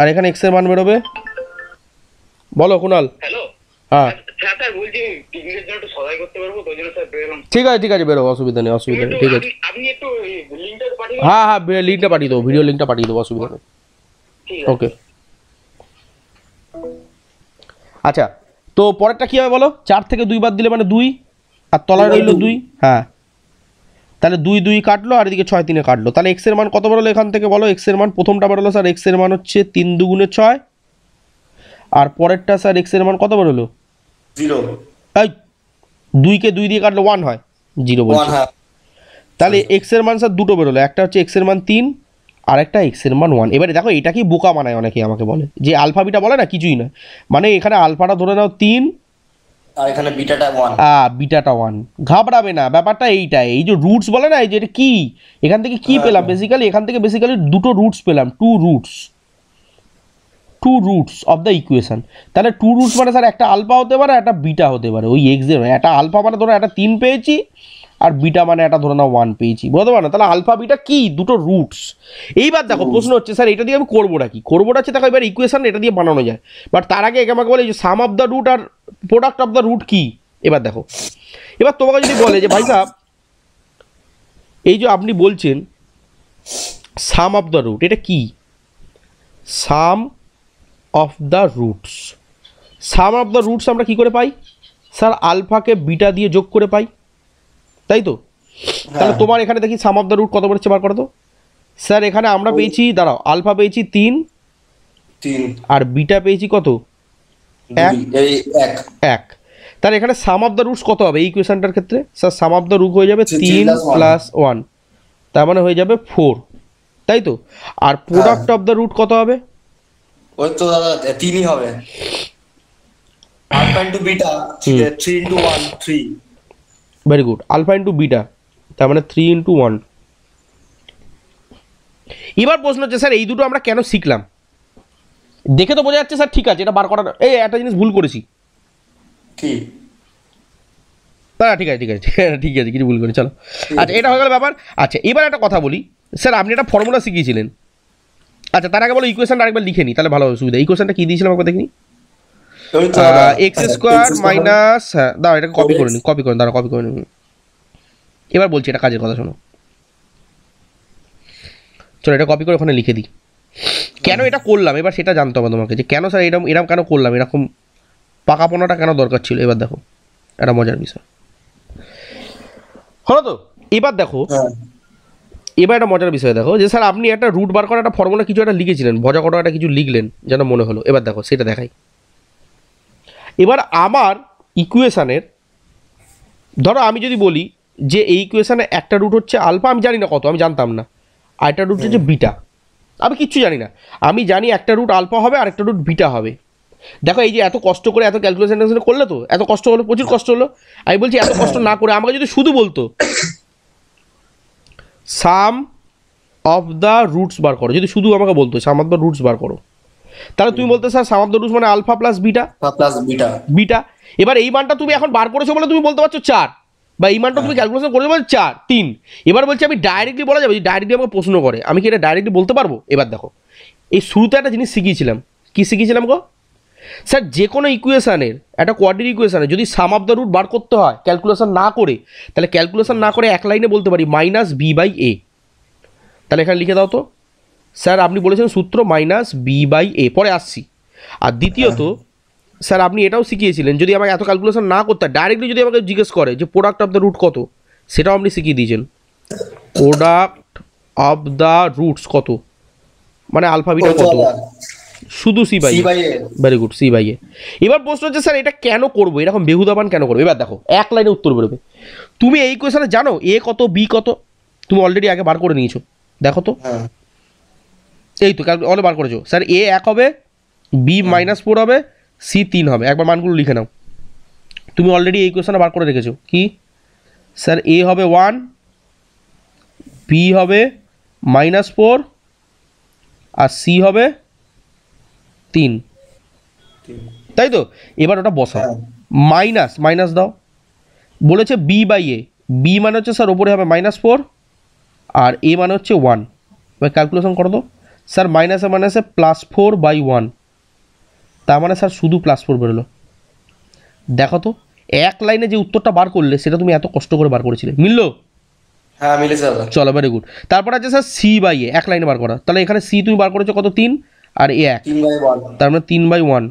S1: আর এখানে এক্স এর মান বেরোবে, বলো কুণাল।
S4: হ্যালো,
S1: হ্যাঁ
S4: হ্যাঁ স্যার বলছি পিকনিকের জন্য একটু সহায় করতে পারবো তো, ওই জন্য স্যার বেরোলাম।
S1: ঠিক আছে, ঠিক আছে, বেরো, অসুবিধা নেই, অসুবিধা নেই, ঠিক আছে।
S4: আপনি একটু লিঙ্কটা পাঠিয়ে
S1: হ্যাঁ হ্যাঁ, লিঙ্কটা পাঠিয়ে দেবো, ভিডিও লিঙ্কটা পাঠিয়ে দেবো, অসুবিধা নেই।
S4: ঠিক আছে।
S1: ওকে, আচ্ছা। তো পরেরটা কী হবে বলো? 4 থেকে 2 বাদ দিলে মানে 2, আর তলায় রইল 2। হ্যাঁ, তাহলে 2 2 কাটলো, আর এদিকে 6 3 কাটলো। তাহলে এক্স এর মান কত বেরোলো এখান থেকে বলো? এক্স এর মান প্রথমটা বেরোলো স্যার, এক্স এর মান হচ্ছে 3 2 6, আর পরেরটা স্যার এক্স এর মান কত বেরোলো?
S2: 0।
S1: এই 2 কে 2 দিয়ে কাটলে 1 হয়, 0 বলছে। তাহলে এক্স এর মান স্যার দুটো বেরোলো, একটা হচ্ছে এক্স এর মান 3, আর একটা এক্স এর মান 1। এবারে দেখো এটা কি বোকা বানায় অনেকে, আমাকে বলে যে আলফা বিটা বলে না, কিছুই না। মানে এখানে আলফাটা ধরে নাও 3,
S2: আর এখানে বিটাটা 1।
S1: বিটাটা 1। ঘাবড়াবে না, ব্যাপারটা এইটাই। এই যে রুটস বলে না, এই যে এটা কি, এখান থেকে কি পেলাম বেসিক্যালি? এখান থেকে বেসিক্যালি দুটো রুটস পেলাম, two roots of the equation. তাহলে টু রুটস মানে স্যার একটা আলফা হতে পারে, একটা বিটা হতে পারে। ওই এক্স এর একটা আলফা মানে ধরো একটা 3 পেয়েছি, আর বিটা মানে একটা ধরে নাও 1 পেয়েছি, বুঝতে পারো না? তাহলে আলফা বিটা কি? দুটো রুটস। এইবার দেখো প্রশ্ন হচ্ছে স্যার এটা দিয়ে আমি করবোটা কি? করবোটা হচ্ছে দেখো এবার ইকুয়েশন এটা দিয়ে বানানো যায়, বাট তার আগে আমাকে বলে যে সাম অফ দ্য রুট আর প্রোডাক্ট অফ দ্য রুট কি। এবার দেখো, এবার তোমাকে যদি বলে যে ভাই সাহেব এই যে আপনি বলছেন সাম অফ দ্য রুট, এটা কি? Sum of the roots. Sum of the roots আমরা কি করে পাই স্যার? আলফাকে বিটা দিয়ে যোগ করে পাই। তাই তো? তাহলে তোমার এখানে দেখি সাম অফ দ্য রুট কত পড়ছে বার করো তো। স্যার এখানে আমরা পেয়েছি, দাঁড়াও, আলফা পেয়েছি 3
S2: 3
S1: আর বিটা পেয়েছি কত?
S2: 2 এই 1
S1: 1। তাহলে এখানে সাম অফ দ্য রুটস কত হবে এই ইকুয়েশনটার ক্ষেত্রে? Sir sum of the root হয়ে যাবে 3 প্লাস 1, তার মানে হয়ে যাবে 4, তাই তো? আর প্রোডাক্ট অফ দ্য রুট কত হবে?
S2: ওই তো দাদা 3ই হবে। Alpha into beta 3 into 1 3।
S1: Very good, alpha into beta, তার মানে 3 ইন্টু 1। এবার প্রশ্ন হচ্ছে স্যার এই দুটো আমরা কেন শিখলাম? দেখে তো বোঝা যাচ্ছে স্যার ঠিক আছে এটা বার করার, এই একটা জিনিস ভুল করেছি।
S2: কি?
S1: না ঠিক আছে ঠিক আছে ঠিক আছে, কিছু ভুল করি, চলো। আচ্ছা এটা হয়ে গেল ব্যাপার। আচ্ছা এবার একটা কথা বলি, স্যার আপনি একটা ফর্মুলা শিখিয়েছিলেন। আচ্ছা তার আগে বলো ইকুয়েশনটা আরেকবার লিখে নিই, তাহলে ভালো হবে, সুবিধা। ইকুয়েশনটা কি দিয়েছিলাম একবার দেখি।
S2: ওই তো দাদা
S1: এক্স স্কোয়ার মাইনাস, হ্যাঁ দাঁড়া এটা কপি করে নিন, কপি করে দাঁড়া, কপি করে নিন। এবার বলছি এটা কাজের কথা শোনো, চলো এটা কপি করে ওখানে লিখে দিই। কেন এটা করলাম এবার সেটা জানতে হবে তোমাকে, যে কেন স্যার এরকম এরকম কেন করলাম, এরকম পাকাপোনাটা কেন দরকার ছিল। এবার দেখো একটা মজার বিষয় হলো তো। এবার দেখো, এবার একটা মজার বিষয় দেখো, যে স্যার আপনি একটা রুট বার করা একটা ফর্মুলা কিছু একটা লিখেছিলেন, ভজা কটা একটা কিছু লিখলেন যেন মনে হলো। এবার দেখো সেটা দেখাই। এবার আমার ইকুয়েশানের, ধরো আমি যদি বলি যে এই ইকুয়েশানে একটা রুট হচ্ছে আলফা, আমি জানি না কত, আমি জানতাম না, আর একটা রুট হচ্ছে বিটা, আমি কিচ্ছু জানি না। আমি জানি একটা রুট আলফা হবে আর একটা রুট বিটা হবে। দেখো এই যে এত কষ্ট করে এত ক্যালকুলেশন করলে, তো এত কষ্ট হলো, প্রচুর কষ্ট হলো। আমি বলছি এত কষ্ট না করে আমাকে যদি শুধু বলতো সাম অফ দ্য রুটস বার করো, যদি শুধু আমাকে বলতো সাম অফ দ্য রুটস বার করো, তাহলে তুমি বলতে sir sum of the roots মানে আলফা প্লাস বিটা, বিটা। এবার এই মানটা তুমি এখন বার করেছো বলে তুমি বলতে পারছো 4, বা এই মানটা তুমি ক্যালকুলেশন করেছো বলে 4 3। এবার বলছি আমি ডাইরেক্টলি বলা যাবে, যদি ডাইরেক্টলি আমাকে প্রশ্ন করে আমি কি এটা ডাইরেক্টলি বলতে পারবো? এবার দেখো এই শুরুতে একটা জিনিস শিখিয়েছিলাম, কি শিখিয়েছিলাম গো স্যার? যে কোনো ইকুয়েশানের, একটা কোয়াড্রেটিক ইকুয়েশানে যদি সাম অফ দ্য রুট বার করতে হয় ক্যালকুলেশন না করে, তাহলে ক্যালকুলেশন না করে এক লাইনে বলতে পারি মাইনাস বি বাই এ। তাহলে এখানে লিখে দাও তো। স্যার আপনি বলেছেন সূত্র মাইনাস বি বাই এ, পরে আসছি। আর দ্বিতীয়ত স্যার আপনি এটাও শিখিয়েছিলেন, যদি আমাকে এত ক্যালকুলেশন না করতে ডাইরেক্টলি যদি আমাকে জিজ্ঞেস করে যে প্রোডাক্ট অফ দ্য রুট কত, সেটাও আপনি শিখিয়ে দিয়েছেন। প্রোডাক্ট অফ দ্য রুটস কত, মানে আলফা বিটা কত, শুধু C by A. Very good, C by A. এবার প্রশ্ন হচ্ছে স্যার এটা কেন করবো, এরকম বেহুদাবান কেন করবো? এবার দেখো এক লাইনে উত্তর বেরোবে। তুমি এই কোয়েশনে জানো এ কত বি কত, তুমি অলরেডি আগে বার করে নিয়েছো, দেখো তো। এই তো অলরেডি বার করেছো। স্যার এ 1 হবে, বি -4 হবে, সি 3 হবে। একবার মানগুলো লিখে নাও, তুমি অলরেডি এই কোয়েশনে বার করে রেখেছো। কি স্যার এ হবে 1, বি হবে -4 আর সি হবে 3, তাই তো? এবার ওটা বসাও, মাইনাস দাও। বলেছে বি বাই এ, বি মানে হচ্ছে স্যার ওপরে হবে -4 আর এ মানে হচ্ছে 1। এবার ক্যালকুলেশন করো তো। স্যার মাইনাসে মাইনাসে +4/1, তার মানে স্যার শুধু +4 বেরোলো। দেখো তো এক লাইনে যে উত্তরটা বার করলে সেটা তুমি এত কষ্ট করে বার করেছিলে, মিললো?
S2: হ্যাঁ মিলেছে দাদা।
S1: চলো ভেরি গুড। তারপর আছে স্যার সি বাই এ, এক লাইনে বার করা। তাহলে এখানে সি তুমি বার করেছো কত, 3 আর এ 1,
S2: 3/1,
S1: তার মানে 3/1,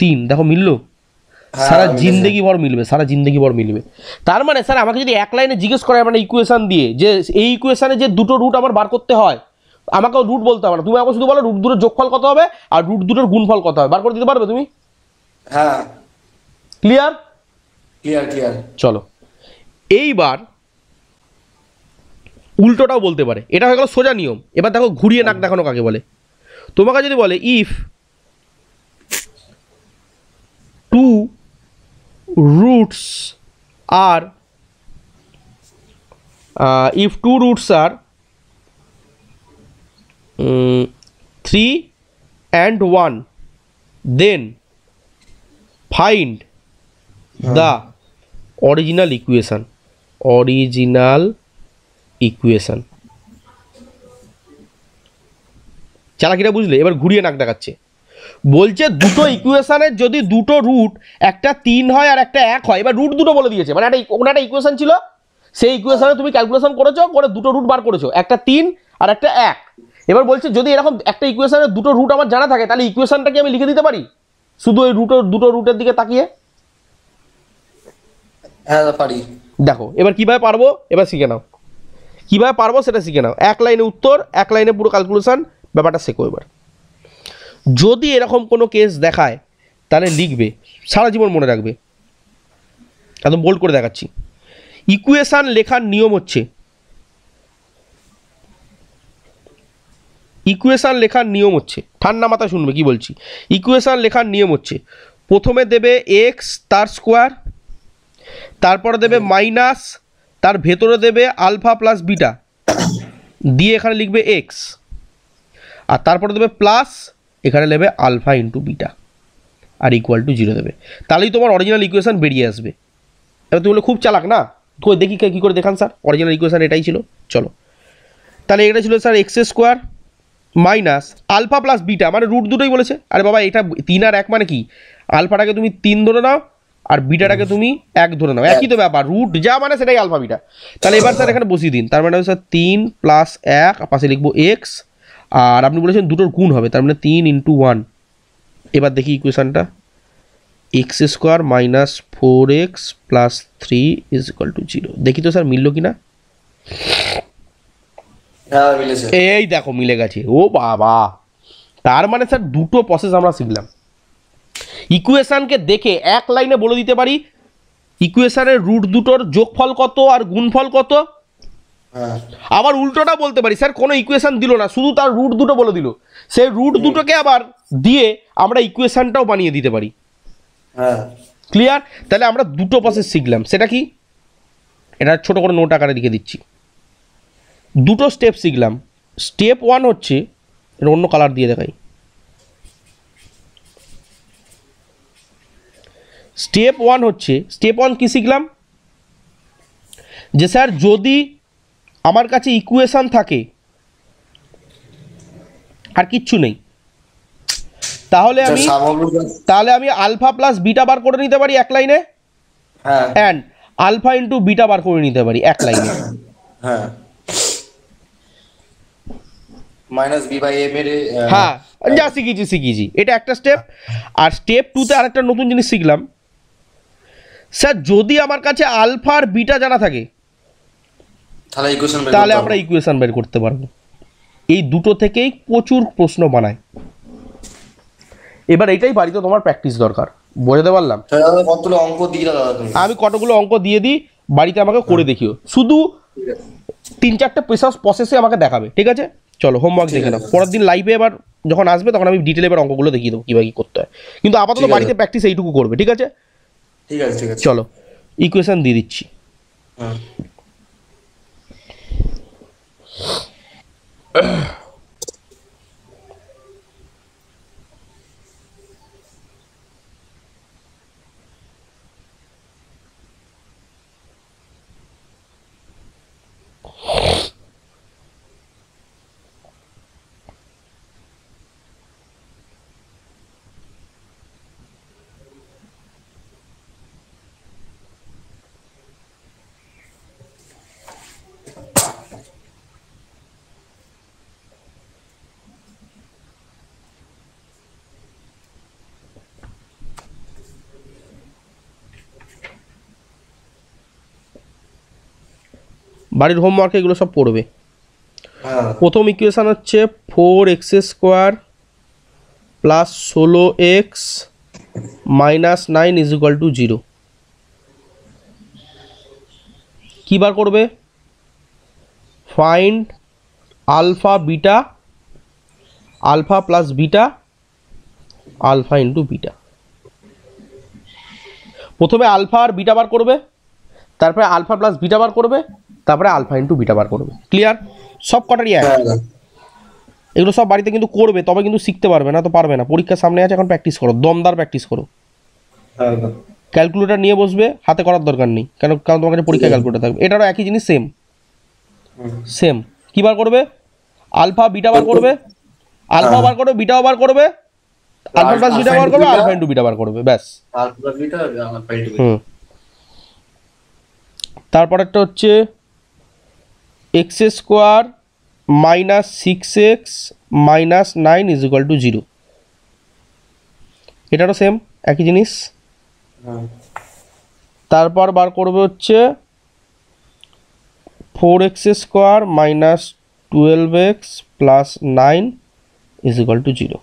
S1: 3। দেখো মিললো? সারা জিন্দগি ভর মিলবে, সারা জিন্দগি ভর মিলবে। তার মানে স্যার আমাকে যদি এক লাইনে জিজ্ঞেস করে মানে ইকুয়েশন দিয়ে যে এই ইকুয়েশনে যে দুটো রুট আমার বার করতে হয়, আমাকে রুট বলতে হবে না, তুমি আমাকে শুধু বলো রুট দুটোর যোগফল কত হবে আর রুট দুটোর গুণফল কত হবে, বার করে দিতে পারবে তুমি?
S2: হ্যাঁ
S1: ক্লিয়ার?
S2: ক্লিয়ার।
S1: চলো এইবার উল্টোটাও বলতে পারে, এটা হয়ে গেল সোজা নিয়ম। এবার দেখো ঘুরিয়ে নাক দেখানো কাকে বলে। তোমাকে যদি বলে if 2 roots are 3 and 1, then find the original equation. চালাকিটা বুঝলে? এবার ঘুরিয়ে নাক দেখাচ্ছে, বলছে দুটো ইকুয়েশনের যদি দুটো রুট, একটা 3 হয় আর একটা 1 হয়। এবার রুট দুটো বলে দিয়েছে, মানে একটা ইকুয়েশন ছিল, সেই ইকুয়েশনে তুমি ক্যালকুলেশন করেছো, করে দুটো রুট বার করেছো, একটা 3 আর একটা 1। এবার বলছে যদি এরকম একটা ইকুয়েশনের দুটো রুট আমার জানা থাকে, তাহলে ইকুয়েশনটা কি আমি লিখে দিতে পারি শুধু ওই দুটো রুটের দিকে তাকিয়ে?
S2: হ্যাঁ পারি।
S1: দেখো এবার কীভাবে পারবো, এবার শিখে নাও কীভাবে পারবো সেটা শিখে নাও। এক লাইনে উত্তর, এক লাইনে পুরো ক্যালকুলেশন, ব্যাপারটা শেখো। এবার যদি এরকম কোনো কেস দেখায় তাহলে লিখবে, সারা জীবন মনে রাখবে, একদম বোল্ড করে দেখাচ্ছি। ইকুয়েশান লেখার নিয়ম হচ্ছে, ইকুয়েশান লেখার নিয়ম হচ্ছে, ঠান্ডা মাথায় শুনবে কি বলছি। ইকুয়েশান লেখার নিয়ম হচ্ছে, প্রথমে দেবে এক্স তার স্কোয়ার, তারপরে দেবে মাইনাস, তার ভেতরে দেবে আলফা প্লাস বিটা, দিয়ে এখানে লিখবে এক্স, আর তারপরে দেবে প্লাস, এখানে নেবে আলফা ইন্টু বিটা, আর ইকুয়াল টু 0 দেবে। তাহলেই তোমার অরিজিনাল ইকুয়েশান বেরিয়ে আসবে। এবার তুমি বলে খুব চালাক না, তো দেখি কী করে দেখান স্যার, অরিজিনাল ইকুয়েশান এটাই ছিল। চলো তাহলে এটা ছিল sir x square minus alpha plus beta, মানে রুট দুটোই বলেছে। আরে বাবা এটা 3 আর 1 মানে কি, আলফাটাকে তুমি 3 ধরে নাও আর বিটাটাকে তুমি 1 ধরে নাও, একই তো ব্যাপার, রুট যা মানে সেটাই আলফা বিটা। তাহলে এবার স্যার এখানে বসিয়ে দিন, তার মানে স্যার 3 প্লাস 1, পাশে লিখবো এক্স, আর আপনি বলেছেন দুটোর গুণ হবে, তার মানে 3 ইন্টু 1। এবার দেখি ইকুয়েশানটা, X square minus 4x plus 3 is equal to 0। দেখি তো স্যার মিললো কি না।
S2: হ্যাঁ মিলেছে।
S1: এই দেখো মিলে গেছে, ও বাবা। তার মানে স্যার দুটো প্রসেস আমরা শিখলাম। ইকুয়েশানকে দেখে এক লাইনে বলে দিতে পারি ইকুয়েশানের রুট দুটোর যোগফল কত আর গুণফল কত।
S2: হ্যাঁ
S1: আবার উল্টোটা বলতে পারি, স্যার কোনো ইকুয়েশান দিল না, শুধু তার রুট দুটো বলে দিল, সেই রুট দুটোকে আবার দিয়ে আমরা ইকুয়েশানটাও বানিয়ে দিতে পারি।
S2: হ্যাঁ
S1: ক্লিয়ার? তাহলে আমরা দুটো প্রসেস শিখলাম, সেটা কি, এটা ছোট করে নোট আকারে লিখে দিচ্ছি। দুটো স্টেপ শিখলাম। স্টেপ 1 হচ্ছে, এটা অন্য কালার দিয়ে দেখাই। স্টেপ 1 হচ্ছে, স্টেপ 1 কি শিখলাম, যে স্যার যদি আমার কাছে ইকুয়েশান থাকে আর কিচ্ছু নেই, তাহলে আমি আলফা প্লাস বিটা বার করে নিতে পারি এক লাইনে,
S2: হ্যাঁ
S1: অ্যান্ড আলফা ইন্টু বিটা বার করে নিতে পারি এক লাইনে।
S2: হ্যাঁ মাইনাস বি বাই এম এর
S1: হ্যাঁ যা শিখিয়েছি এটা একটা স্টেপ। আর স্টেপ 2তে আরেকটা নতুন জিনিস শিখলাম, স্যার যদি আমার কাছে আলফা আর বিটা জানা থাকে তাহলে আমরা ইকুয়েশন বের করতে পারবো। এই দুটো থেকেই প্রচুর প্রশ্ন বানায়। এবার এটাই বাড়িতে তোমার প্র্যাকটিস দরকার, বোঝাতে পারলাম?
S2: কতগুলো অঙ্ক দিয়ে দাও তুমি।
S1: আমি কতগুলো অঙ্ক দিয়ে দিই, বাড়িতে আমাকে করে দেখিও, শুধু 3-4টে প্রসেসে আমাকে দেখাবে, ঠিক আছে? চলো হোমওয়ার্ক দেখে নাও, পরের দিন লাইভে এবার যখন আসবে তখন আমি ডিটেলে এবার অঙ্কগুলো দেখিয়ে দেবো কীভাবে কী করতে হয়, কিন্তু আপাতত বাড়িতে প্র্যাকটিস এইটুকু করবে, ঠিক আছে?
S2: ঠিক আছে ঠিক আছে
S1: চলো ইকুয়েশন দিয়ে দিচ্ছি।
S2: হ্যাঁ
S1: বাড়ির হোমওয়ার্কে এগুলো সব পড়বে।
S2: হ্যাঁ
S1: প্রথম ইকুয়েশান হচ্ছে 4x square plus 16x minus 9 is equal to 0। কী বার করবে? Find alpha beta, alpha plus beta, alpha into beta. প্রথমে আলফা আর বিটা বার করবে, তারপরে আলফা প্লাস বিটা বার করবে, তারপরে আলফা ইন্টু বিটা বার করবে। ক্লিয়ার? সব কটারই এক। এগুলো সব বাড়িতে কিন্তু করবে, তবে কিন্তু শিখতে পারবে না তো পারবে না। পরীক্ষার সামনে আছে, এখন প্র্যাকটিস করো, দমদার প্র্যাকটিস করো। ক্যালকুলেটর নিয়ে বসবে, হাতে করার দরকার নেই, কারণ তোমার কাছে পরীক্ষা ক্যালকুলেটর থাকবে। এটারও একই জিনিস, সেম। কী বার করবে? আলফা বিটা বার করবে, আলফা বার করবে, বিটাও বার করবে, আলফা প্লাস বিটা বার করবে, আলফা ইন্টু বিটা বার করবে, ব্যাস। তারপরেরটা হচ্ছে x square minus 6x minus 9 is equal to 0। এটারও সেম, একই জিনিস। তারপর বার করবে হচ্ছে 4x² minus 12x plus 9 is equal to 0।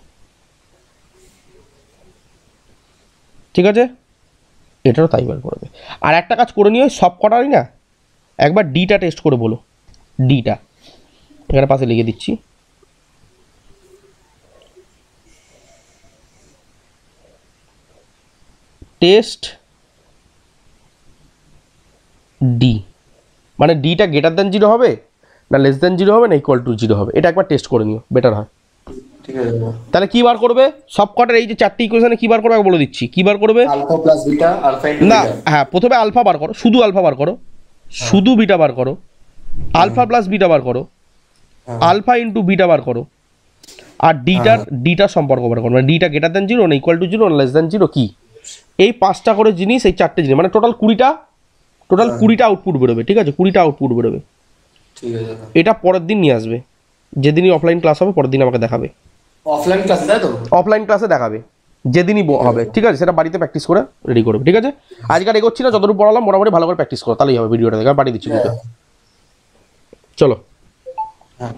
S1: ঠিক আছে, এটাও তাই বার করবে। আর একটা কাজ করে নিও, সব কটারই না একবার ডিটা টেস্ট করে বলো। ডিটা এখানে পাশে লিখে দিচ্ছি। টেস্ট ডি, মানে ডিটা গ্রেটার দ্যান 0 হবে না লেস দ্যান 0 হবে না ইকুয়াল টু 0 হবে, এটা একবার টেস্ট করে নিও, বেটার হয়।
S2: ঠিক আছে দাদা।
S1: তাহলে কি বার করবে সব কটার, এই যে 4টি ইকুয়েশনে কি বার করবে বলে দিচ্ছি। কি বার করবে?
S2: Alpha plus beta, alpha into
S1: না,
S2: বিটা।
S1: হ্যাঁ, প্রথমে আলফা বার করো, শুধু আলফা বার করো, শুধু বিটা বার করো, আলফা প্লাস বিটা বার করো, আলফা ইন্টু বিটা বার করো, আর ডিটার সম্পর্ক বার করো, মানে ডিটা গ্রেটার দ্যান 0 না ইকুয়াল টু 0 না লেস দ্যান 0 কি, এই 5টা করে জিনিস, এই 4টে জিনিস, মানে টোটাল 20টা আউটপুট বেরোবে। ঠিক আছে, 20টা আউটপুট বেরোবে।
S2: ঠিক আছে দাদা।
S1: এটা পরের দিন নিয়ে আসবে, যেদিনই অফলাইন ক্লাস হবে পরের দিন আমাকে দেখাবে।
S2: অফলাইন ক্লাস তাই তো?
S1: অফলাইন ক্লাসে দেখাবে যেদিনই হবে। ঠিক আছে, সেটা বাড়িতে প্র্যাকটিস করে রেডি করবে। ঠিক আছে, আজকাল এগোচ্ছি না, যতটুকু পড়ালাম মোটামুটি ভালো করে প্যাকটিস করো, তাহলেই হবে। ভিডিওটা দেখে পাঠিয়ে দিচ্ছি। চলো।
S2: হ্যাঁ।